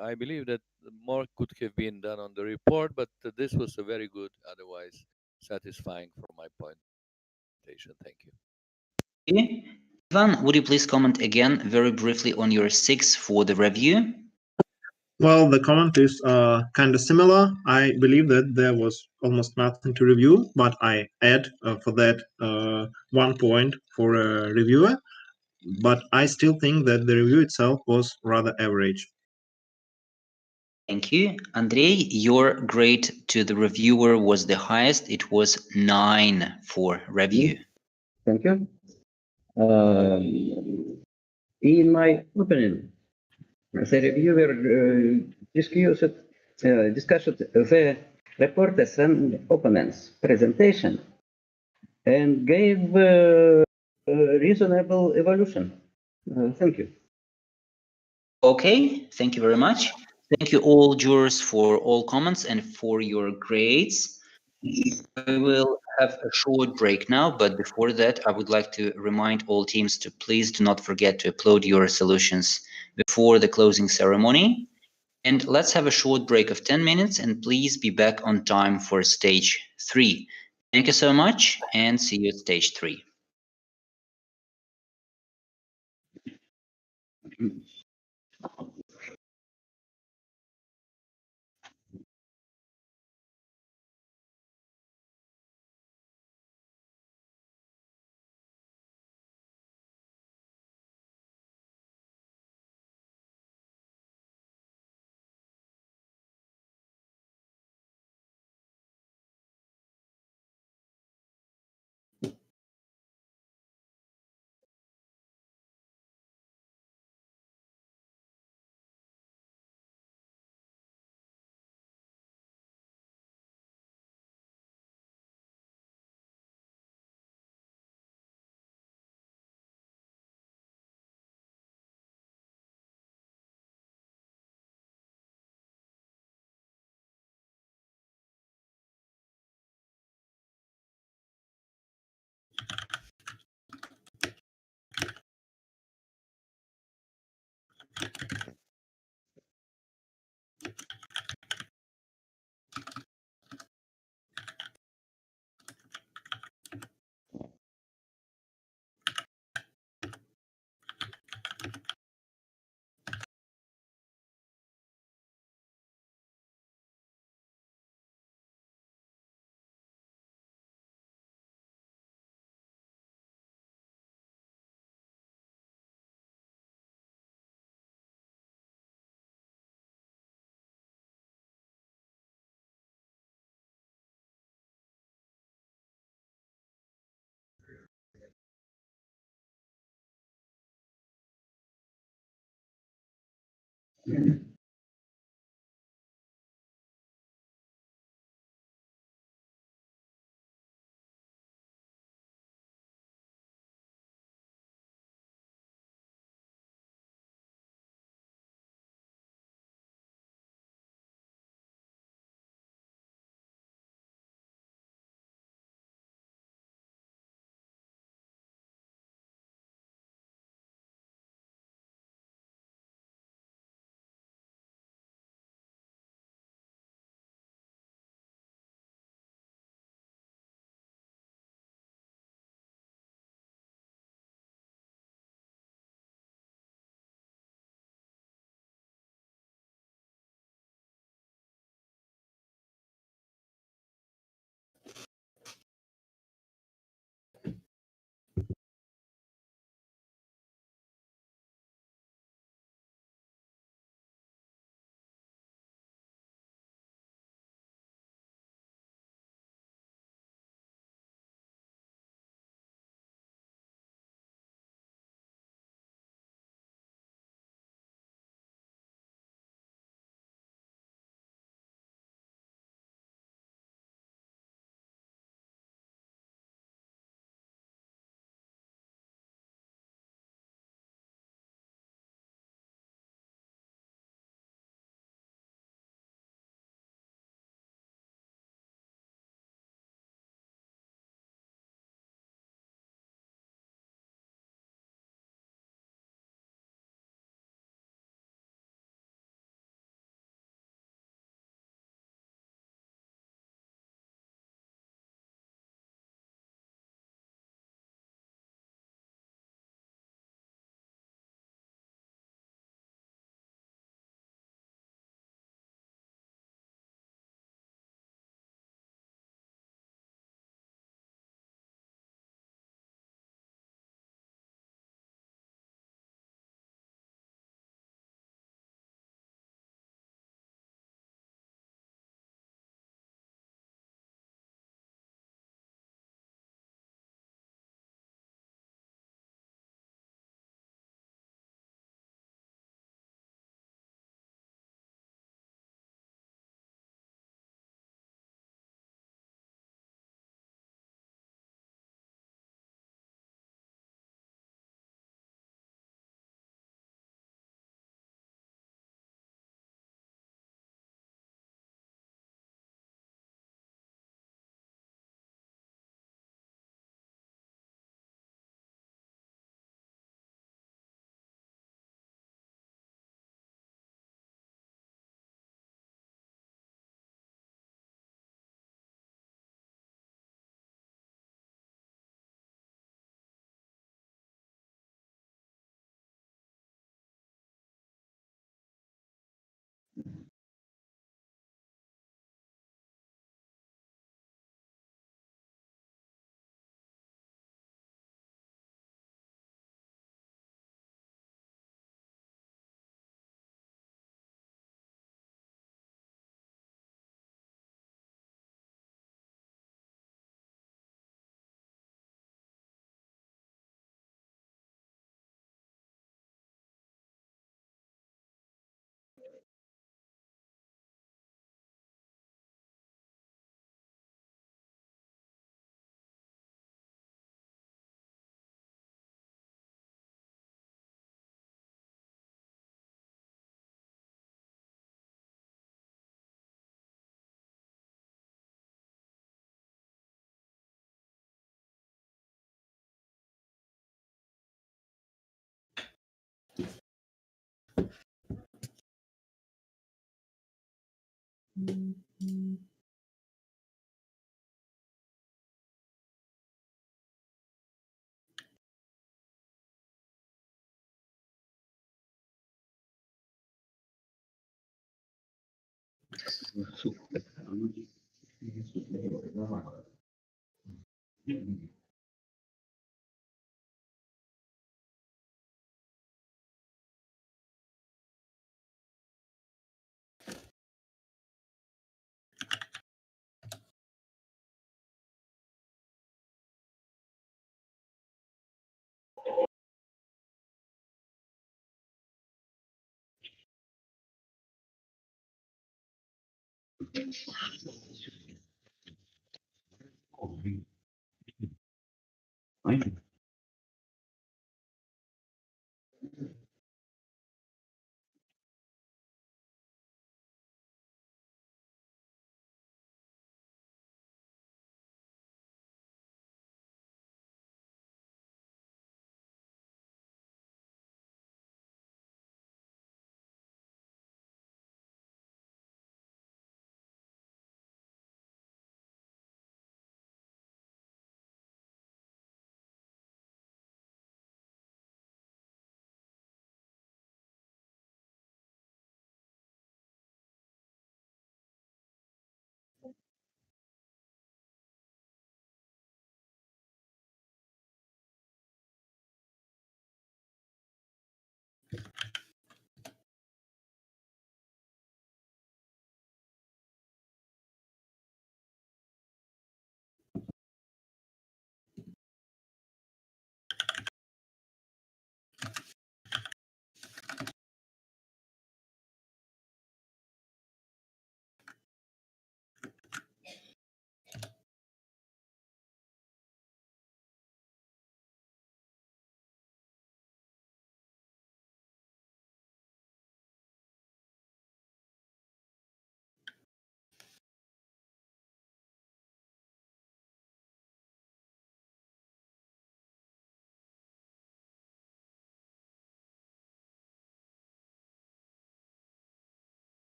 S2: I believe that more could have been done on the report, but this was a very good, otherwise satisfying from my point. Thank you.
S1: Okay. Ivan, would you please comment again very briefly on your 6 for the review?
S15: Well, the comment is kind of similar. I believe that there was almost nothing to review, but I add for that 1 point for a reviewer. but I still think that the review itself was rather average.
S1: Thank you. Andrei, your grade to the reviewer was the highest. It was 9 for review.
S16: Thank you. In my opinion, the reviewer discussed the reporters and opponents' presentation and gave a reasonable evaluation. Thank you.
S1: Okay, thank you very much. Thank you all jurors for all comments and for your grades. We will have a short break now, but before that, I would like to remind all teams to please do not forget to upload your solutions before the closing ceremony. And let's have a short break of 10 minutes and please be back on time for stage 3. Thank you so much and see you at stage 3.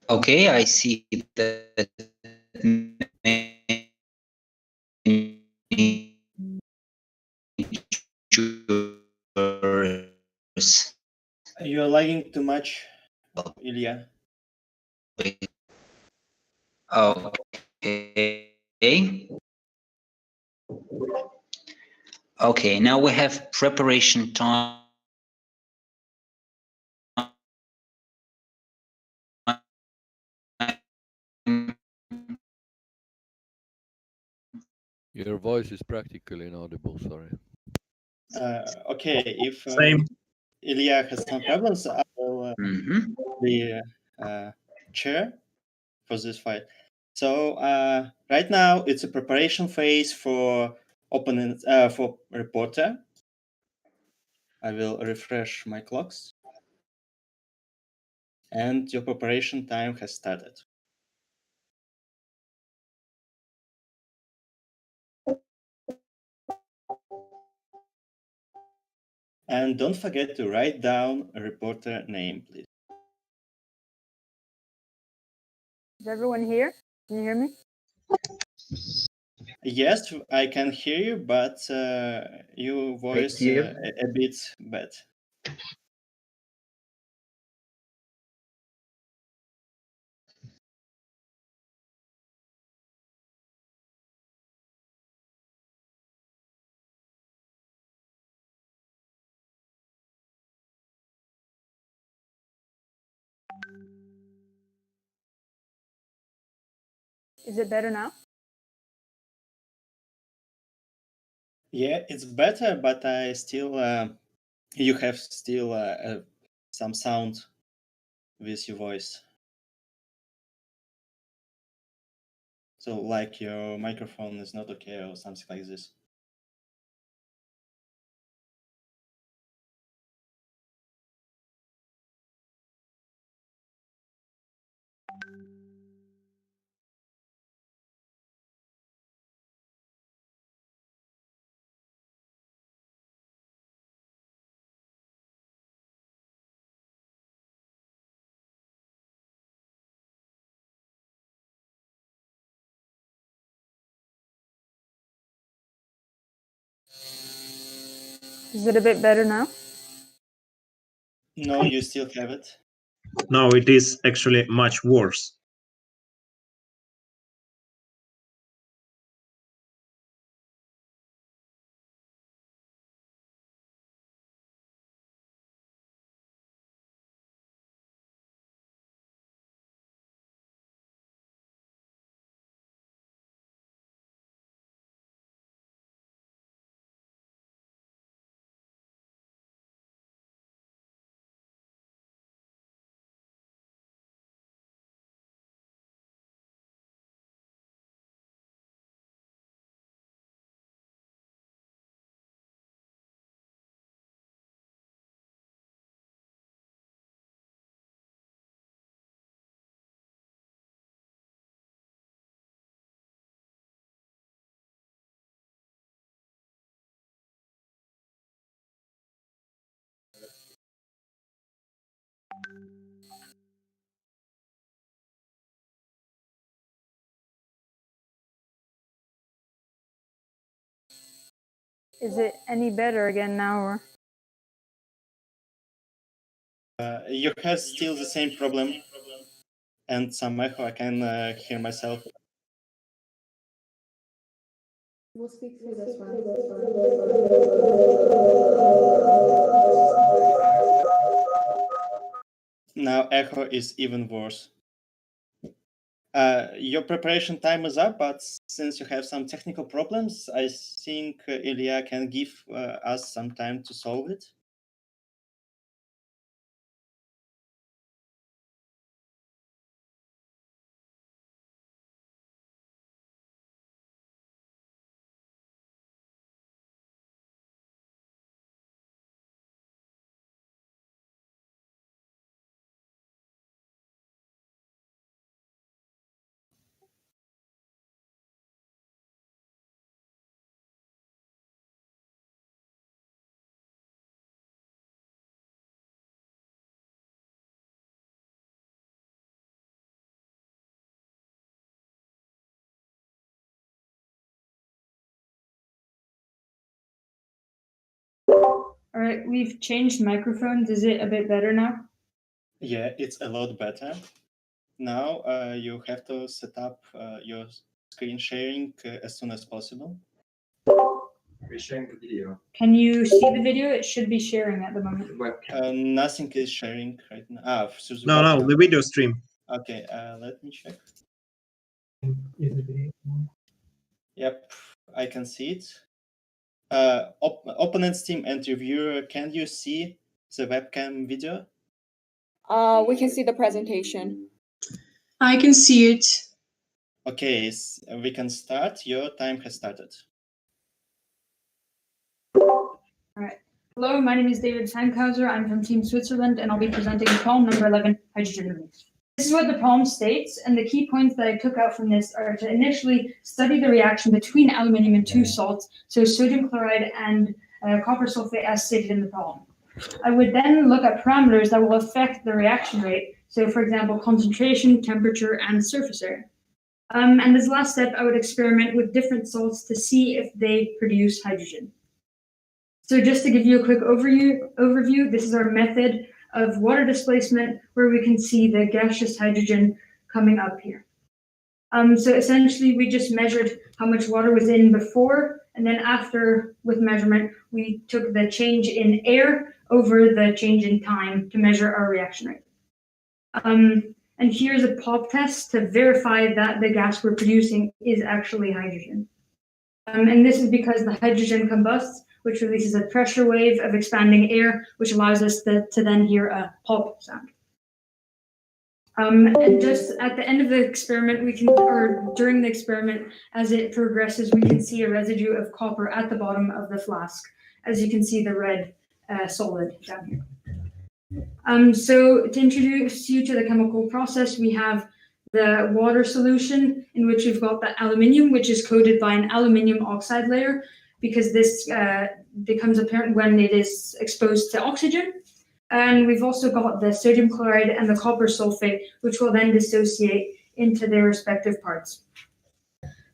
S1: Okay, I see that many jurors.
S12: You're lagging too much, Ilya.
S1: Okay. Okay, now we have preparation time.
S2: Your voice is practically inaudible, sorry.
S12: Okay, if
S15: Same.
S12: Ilya has some problems, I will be chair for this fight. So right now it's a preparation phase for opponent for reporter. I will refresh my clocks, and your preparation time has started. And don't forget to write down a reporter name, please.
S17: Is everyone here? Can you hear me?
S12: Yes, I can hear you, but your voice
S16: hear.
S12: a bit bad.
S17: Is it better now?
S12: Yeah, it's better, but I still you have still some sound with your voice. So like your microphone is not okay or something like this.
S17: Is it a bit better now?
S12: No, you still have it.
S15: No, it is actually much worse.
S17: Is it any better again now, or?
S12: You have still the same problem and some echo. I can hear myself.
S14: We'll speak through this one.
S12: Now echo is even worse. Your preparation time is up, but since you have some technical problems, I think Ilya can give us some time to solve it.
S18: All right, we've changed microphones. Is it a bit better now?
S12: Yeah, it's a lot better. Now you have to set up your screen sharing as soon as possible.
S3: We're sharing the video.
S18: Can you see the video? It should be sharing at the moment.
S12: Nothing is sharing right now. Through the
S15: No,
S12: webcam.
S15: the video stream.
S12: Okay, let me check. Yep, I can see it. Opponent's team and reviewer, can you see the webcam video?
S4: We can see the presentation.
S6: I can see it.
S12: Okay, we can start. Your time has started.
S18: All right. Hello, my name is David Fankhauser. I'm from Team Switzerland, and I'll be presenting problem number 11, hydrogen release. This is what the problem states, and the key points that I took out from this are to initially study the reaction between aluminium and two salts, so sodium chloride and copper sulfate as stated in the problem. I would then look at parameters that will affect the reaction rate, so for example, concentration, temperature, and surface area. And as last step, I would experiment with different salts to see if they produce hydrogen. So just to give you a quick overview, this is our method of water displacement, where we can see the gaseous hydrogen coming up here. So essentially, we just measured how much water was in before, and then after, with measurement, we took the change in air over the change in time to measure our reaction rate. And here's a pop test to verify that the gas we're producing is actually hydrogen. And this is because the hydrogen combusts, which releases a pressure wave of expanding air, which allows us to then hear a pop sound. And just at the end of the experiment, or during the experiment, as it progresses, we can see a residue of copper at the bottom of the flask, as you can see the red solid down here. So to introduce you to the chemical process, we have the water solution, in which we've got the aluminium, which is coated by an aluminium oxide layer, because this becomes apparent when it is exposed to oxygen. And we've also got the sodium chloride and the copper sulfate, which will then dissociate into their respective parts.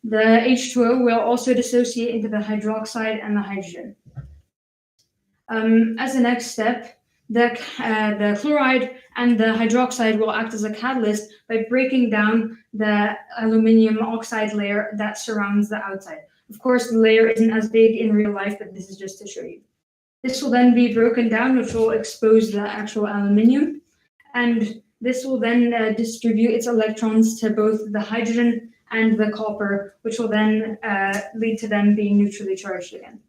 S18: The H2O will also dissociate into the hydroxide and the hydrogen. As the next step, the chloride and the hydroxide will act as a catalyst by breaking down the aluminium oxide layer that surrounds the outside. Of course, the layer isn't as big in real life, but this is just to show you. This will then be broken down, which will expose the actual aluminium. And this will then distribute its electrons to both the hydrogen and the copper, which will then lead to them being neutrally charged again.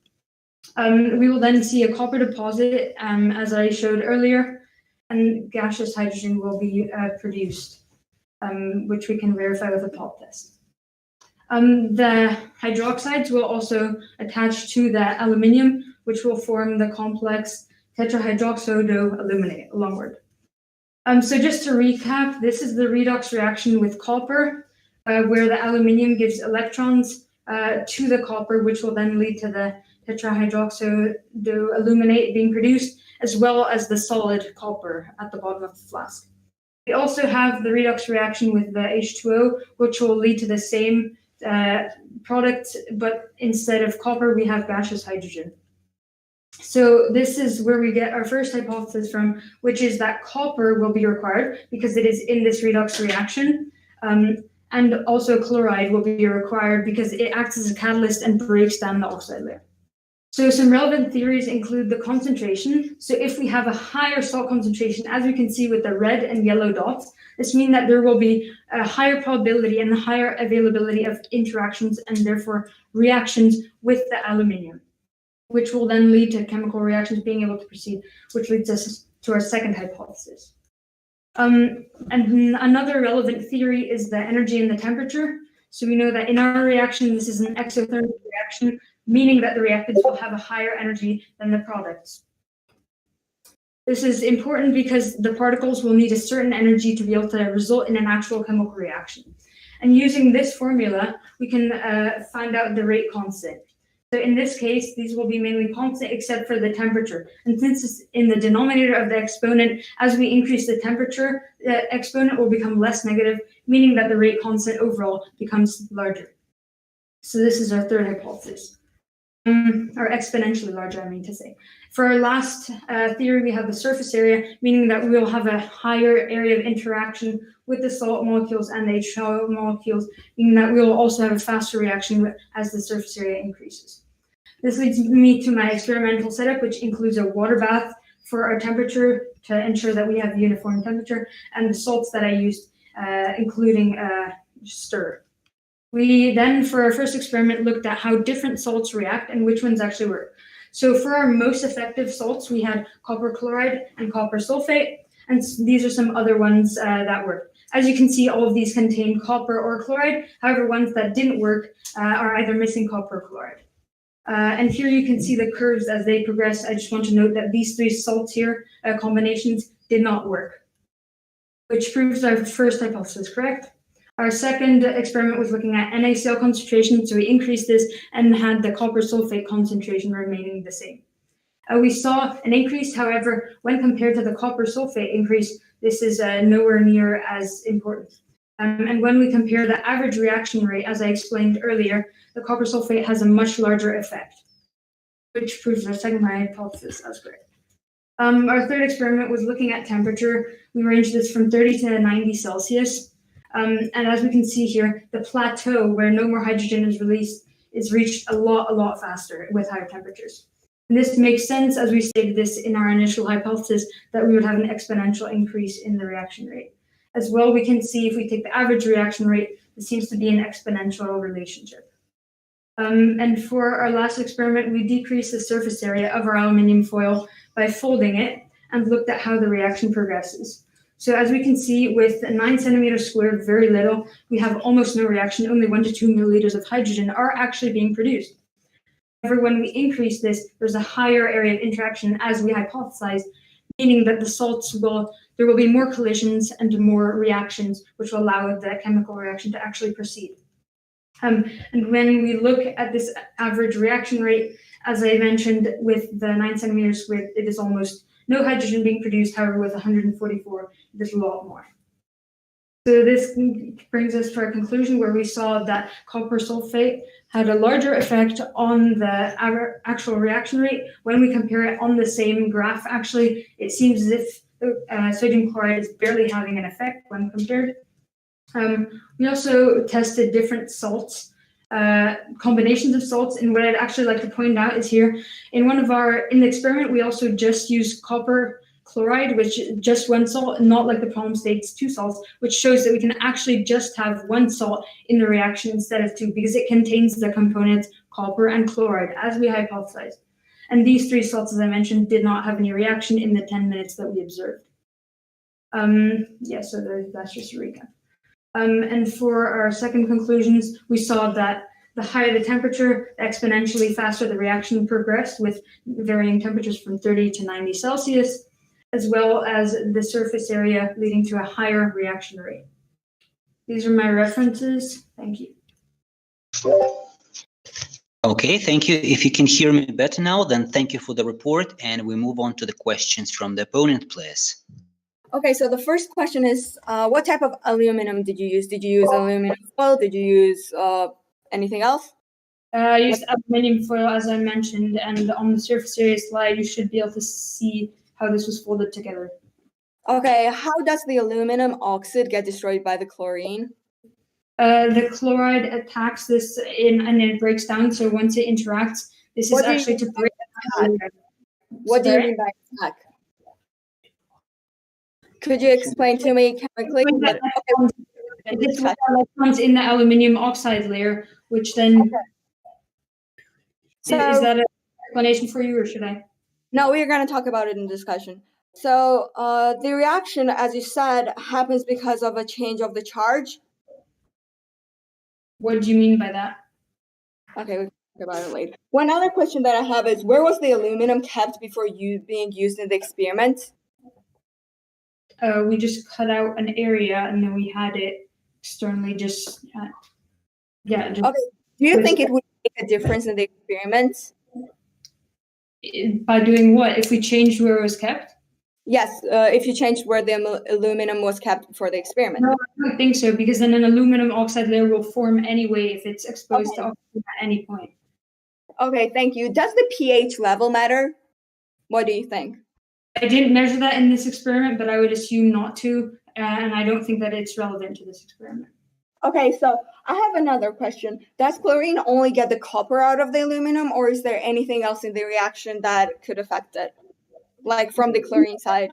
S18: We will then see a copper deposit, as I showed earlier, and gaseous hydrogen will be produced, which we can verify with a pop test. The hydroxides will also attach to the aluminium, which will form the complex tetrahydroxodo-aluminate, a long word. So just to recap, this is the redox reaction with copper, where the aluminium gives electrons to the copper, which will then lead to the tetrahydroxodo-aluminate being produced, as well as the solid copper at the bottom of the flask. We also have the redox reaction with the H2O, which will lead to the same product, but instead of copper, we have gaseous hydrogen. So this is where we get our first hypothesis from, which is that copper will be required because it is in this redox reaction. And also chloride will be required because it acts as a catalyst and breaks down the oxide layer. So some relevant theories include the concentration. So if we have a higher salt concentration, as we can see with the red and yellow dots, this means that there will be a higher probability and a higher availability of interactions and therefore reactions with the aluminium, which will then lead to chemical reactions being able to proceed, which leads us to our second hypothesis. And another relevant theory is the energy and the temperature. So we know that in our reaction, this is an exothermic reaction, meaning that the reactants will have a higher energy than the products. This is important because the particles will need a certain energy to be able to result in an actual chemical reaction. And using this formula, we can find out the rate constant. So in this case, these will be mainly constant except for the temperature. And since it's in the denominator of the exponent, as we increase the temperature, the exponent will become less negative, meaning that the rate constant overall becomes larger. So this is our third hypothesis. Or exponentially larger, I mean to say. For our last theory, we have the surface area, meaning that we will have a higher area of interaction with the salt molecules and the H2O molecules, meaning that we will also have a faster reaction as the surface area increases. This leads me to my experimental setup, which includes a water bath for our temperature to ensure that we have uniform temperature, and the salts that I used, including stir. We then, for our first experiment, looked at how different salts react and which ones actually work. So for our most effective salts, we had copper chloride and copper sulfate, and these are some other ones that work. As you can see, all of these contain copper or chloride. However, ones that didn't work are either missing copper or chloride. And here you can see the curves as they progress. I just want to note that these three salts here, combinations, did not work, which proves our first hypothesis correct. Our second experiment was looking at NaCl concentration, so we increased this and had the copper sulfate concentration remaining the same. We saw an increase, however, when compared to the copper sulfate increase, this is nowhere near as important. And when we compare the average reaction rate, as I explained earlier, the copper sulfate has a much larger effect, which proves our second hypothesis as correct. Our third experiment was looking at temperature. We ranged this from 30 to 90 Celsius. And as we can see here, the plateau where no more hydrogen is released is reached a lot faster with higher temperatures. And this makes sense, as we stated this in our initial hypothesis, that we would have an exponential increase in the reaction rate. As well, we can see if we take the average reaction rate, it seems to be an exponential relationship. And for our last experiment, we decreased the surface area of our aluminium foil by folding it and looked at how the reaction progresses. So as we can see, with 9 centimeters squared, very little, we have almost no reaction. Only 1 to 2 milliliters of hydrogen are actually being produced. However, when we increase this, there's a higher area of interaction, as we hypothesized, meaning that there will be more collisions and more reactions, which will allow the chemical reaction to actually proceed. And when we look at this average reaction rate, as I mentioned, with the 9 centimeters squared, it is almost no hydrogen being produced. However, with 144, it is a lot more. So this brings us to our conclusion, where we saw that copper sulfate had a larger effect on the actual reaction rate. When we compare it on the same graph, actually, it seems as if sodium chloride is barely having an effect when compared. We also tested different salts, combinations of salts, and what I'd actually like to point out is here, in the experiment, we also just used copper chloride, which is just one salt, not like the problem states 2 salts, which shows that we can actually just have 1 salt in the reaction instead of 2, because it contains the components copper and chloride, as we hypothesized. And these 3 salts, as I mentioned, did not have any reaction in the 10 minutes that we observed. So that's just a recap. And for our second conclusions, we saw that the higher the temperature, exponentially faster the reaction progressed, with varying temperatures from 30 to 90 Celsius, as well as the surface area, leading to a higher reaction rate. These are my references. Thank you.
S1: Okay, thank you. If you can hear me better now, then thank you for the report, and we move on to the questions from the opponent, please.
S4: Okay, so the first question is, what type of aluminum did you use? Did you use aluminum foil? Did you use anything else?
S18: I used aluminium foil, as I mentioned, and on the surface area slide, you should be able to see how this was folded together.
S4: Okay, how does the aluminum oxide get destroyed by the chlorine?
S18: The chloride attacks this and it breaks down. So once it interacts, this is actually to break down.
S4: What do you mean by attack? Could you explain to me chemically?
S18: This electrons in the aluminium oxide layer, which then is that an explanation for you, or should I?
S4: No, we're going to talk about it in discussion. So the reaction, as you said, happens because of a change of the charge.
S18: What do you mean by that?
S4: Okay, we'll talk about it later. One other question that I have is, where was the aluminum kept before being used in the experiment?
S18: We just cut out an area and then we had it externally just,
S4: okay. Do you think it would make a difference in the experiment?
S18: By doing what? If we changed where it was kept?
S4: Yes, if you changed where the aluminum was kept for the experiment.
S18: No, I don't think so, because then an aluminum oxide layer will form anyway if it's exposed to oxygen at any point.
S4: Okay, thank you. Does the pH level matter? What do you think?
S18: I didn't measure that in this experiment, but I would assume not to, and I don't think that it's relevant to this experiment.
S4: Okay, so I have another question. Does chlorine only get the copper out of the aluminum, or is there anything else in the reaction that could affect it? Like from the chlorine side?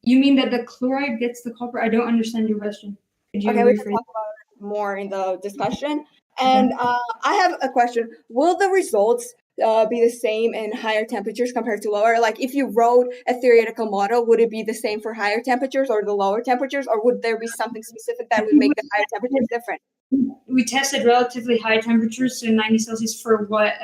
S18: You mean that the chloride gets the copper? I don't understand your question. Could you
S4: okay, we can talk about it more in the discussion. And I have a question. Will the results be the same in higher temperatures compared to lower? Like if you wrote a theoretical model, would it be the same for higher temperatures or the lower temperatures? Or would there be something specific that would make the higher temperatures different?
S18: We tested relatively high temperatures, so 90 Celsius for what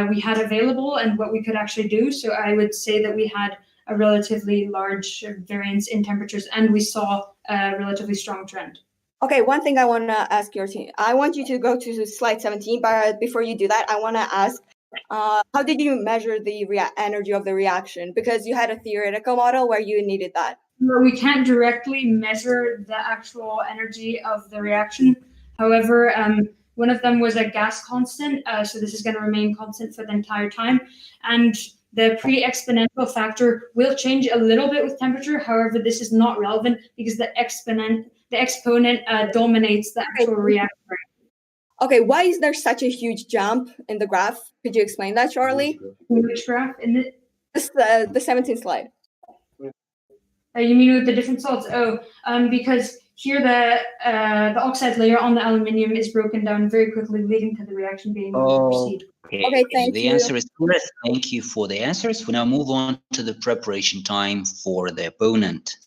S18: we had available and what we could actually do. So I would say that we had a relatively large variance in temperatures, and we saw a relatively strong trend.
S4: Okay, one thing I want to ask your team. I want you to go to slide 17, but before you do that, I want to ask, how did you measure the energy of the reaction? Because you had a theoretical model where you needed that.
S18: We can't directly measure the actual energy of the reaction. However, one of them was a gas constant, so this is going to remain constant for the entire time. And the pre-exponential factor will change a little bit with temperature. However, this is not relevant because the exponent dominates the actual reaction rate.
S4: Okay, why is there such a huge jump in the graph? Could you explain that, Charlie?
S18: Which graph? The
S4: 17th slide.
S18: You mean with the different salts? Because Here, the oxide layer on the aluminium is broken down very quickly, leading to the reaction being able to proceed.
S4: Okay, thank
S1: the
S4: you.
S1: answer is correct. Thank you for the answers. We now move on to the preparation time for the opponent.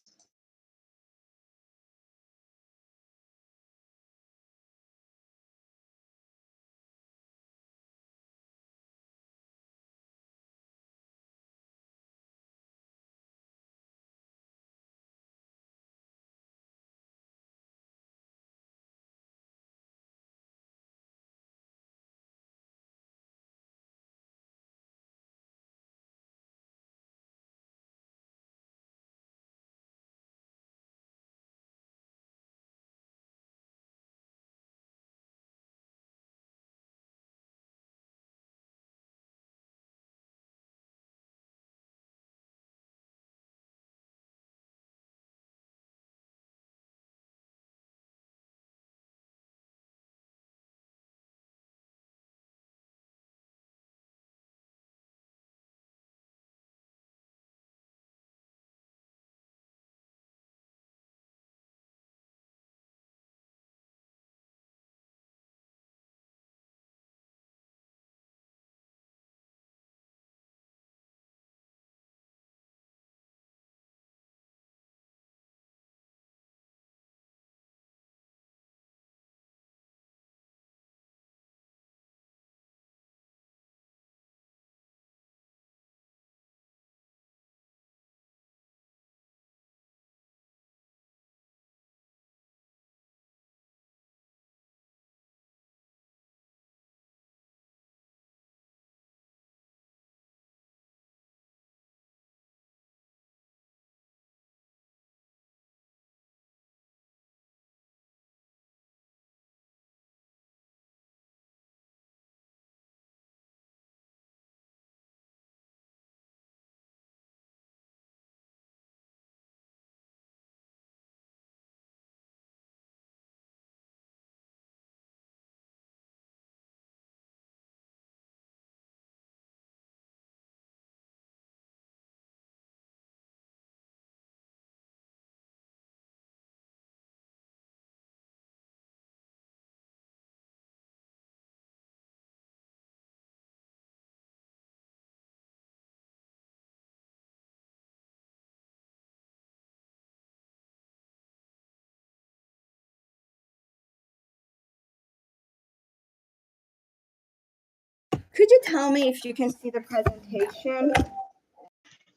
S4: Could you tell me if you can see the presentation?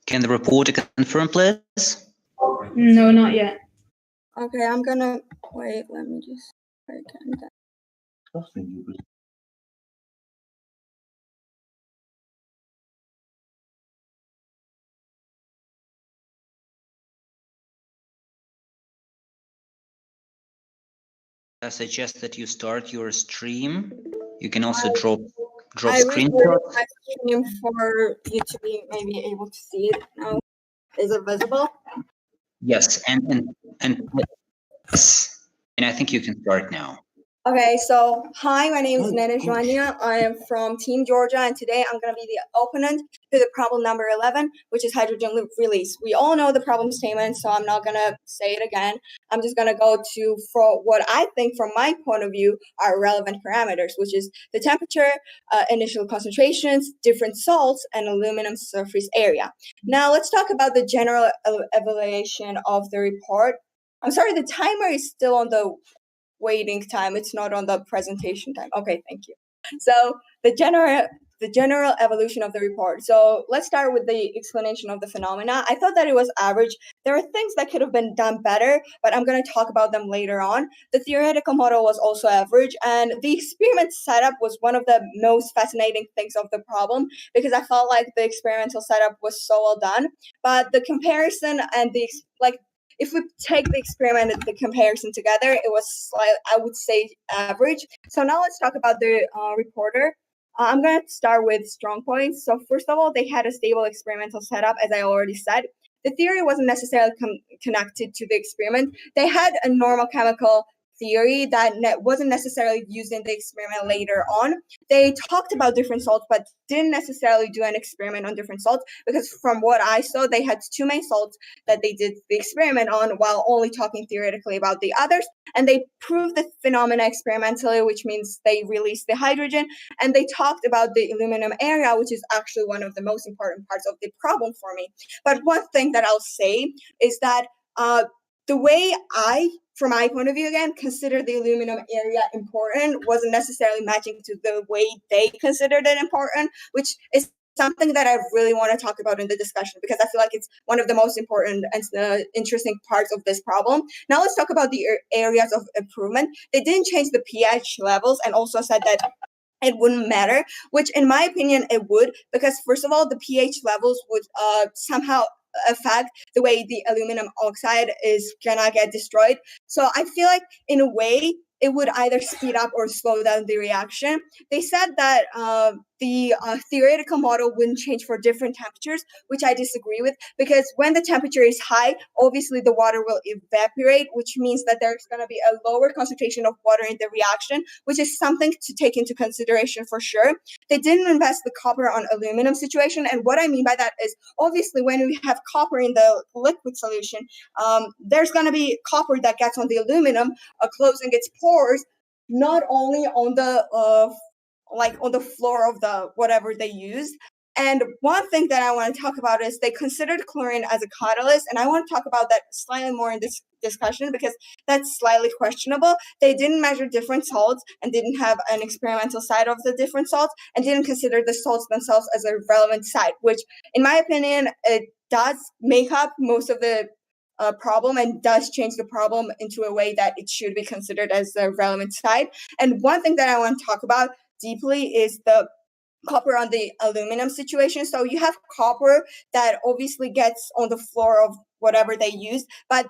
S1: Can the reporter confirm, please?
S18: No, not yet.
S4: Okay, I'm gonna wait. Let me just try again.
S1: I suggest that you start your stream. You can also drop
S4: I
S1: screenshots.
S4: recorded my stream for you to be maybe able to see it now. Is it visible?
S1: Yes, and yes, and I think you can start now.
S4: Okay, so hi, my name is Nene Joania. I am from Team Georgia, and today I'm going to be the opponent to the problem number 11, which is hydrogen release. We all know the problem statement, so I'm not going to say it again. I'm just going to go to for what I think, from my point of view, are relevant parameters, which is the temperature, initial concentrations, different salts, and aluminum surface area. Now, let's talk about the general evaluation of the report. I'm sorry, the timer is still on the waiting time. It's not on the presentation time. Okay, thank you. So the general evolution of the report. So let's start with the explanation of the phenomena. I thought that it was average. There are things that could have been done better, but I'm going to talk about them later on. The theoretical model was also average, and the experiment setup was one of the most fascinating things of the problem, because I felt like the experimental setup was so well done, but the comparison and the if we take the experiment and the comparison together, it was slightly, I would say, average. So now let's talk about the reporter. I'm going to start with strong points. So first of all, they had a stable experimental setup, as I already said. The theory wasn't necessarily connected to the experiment. They had a normal chemical theory that wasn't necessarily used in the experiment later on. They talked about different salts, but didn't necessarily do an experiment on different salts, because from what I saw, they had two main salts that they did the experiment on while only talking theoretically about the others. And they proved the phenomena experimentally, which means they released the hydrogen. And they talked about the aluminum area, which is actually one of the most important parts of the problem for me. But one thing that I'll say is that the way from my point of view, again, consider the aluminum area important wasn't necessarily matching to the way they considered it important, which is something that I really want to talk about in the discussion, because I feel like it's one of the most important and interesting parts of this problem. Now let's talk about the areas of improvement. They didn't change the pH levels and also said that it wouldn't matter, which in my opinion it would, because first of all, the pH levels would somehow affect the way the aluminum oxide is gonna get destroyed. So I feel like in a way it would either speed up or slow down the reaction. They said that the theoretical model wouldn't change for different temperatures, which I disagree with, because when the temperature is high, obviously the water will evaporate, which means that there's going to be a lower concentration of water in the reaction, which is something to take into consideration for sure. They didn't invest the copper on aluminum situation, and what I mean by that is obviously when we have copper in the liquid solution, there's going to be copper that gets on the aluminum, closing its pores, not only on the on the floor of the whatever they used. And one thing that I want to talk about is they considered chlorine as a catalyst, and I want to talk about that slightly more in this discussion because that's slightly questionable. They didn't measure different salts and didn't have an experimental side of the different salts and didn't consider the salts themselves as a relevant side, which in my opinion, it does make up most of the problem and does change the problem into a way that it should be considered as a relevant side. And one thing that I want to talk about deeply is the copper on the aluminum situation. So you have copper that obviously gets on the floor of whatever they use, but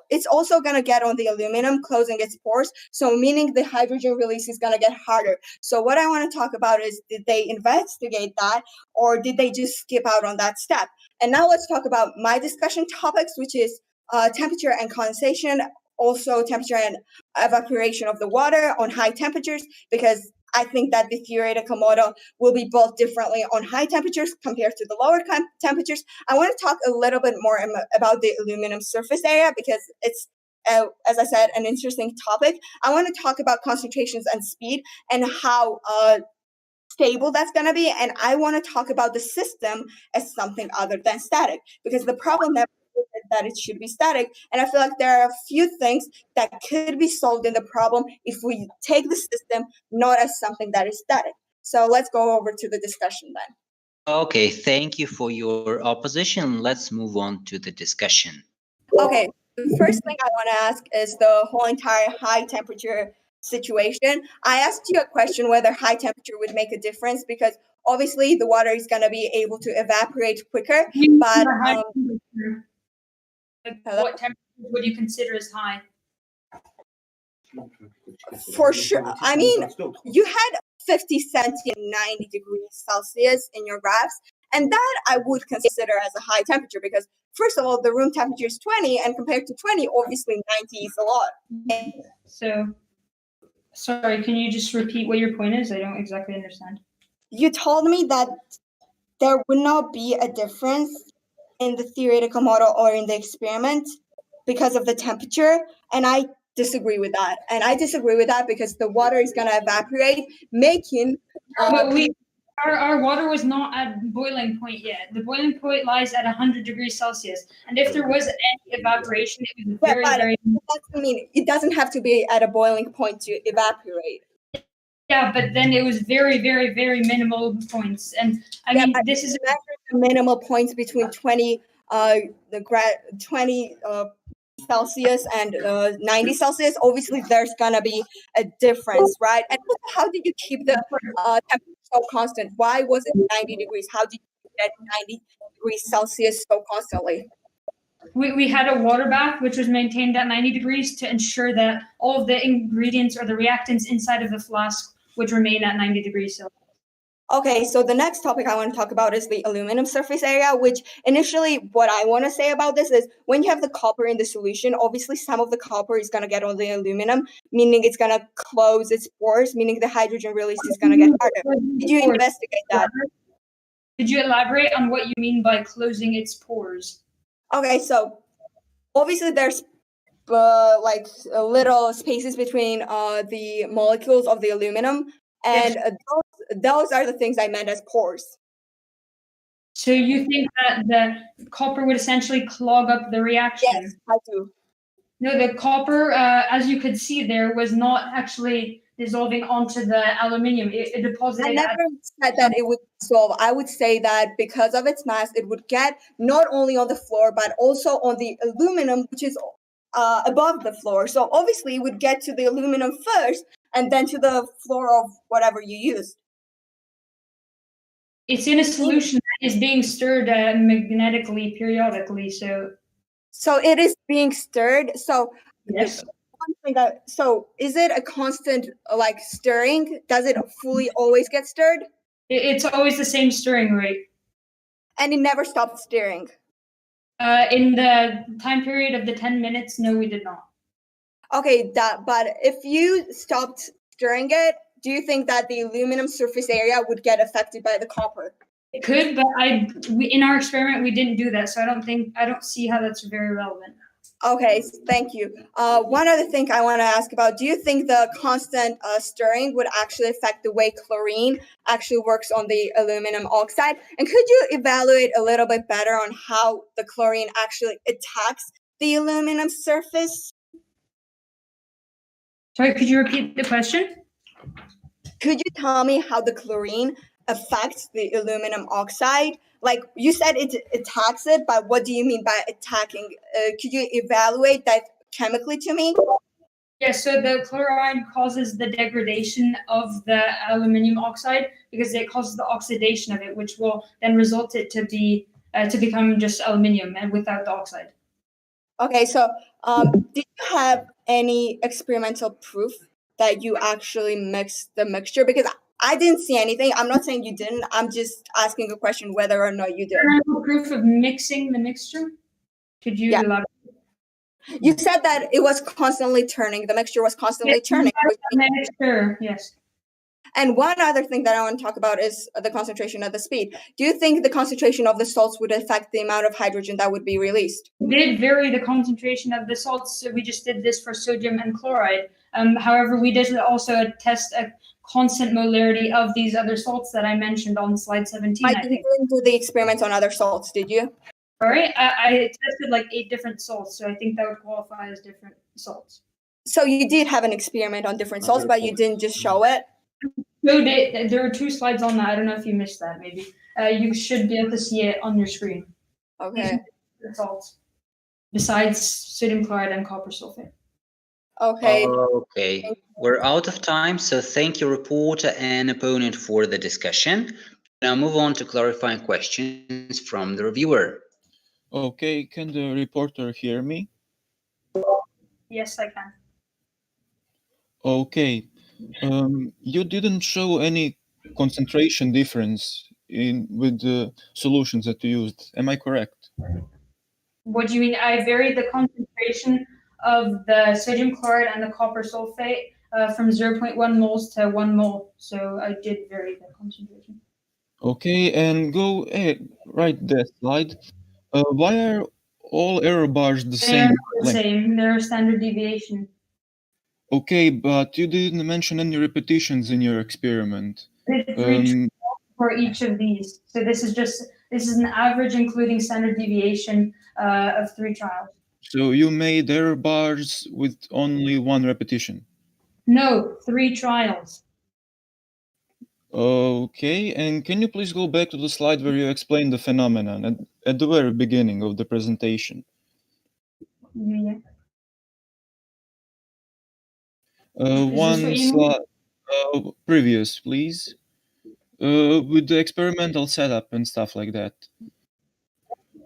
S4: it's also going to get on the aluminum, closing its pores. So meaning the hydrogen release is going to get harder. So what I want to talk about is, did they investigate that, or did they just skip out on that step? And now let's talk about my discussion topics, which is temperature and condensation, also temperature and evaporation of the water on high temperatures, because I think that the theoretical model will be built differently on high temperatures compared to the lower temperatures. I want to talk a little bit more about the aluminum surface area because it's, as I said, an interesting topic. I want to talk about concentrations and speed and how stable that's going to be. And I want to talk about the system as something other than static, because the problem never is that it should be static. And I feel like there are a few things that could be solved in the problem if we take the system not as something that is static. So let's go over to the discussion then.
S1: Okay, thank you for your opposition. Let's move on to the discussion.
S4: Okay, the first thing I want to ask is the whole entire high temperature situation. I asked you a question whether high temperature would make a difference because obviously the water is going to be able to evaporate quicker, but
S18: what temperature would you consider as high?
S4: For sure. I mean, you had 50 centigrade and 90 degrees Celsius in your graphs, and that I would consider as a high temperature because, first of all, the room temperature is 20, and compared to 20, obviously 90 is a lot.
S18: So, sorry, can you just repeat what your point is? I don't exactly understand.
S4: You told me that there would not be a difference in the theoretical model or in the experiment because of the temperature, and I disagree with that. And I disagree with that because the water is going to evaporate, making...
S18: Our water was not at boiling point yet. The boiling point lies at 100 degrees Celsius. And if there was any evaporation, it was very, very...
S4: it doesn't have to be at a boiling point to evaporate.
S18: Yeah, but then it was very, very, very minimal points. And I mean, this is
S4: the minimal points between 20 Celsius and 90 Celsius. Obviously, there's gonna be a difference, right? And how did you keep the temperature so constant? Why was it 90 degrees? How did you get 90 degrees Celsius so constantly?
S18: We had a water bath, which was maintained at 90 degrees to ensure that all of the ingredients or the reactants inside of the flask would remain at 90 degrees Celsius.
S4: Okay, so the next topic I want to talk about is the aluminum surface area, which initially what I want to say about this is when you have the copper in the solution, obviously some of the copper is going to get on the aluminum, meaning it's going to close its pores, meaning the hydrogen release is going to get harder. Did you investigate that?
S18: Could you elaborate on what you mean by closing its pores?
S4: Okay, so obviously there's like little spaces between the molecules of the aluminum, and those are the things I meant as pores.
S18: So you think that the copper would essentially clog up the reaction?
S4: Yes, I do.
S18: No, the copper, as you could see there, was not actually dissolving onto the aluminium. It deposited.
S4: I never said that it would dissolve. I would say that because of its mass, it would get not only on the floor, but also on the aluminum, which is above the floor. So obviously, it would get to the aluminum first, and then to the floor of whatever you used.
S18: It's in a solution that is being stirred magnetically periodically.
S4: So it is being stirred. So
S18: yes.
S4: One thing that, so is it a constant like stirring? Does it fully always get stirred?
S18: It's always the same stirring rate.
S4: And it never stopped stirring?
S18: In the time period of the 10 minutes, no, we did not.
S4: Okay, but if you stopped stirring it, do you think that the aluminum surface area would get affected by the copper?
S18: It could, but in our experiment, we didn't do that. So I don't see how that's very relevant.
S4: Okay, thank you. One other thing I want to ask about, do you think the constant stirring would actually affect the way chlorine actually works on the aluminum oxide? And could you evaluate a little bit better on how the chlorine actually attacks the aluminum surface?
S18: Sorry, could you repeat the question?
S4: Could you tell me how the chlorine affects the aluminum oxide? Like you said, it attacks it, but what do you mean by attacking? Could you evaluate that chemically to me?
S18: Yeah, so the chloride causes the degradation of the aluminum oxide because it causes the oxidation of it, which will then result it to become just aluminum and without the oxide.
S4: Okay, so did you have any experimental proof that you actually mixed the mixture? Because I didn't see anything. I'm not saying you didn't. I'm just asking a question whether or not you did.
S18: Proof of mixing the mixture? Could you elaborate?
S4: You said that it was constantly turning. The mixture was constantly turning.
S18: Mixture, yes.
S4: And one other thing that I want to talk about is the concentration of the speed. Do you think the concentration of the salts would affect the amount of hydrogen that would be released?
S18: We did vary the concentration of the salts. So we just did this for sodium and chloride. However, we did also test a constant molarity of these other salts that I mentioned on slide 17.
S4: I think. You didn't do the experiments on other salts, did you?
S18: All right, I tested like 8 different salts, so I think that would qualify as different salts.
S4: So you did have an experiment on different salts, but you didn't just show it?
S18: No, there are 2 slides on that. I don't know if you missed that, maybe. You should be able to see it on your screen.
S4: Okay.
S18: Salts, besides sodium chloride and copper sulfate.
S4: Okay.
S1: Okay, we're out of time, so thank you, reporter and opponent, for the discussion. Now move on to clarifying questions from the reviewer.
S5: Okay, can the reporter hear me?
S18: Yes, I can.
S5: Okay. You didn't show any concentration difference with the solutions that you used. Am I correct?
S18: What do you mean? I varied the concentration of the sodium chloride and the copper sulfate from 0.1 moles to 1 mole. So I did vary the concentration.
S5: Okay, and go right that slide. Why are all error bars the same?
S18: They're the same. They're a standard deviation.
S5: Okay, but you didn't mention any repetitions in your experiment.
S18: For each of these. So this is an average including standard deviation of 3 trials.
S5: So you made error bars with only 1 repetition?
S18: No, 3 trials.
S5: Okay, and can you please go back to the slide where you explained the phenomenon at the very beginning of the presentation?
S18: Yeah.
S5: One slide previous, please, with the experimental setup and stuff like that.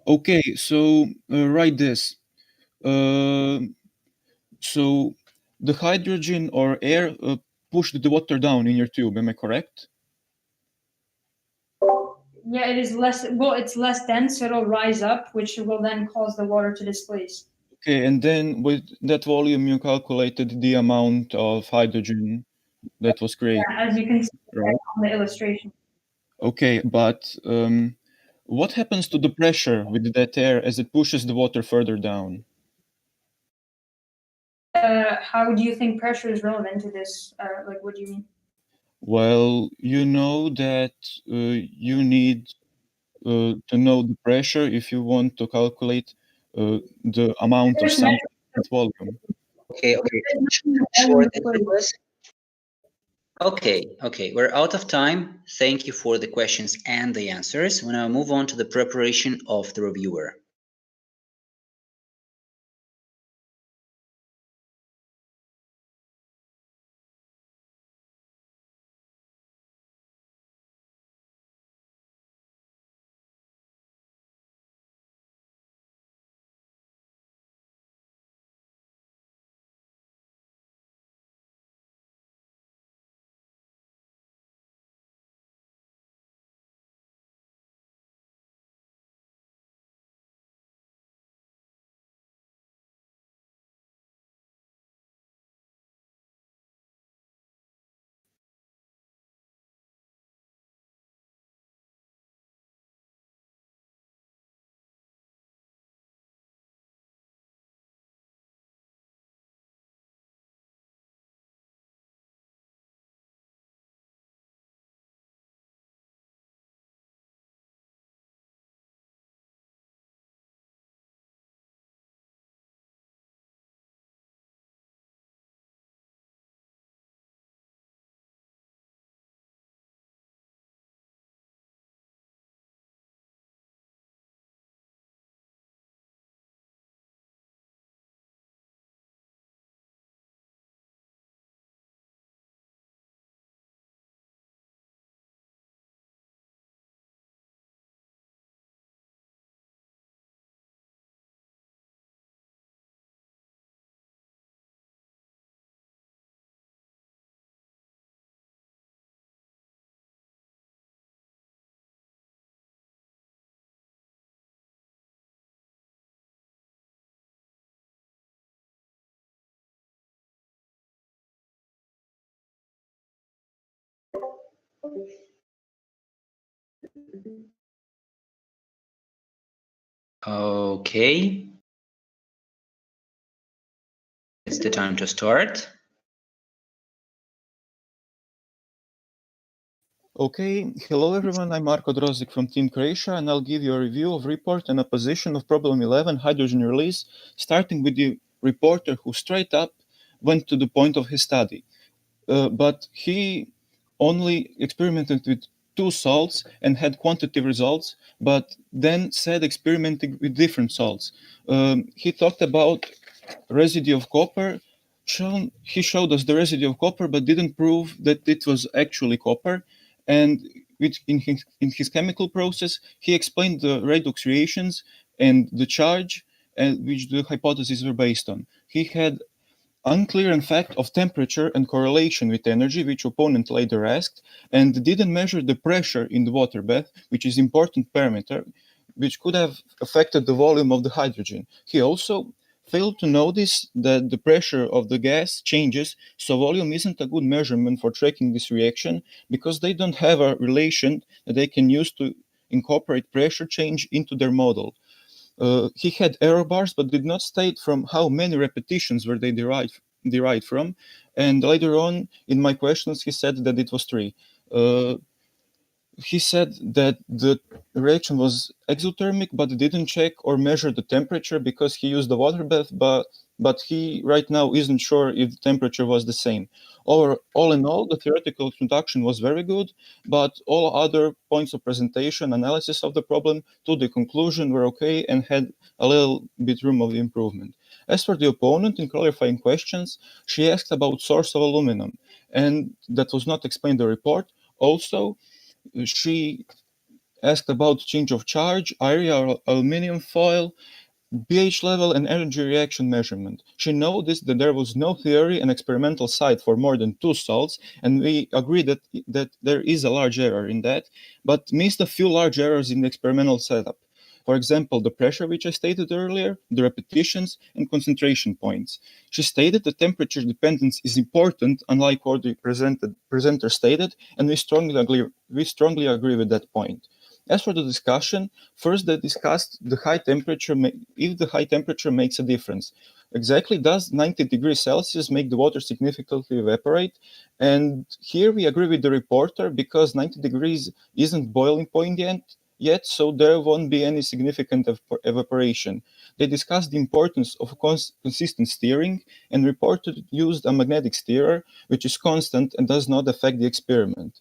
S5: Okay, so write this. So the hydrogen or air pushed the water down in your tube, am I correct?
S18: Yeah, it is less. Well, it's less dense, so it'll rise up, which will then cause the water to displace.
S5: Okay, and then with that volume, you calculated the amount of hydrogen that was created.
S18: Yeah, as you can see
S5: right?
S18: on the illustration.
S5: Okay, but what happens to the pressure with that air as it pushes the water further down?
S18: How do you think pressure is relevant to this? Like, what do you mean?
S5: Well, you know that you need to know the pressure if you want to calculate the amount of sample volume.
S1: Okay, short Nicholas. Okay, we're out of time. Thank you for the questions and the answers. We now move on to the preparation of the reviewer. Okay. It's the time to start.
S5: Okay, hello everyone, I'm Marko Drozik from Team Croatia, and I'll give you a review of report and opposition of problem 11, hydrogen release, starting with the reporter who straight up went to the point of his study. But he only experimented with 2 salts and had quantitative results, but then said experimenting with different salts. He talked about residue of copper. He showed us the residue of copper, but didn't prove that it was actually copper. And in his chemical process, he explained the redox reactions and the charge, which the hypotheses were based on. He had unclear effect of temperature and correlation with energy, which opponent later asked, and didn't measure the pressure in the water bath, which is important parameter, which could have affected the volume of the hydrogen. He also failed to notice that the pressure of the gas changes, so volume isn't a good measurement for tracking this reaction because they don't have a relation that they can use to incorporate pressure change into their model. He had error bars, but did not state from how many repetitions were they derived from. And later on in my questions, he said that it was 3. He said that the reaction was exothermic, but didn't check or measure the temperature because he used the water bath, but he right now isn't sure if the temperature was the same. All in all, the theoretical introduction was very good, but all other points of presentation, analysis of the problem to the conclusion were okay and had a little bit room of improvement. As for the opponent, in clarifying questions, she asked about source of aluminum, and that was not explained in the report. Also, she asked about change of charge, area, or aluminum foil. pH level and energy reaction measurement. She noticed that there was no theory and experimental site for more than 2 salts, and we agree that there is a large error in that, but missed a few large errors in the experimental setup. For example, the pressure, which I stated earlier, the repetitions, and concentration points. She stated that temperature dependence is important, unlike what the presenter stated, and we strongly agree with that point. As for the discussion, first they discussed the high temperature, if the high temperature makes a difference. Exactly, does 90 degrees Celsius make the water significantly evaporate? And here we agree with the reporter because 90 degrees isn't boiling point yet, so there won't be any significant evaporation. They discussed the importance of consistent steering, and reported used a magnetic steerer, which is constant and does not affect the experiment.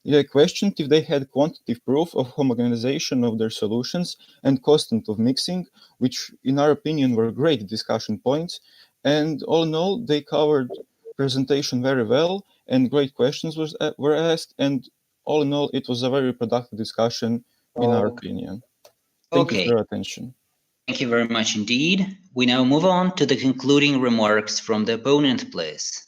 S5: They questioned if they had quantitative proof of homogenization of their solutions and constant of mixing, which in our opinion were great discussion points. And all in all, they covered presentation very well and great questions were asked. And all in all, it was a very productive discussion in our opinion. Thank you for your attention.
S1: Thank you very much indeed. We now move on to the concluding remarks from the opponent, please.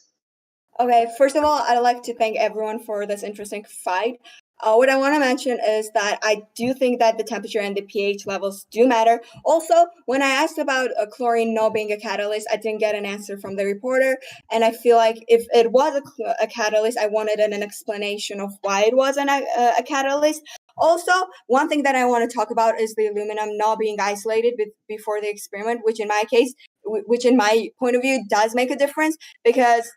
S4: Okay, first of all, I'd like to thank everyone for this interesting fight. What I want to mention is that I do think that the temperature and the pH levels do matter. Also, when I asked about chlorine not being a catalyst, I didn't get an answer from the reporter. And I feel like if it was a catalyst, I wanted an explanation of why it wasn't a catalyst. Also, one thing that I want to talk about is the aluminum not being isolated before the experiment, which in my case, which in my point of view does make a difference because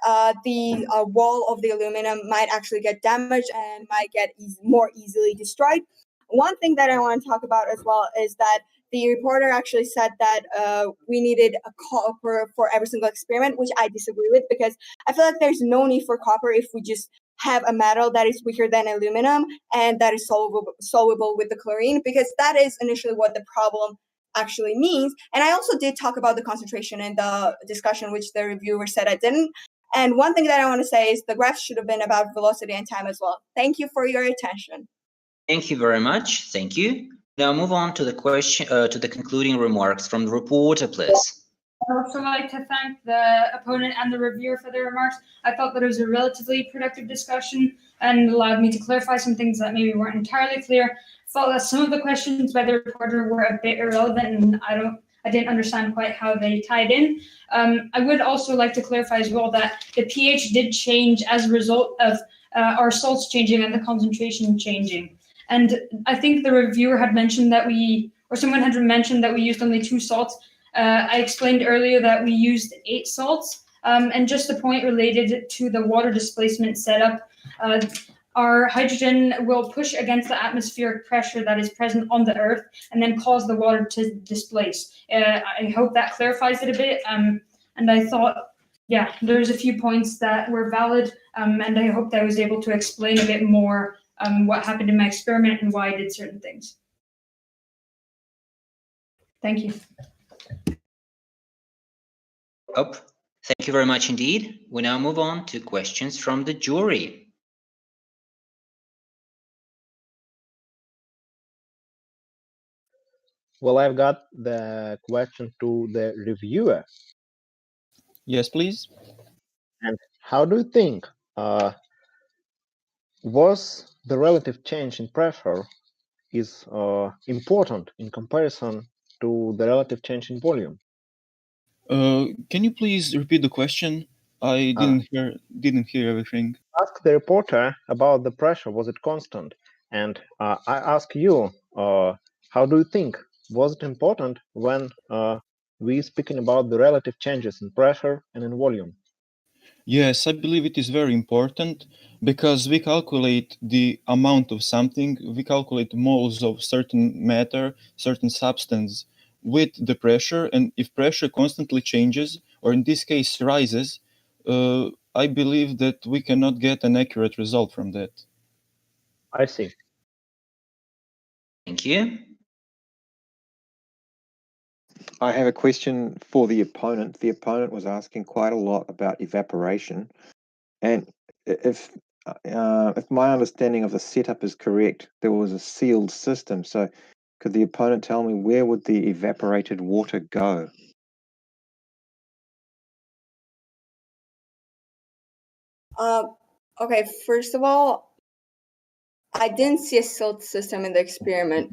S4: the wall of the aluminum might actually get damaged and might get more easily destroyed. One thing that I want to talk about as well is that the reporter actually said that we needed a copper for every single experiment, which I disagree with because I feel like there's no need for copper if we just have a metal that is weaker than aluminum and that is soluble with the chlorine, because that is initially what the problem actually means. And I also did talk about the concentration in the discussion, which the reviewer said I didn't. And one thing that I want to say is the graph should have been about velocity and time as well. Thank you for your attention.
S1: Thank you very much. Thank you. Now move on to the question, to the concluding remarks from the reporter, please.
S18: I'd also like to thank the opponent and the reviewer for their remarks. I felt that it was a relatively productive discussion and allowed me to clarify some things that maybe weren't entirely clear. I felt that some of the questions by the reporter were a bit irrelevant and I didn't understand quite how they tied in. I would also like to clarify as well that the pH did change as a result of our salts changing and the concentration changing. And I think the reviewer had mentioned that someone had mentioned that we used only 2 salts. I explained earlier that we used 8 salts, and just a point related to the water displacement setup. Our hydrogen will push against the atmospheric pressure that is present on the Earth and then cause the water to displace. I hope that clarifies it a bit. And I thought, yeah, there's a few points that were valid, and I hope that I was able to explain a bit more what happened in my experiment and why I did certain things. Thank you.
S1: Thank you very much indeed. We now move on to questions from the jury.
S8: Well, I've got the question to the reviewer.
S5: Yes, please.
S8: And how do you think was the relative change in pressure is important in comparison to the relative change in volume?
S5: Can you please repeat the question? I didn't hear everything.
S8: Ask the reporter about the pressure. Was it constant? And I ask you, how do you think? Was it important when we speaking about the relative changes in pressure and in volume?
S5: Yes, I believe it is very important because we calculate the amount of something, we calculate moles of certain matter, certain substance with the pressure, and if pressure constantly changes, or in this case rises, I believe that we cannot get an accurate result from that.
S8: I see.
S1: Thank you.
S11: I have a question for the opponent. The opponent was asking quite a lot about evaporation, and if my understanding of the setup is correct, there was a sealed system. So Could the opponent tell me where would the evaporated water go?
S4: Okay, first of all, I didn't see a silt system in the experiment.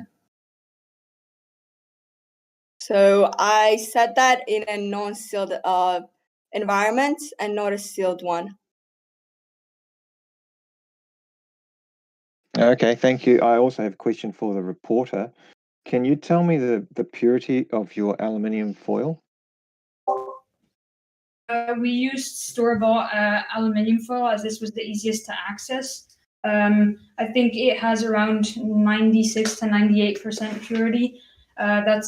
S4: So I said that in a non-sealed environment and not a sealed one.
S11: Okay, thank you. I also have a question for the reporter. Can you tell me the purity of your aluminium foil?
S18: We used store-bought aluminium foil as this was the easiest to access. I think it has around 96 to 98% purity. That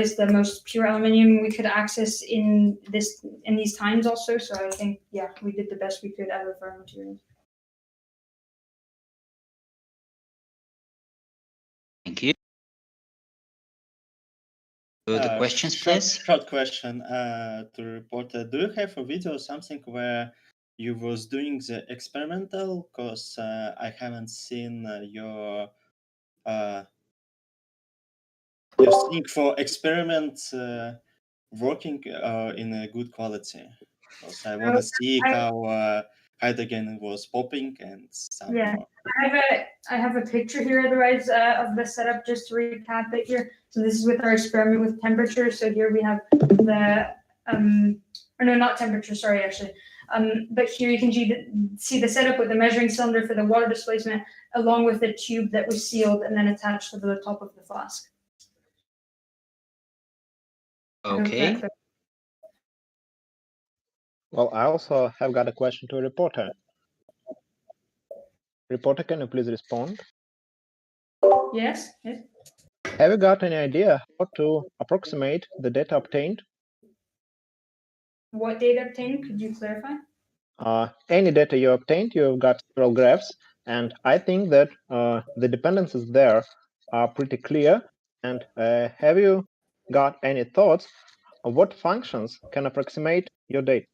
S18: is the most pure aluminium we could access in these times also. So I think we did the best we could out of our materials.
S1: Thank you. The questions, please.
S12: Short question to the reporter. Do you have a video or something where you was doing the experimental? Because I haven't seen your thing for experiment working in a good quality. Because I want to see how hydrogen was popping and some more.
S18: I have a picture here otherwise of the setup just to recap it here. So this is with our experiment with temperature. So here we have the or no, not temperature, sorry actually. But here you can see the setup with the measuring cylinder for the water displacement along with the tube that was sealed and then attached to the top of the flask.
S1: Okay.
S8: Well, I also have got a question to a reporter. Reporter, can you please respond?
S18: Yes.
S8: Have you got any idea how to approximate the data obtained?
S18: What data obtained? Could you clarify?
S8: Any data you obtained, you've got several graphs, and I think that the dependencies there are pretty clear. And have you got any thoughts of what functions can approximate your data?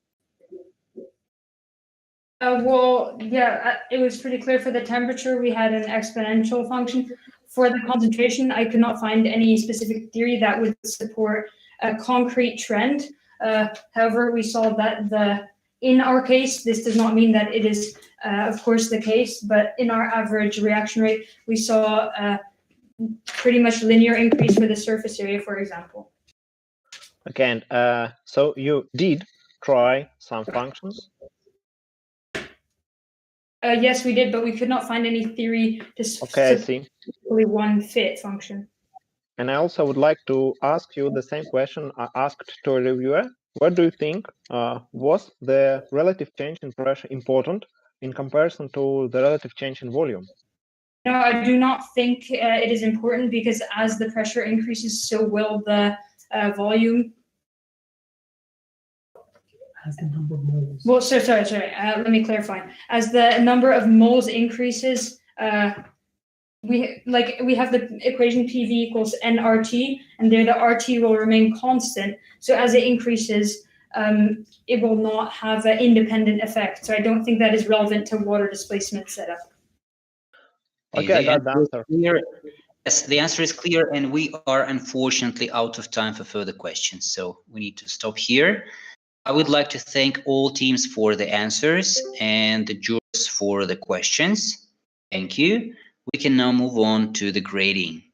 S18: It was pretty clear for the temperature. We had an exponential function. For the concentration, I could not find any specific theory that would support a concrete trend. However, we saw that in our case, this does not mean that it is, of course, the case, but in our average reaction rate, we saw a pretty much linear increase for the surface area, for example.
S8: Okay, and so you did try some functions?
S18: Yes, we did, but we could not find any theory to
S8: see.
S18: only one fit function.
S8: And I also would like to ask you the same question I asked to a reviewer. What do you think was the relative change in pressure important in comparison to the relative change in volume?
S18: No, I do not think it is important because as the pressure increases, so will the volume.
S19: As the number of moles.
S18: Well, sorry. Let me clarify. As the number of moles increases, we have the equation PV equals nRT, and there the RT will remain constant. So as it increases, it will not have an independent effect. So I don't think that is relevant to water displacement setup.
S8: Okay, I got the answer.
S1: Yes, the answer is clear, and we are unfortunately out of time for further questions, so we need to stop here. I would like to thank all teams for the answers and the jurors for the questions. Thank you. We can now move on to the grading.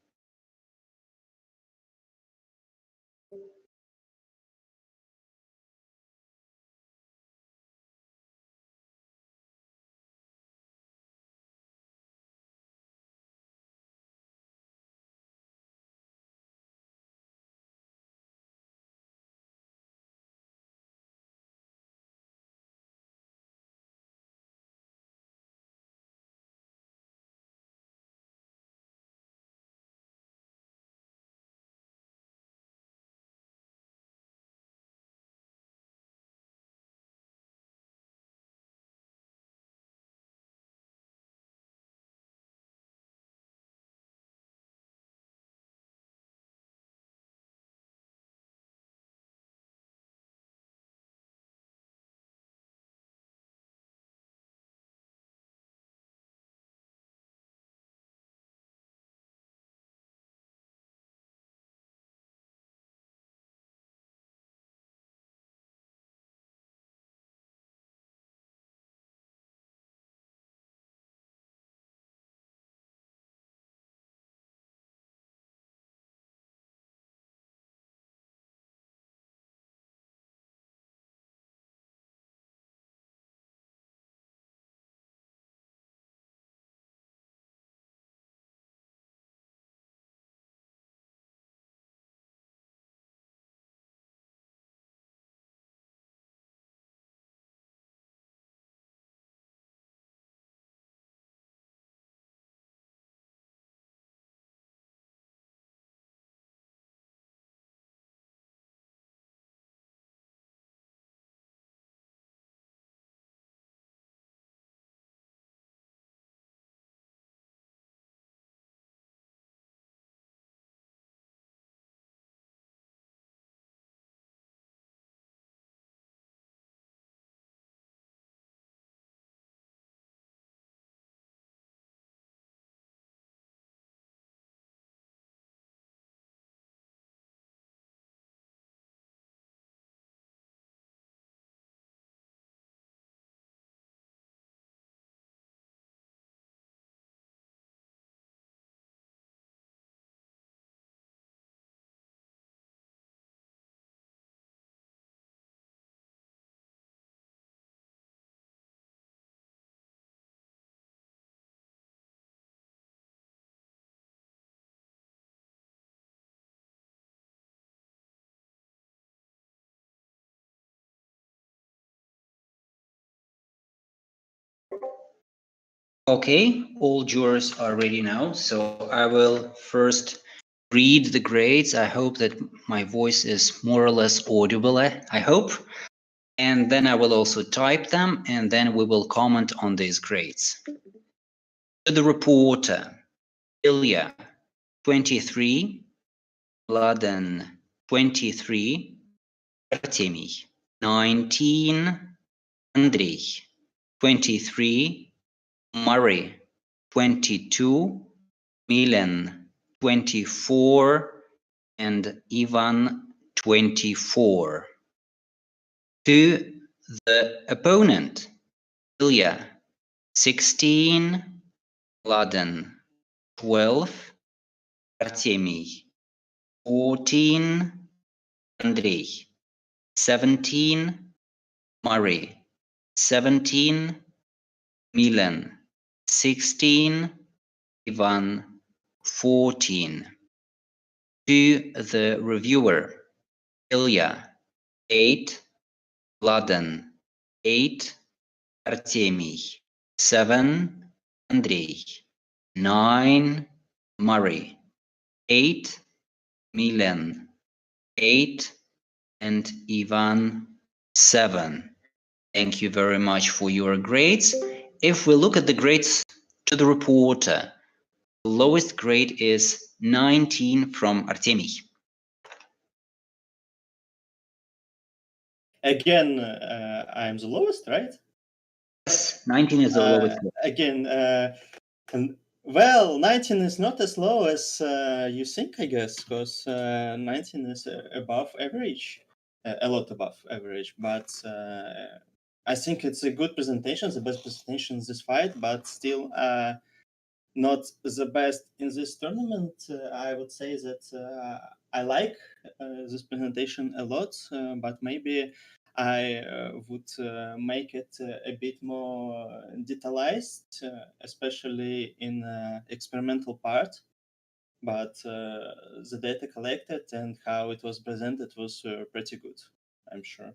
S1: Okay, all jurors are ready now, so I will first read the grades. I hope that my voice is more or less audible, I hope. And then I will also type them, and then we will comment on these grades. To the reporter, Ilya, 23, Mladen, 23, Artemy, 19, Andrei, 23, Murray, 22, Milan, 24, and Ivan, 24. To the opponent, Ilya, 16, Mladen, 12, Artemy, 14, Andrei, 17, Murray, 17, Milan, 16, Ivan, 14. To the reviewer, Ilya, 8, Mladen, 8, Artemy, 7, Andrei, 9, Murray, 8, Milan, 8, and Ivan, 7. Thank you very much for your grades. If we look at the grades to the reporter, the lowest grade is 19 from Artemy.
S12: Again, I'm the lowest, right?
S1: Yes, 19 is the lowest.
S12: Again, and well, 19 is not as low as you think, I guess, because 19 is above average, a lot above average. But I think it's a good presentation, the best presentation in this fight, but still not the best in this tournament. I would say that I like this presentation a lot, but maybe I would make it a bit more detailized, especially in experimental part. But the data collected and how it was presented was pretty good, I'm sure.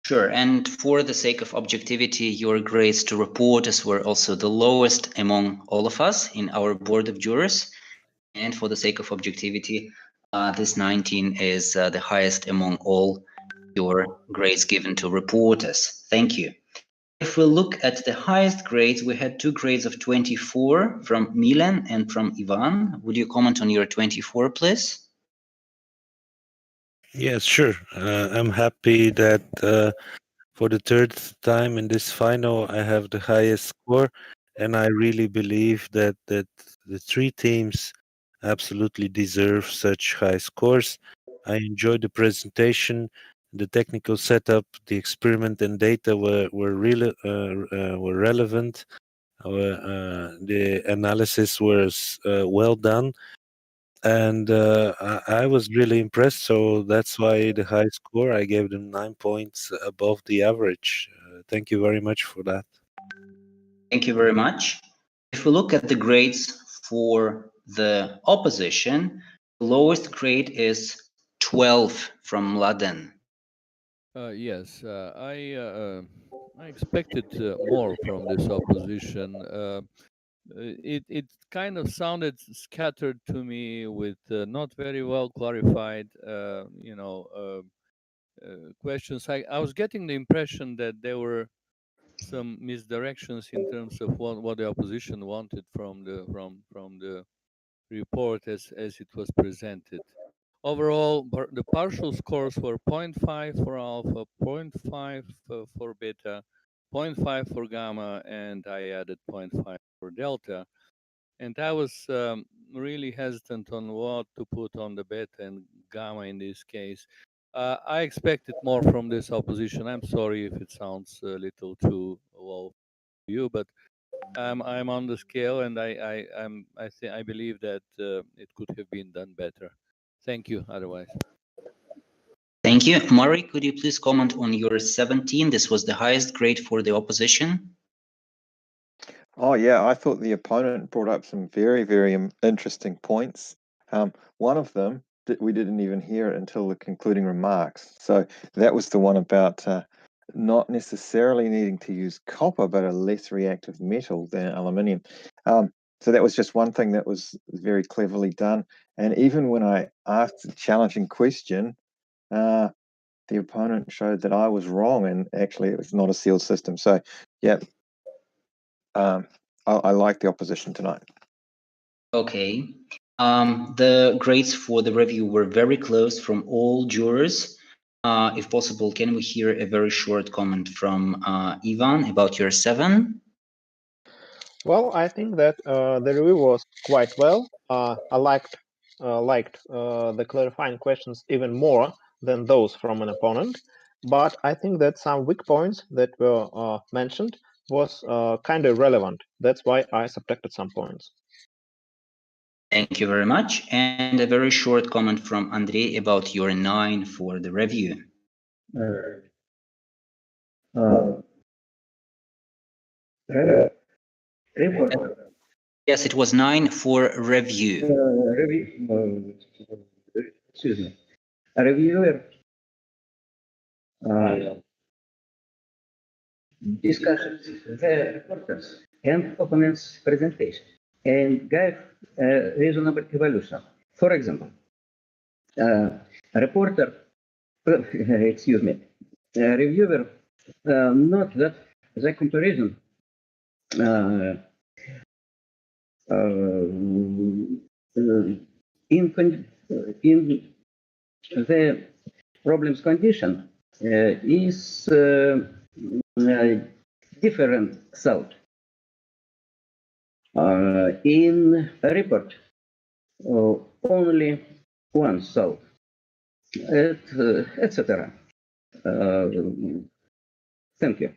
S1: Sure, and for the sake of objectivity, your grades to reporters were also the lowest among all of us in our board of jurors. And for the sake of objectivity, this 19 is the highest among all your grades given to reporters. Thank you. If we look at the highest grades, we had 2 grades of 24 from Milan and from Ivan. Would you comment on your 24, please?
S13: Yes, sure. I'm happy that for the third time in this final, I have the highest score, and I really believe that the 3 teams absolutely deserve such high scores. I enjoyed the presentation, the technical setup, the experiment and data were really were relevant. The analysis was well done, and I was really impressed. So that's why the high score, I gave them 9 points above the average. Thank you very much for that.
S1: Thank you very much. If we look at the grades for the opposition, the lowest grade is 12 from Mladen.
S2: Yes, I expected more from this opposition. It kind of sounded scattered to me with not very well clarified, questions. I was getting the impression that there were some misdirections in terms of what the opposition wanted from the report as it was presented. Overall, the partial scores were 0.5 for alpha, 0.5 for beta, 0.5 for gamma, and I added 0.5 for delta. And I was really hesitant on what to put on the beta and gamma in this case. I expected more from this opposition. I'm sorry if it sounds a little too low for you, but I'm on the scale, and I believe that it could have been done better. Thank you. Otherwise.
S1: Thank you. Murray, could you please comment on your 17? This was the highest grade for the opposition.
S11: Oh, yeah, I thought the opponent brought up some very, very interesting points. One of them that we didn't even hear until the concluding remarks. So that was the one about not necessarily needing to use copper, but a less reactive metal than aluminium. So that was just one thing that was very cleverly done. And even when I asked a challenging question, the opponent showed that I was wrong, and actually it was not a sealed system. So, yeah, I like the opposition tonight.
S1: Okay. The grades for the review were very close from all jurors. If possible, can we hear a very short comment from Ivan about your 7?
S8: Well, I think that the review was quite well. I liked the clarifying questions even more than those from an opponent. But I think that some weak points that were mentioned was kind of relevant. That's why I subtracted some points.
S1: Thank you very much. And a very short comment from Andrei about your 9 for the review.
S16: Report.
S1: Yes, it was 9 for review.
S16: Excuse me. A reviewer discussed the reporters and opponents' presentation and gave a reasonable evaluation. For example, a reporter, excuse me, a reviewer noted that the comparison in the problems condition is different thought. In a report, only one thought, etc. Thank you.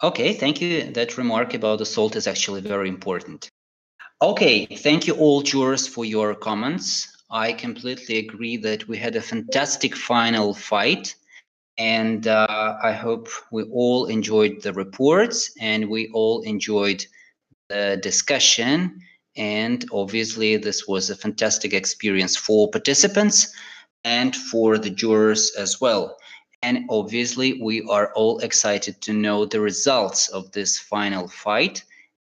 S1: Okay, thank you. That remark about the salt is actually very important. Okay, thank you all jurors for your comments. I completely agree that we had a fantastic final fight, and I hope we all enjoyed the reports and we all enjoyed the discussion. And obviously, this was a fantastic experience for participants and for the jurors as well. And obviously, we are all excited to know the results of this final fight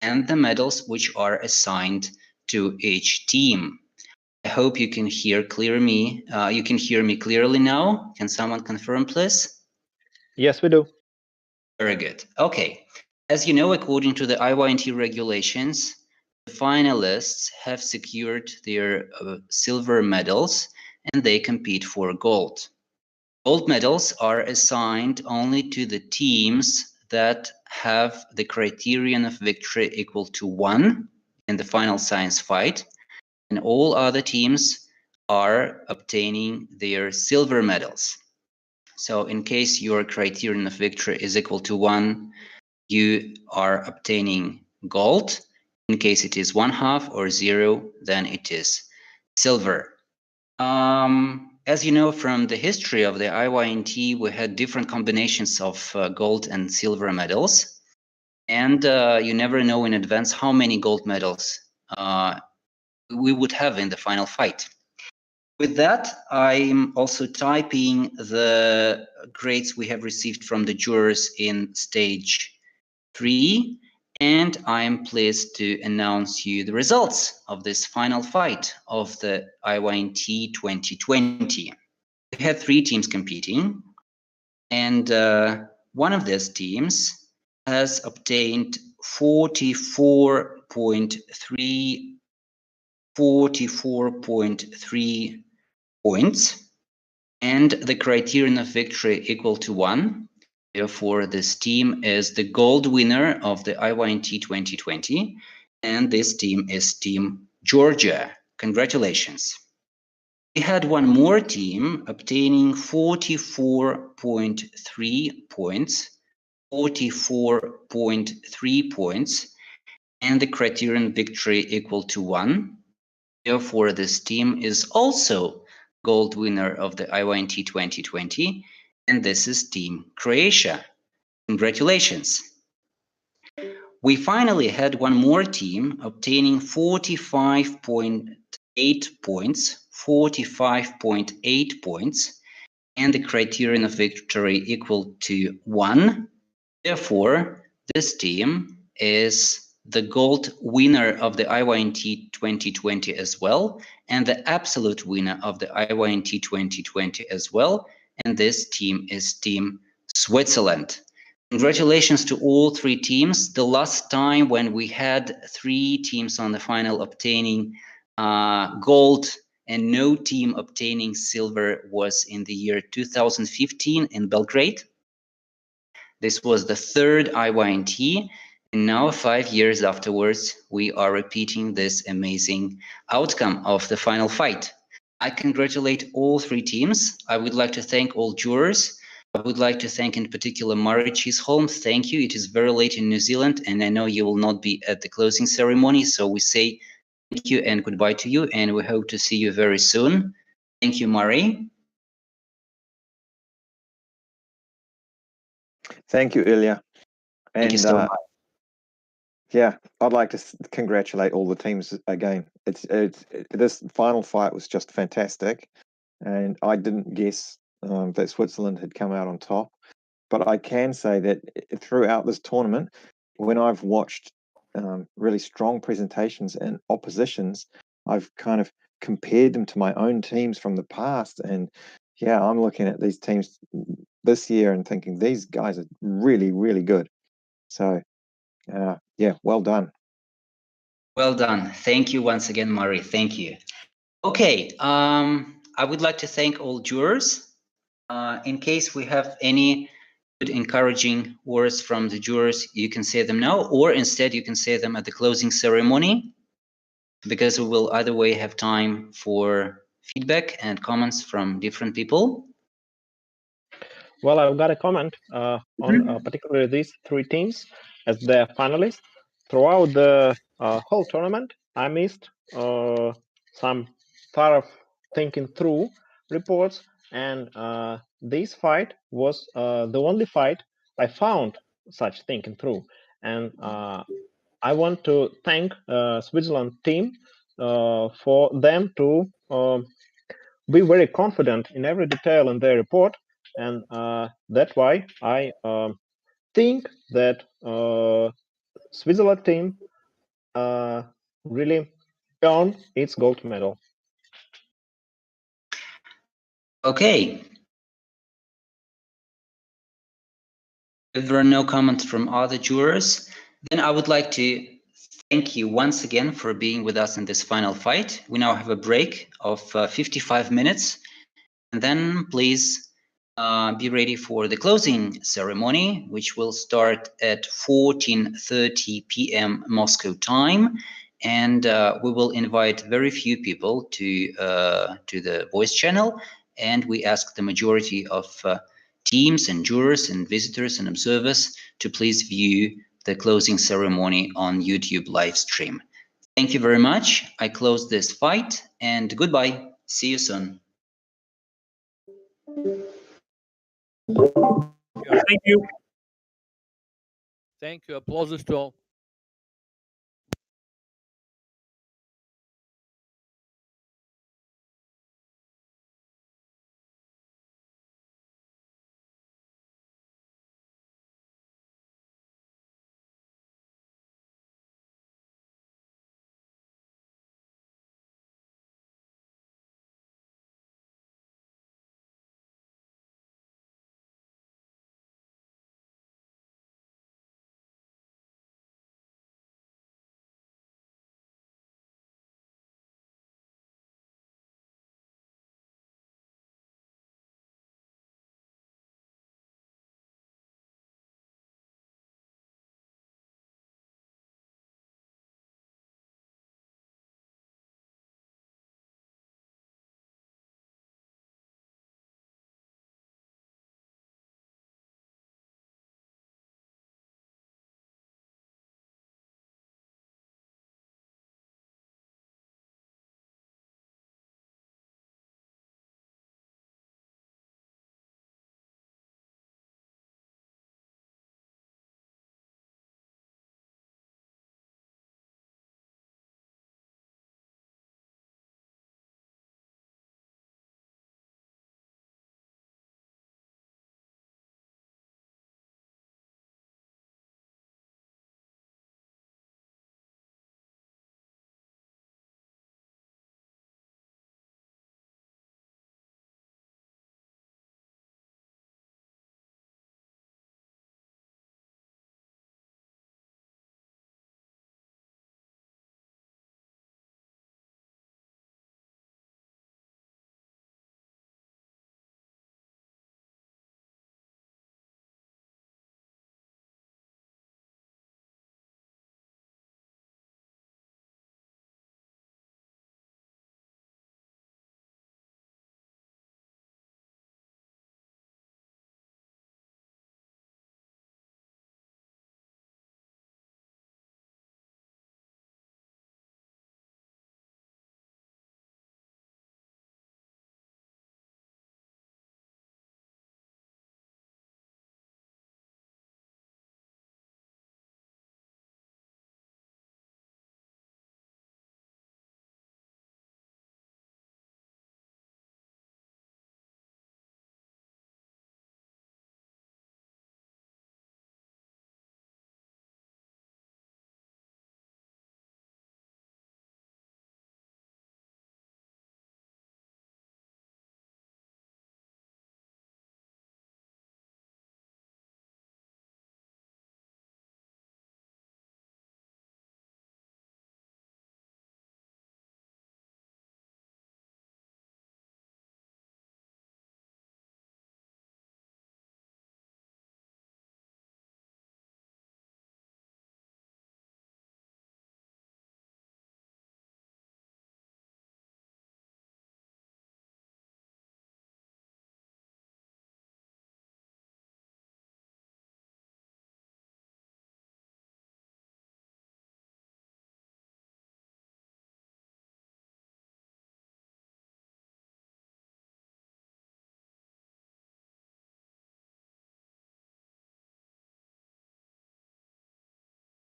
S1: and the medals which are assigned to each team. I hope you can hear me. You can hear me clearly now. Can someone confirm, please?
S8: Yes, we do.
S1: Very good. Okay. As you know, according to the IYNT regulations, the finalists have secured their silver medals and they compete for gold. Gold medals are assigned only to the teams that have the criterion of victory equal to 1 in the final science fight, and all other teams are obtaining their silver medals. So in case your criterion of victory is equal to 1, you are obtaining gold. In case it is 1/2 or 0, then it is silver. As you know from the history of the IYNT, we had different combinations of gold and silver medals. And you never know in advance how many gold medals we would have in the final fight. With that, I'm also typing the grades we have received from the jurors in stage 3, and I am pleased to announce you the results of this final fight of the IYNT 2020. We had 3 teams competing, and one of these teams has obtained 44.3 points, and the criterion of victory equal to 1. Therefore, this team is the gold winner of the IYNT 2020, and this team is Team Georgia. Congratulations. We had one more team obtaining 44.3 points, 44.3 points, and the criterion victory equal to 1. Therefore, this team is also gold winner of the IYNT 2020, and this is Team Croatia. Congratulations. We finally had one more team obtaining 45.8 points, 45.8 points, and the criterion of victory equal to 1. Therefore, this team is the gold winner of the IYNT 2020 as well, and the absolute winner of the IYNT 2020 as well. And this team is Team Switzerland. Congratulations to all 3 teams. The last time when we had 3 teams on the final obtaining gold and no team obtaining silver was in the year 2015 in Belgrade. This was the 3rd IYNT, and now 5 years afterwards, we are repeating this amazing outcome of the final fight. I congratulate all 3 teams. I would like to thank all jurors. I would like to thank in particular Murray Chisholm. Thank you. It is very late in New Zealand, and I know you will not be at the closing ceremony, so we say thank you and goodbye to you, and we hope to see you very soon. Thank you, Murray.
S11: Thank you, Ilya. And
S1: Thank you so much.
S11: yeah, I'd like to congratulate all the teams again. This final fight was just fantastic, and I didn't guess that Switzerland had come out on top. But I can say that throughout this tournament, when I've watched really strong presentations and oppositions, I've kind of compared them to my own teams from the past. And yeah, I'm looking at these teams this year and thinking these guys are really, really good. So yeah, well done.
S1: Well done. Thank you once again, Murray. Thank you. Okay, I would like to thank all jurors. In case we have any good encouraging words from the jurors, you can say them now, or instead you can say them at the closing ceremony, because we will either way have time for feedback and comments from different people.
S8: Well, I've got a comment on particularly these 3 teams as their finalists. Throughout the whole tournament, I missed some thorough thinking through reports, and this fight was the only fight I found such thinking through. And I want to thank Switzerland team for them to be very confident in every detail in their report, and that's why I think that Switzerland team really earned its gold medal.
S1: Okay. If there are no comments from other jurors, then I would like to thank you once again for being with us in this final fight. We now have a break of 55 minutes, and then please be ready for the closing ceremony, which will start at 14:30 p.m. Moscow time. And we will invite very few people to the voice channel, and we ask the majority of teams and jurors and visitors and observers to please view the closing ceremony on YouTube live stream. Thank you very much. I close this fight, and goodbye. See you soon.
S2: Thank you. Thank you. Applause to all.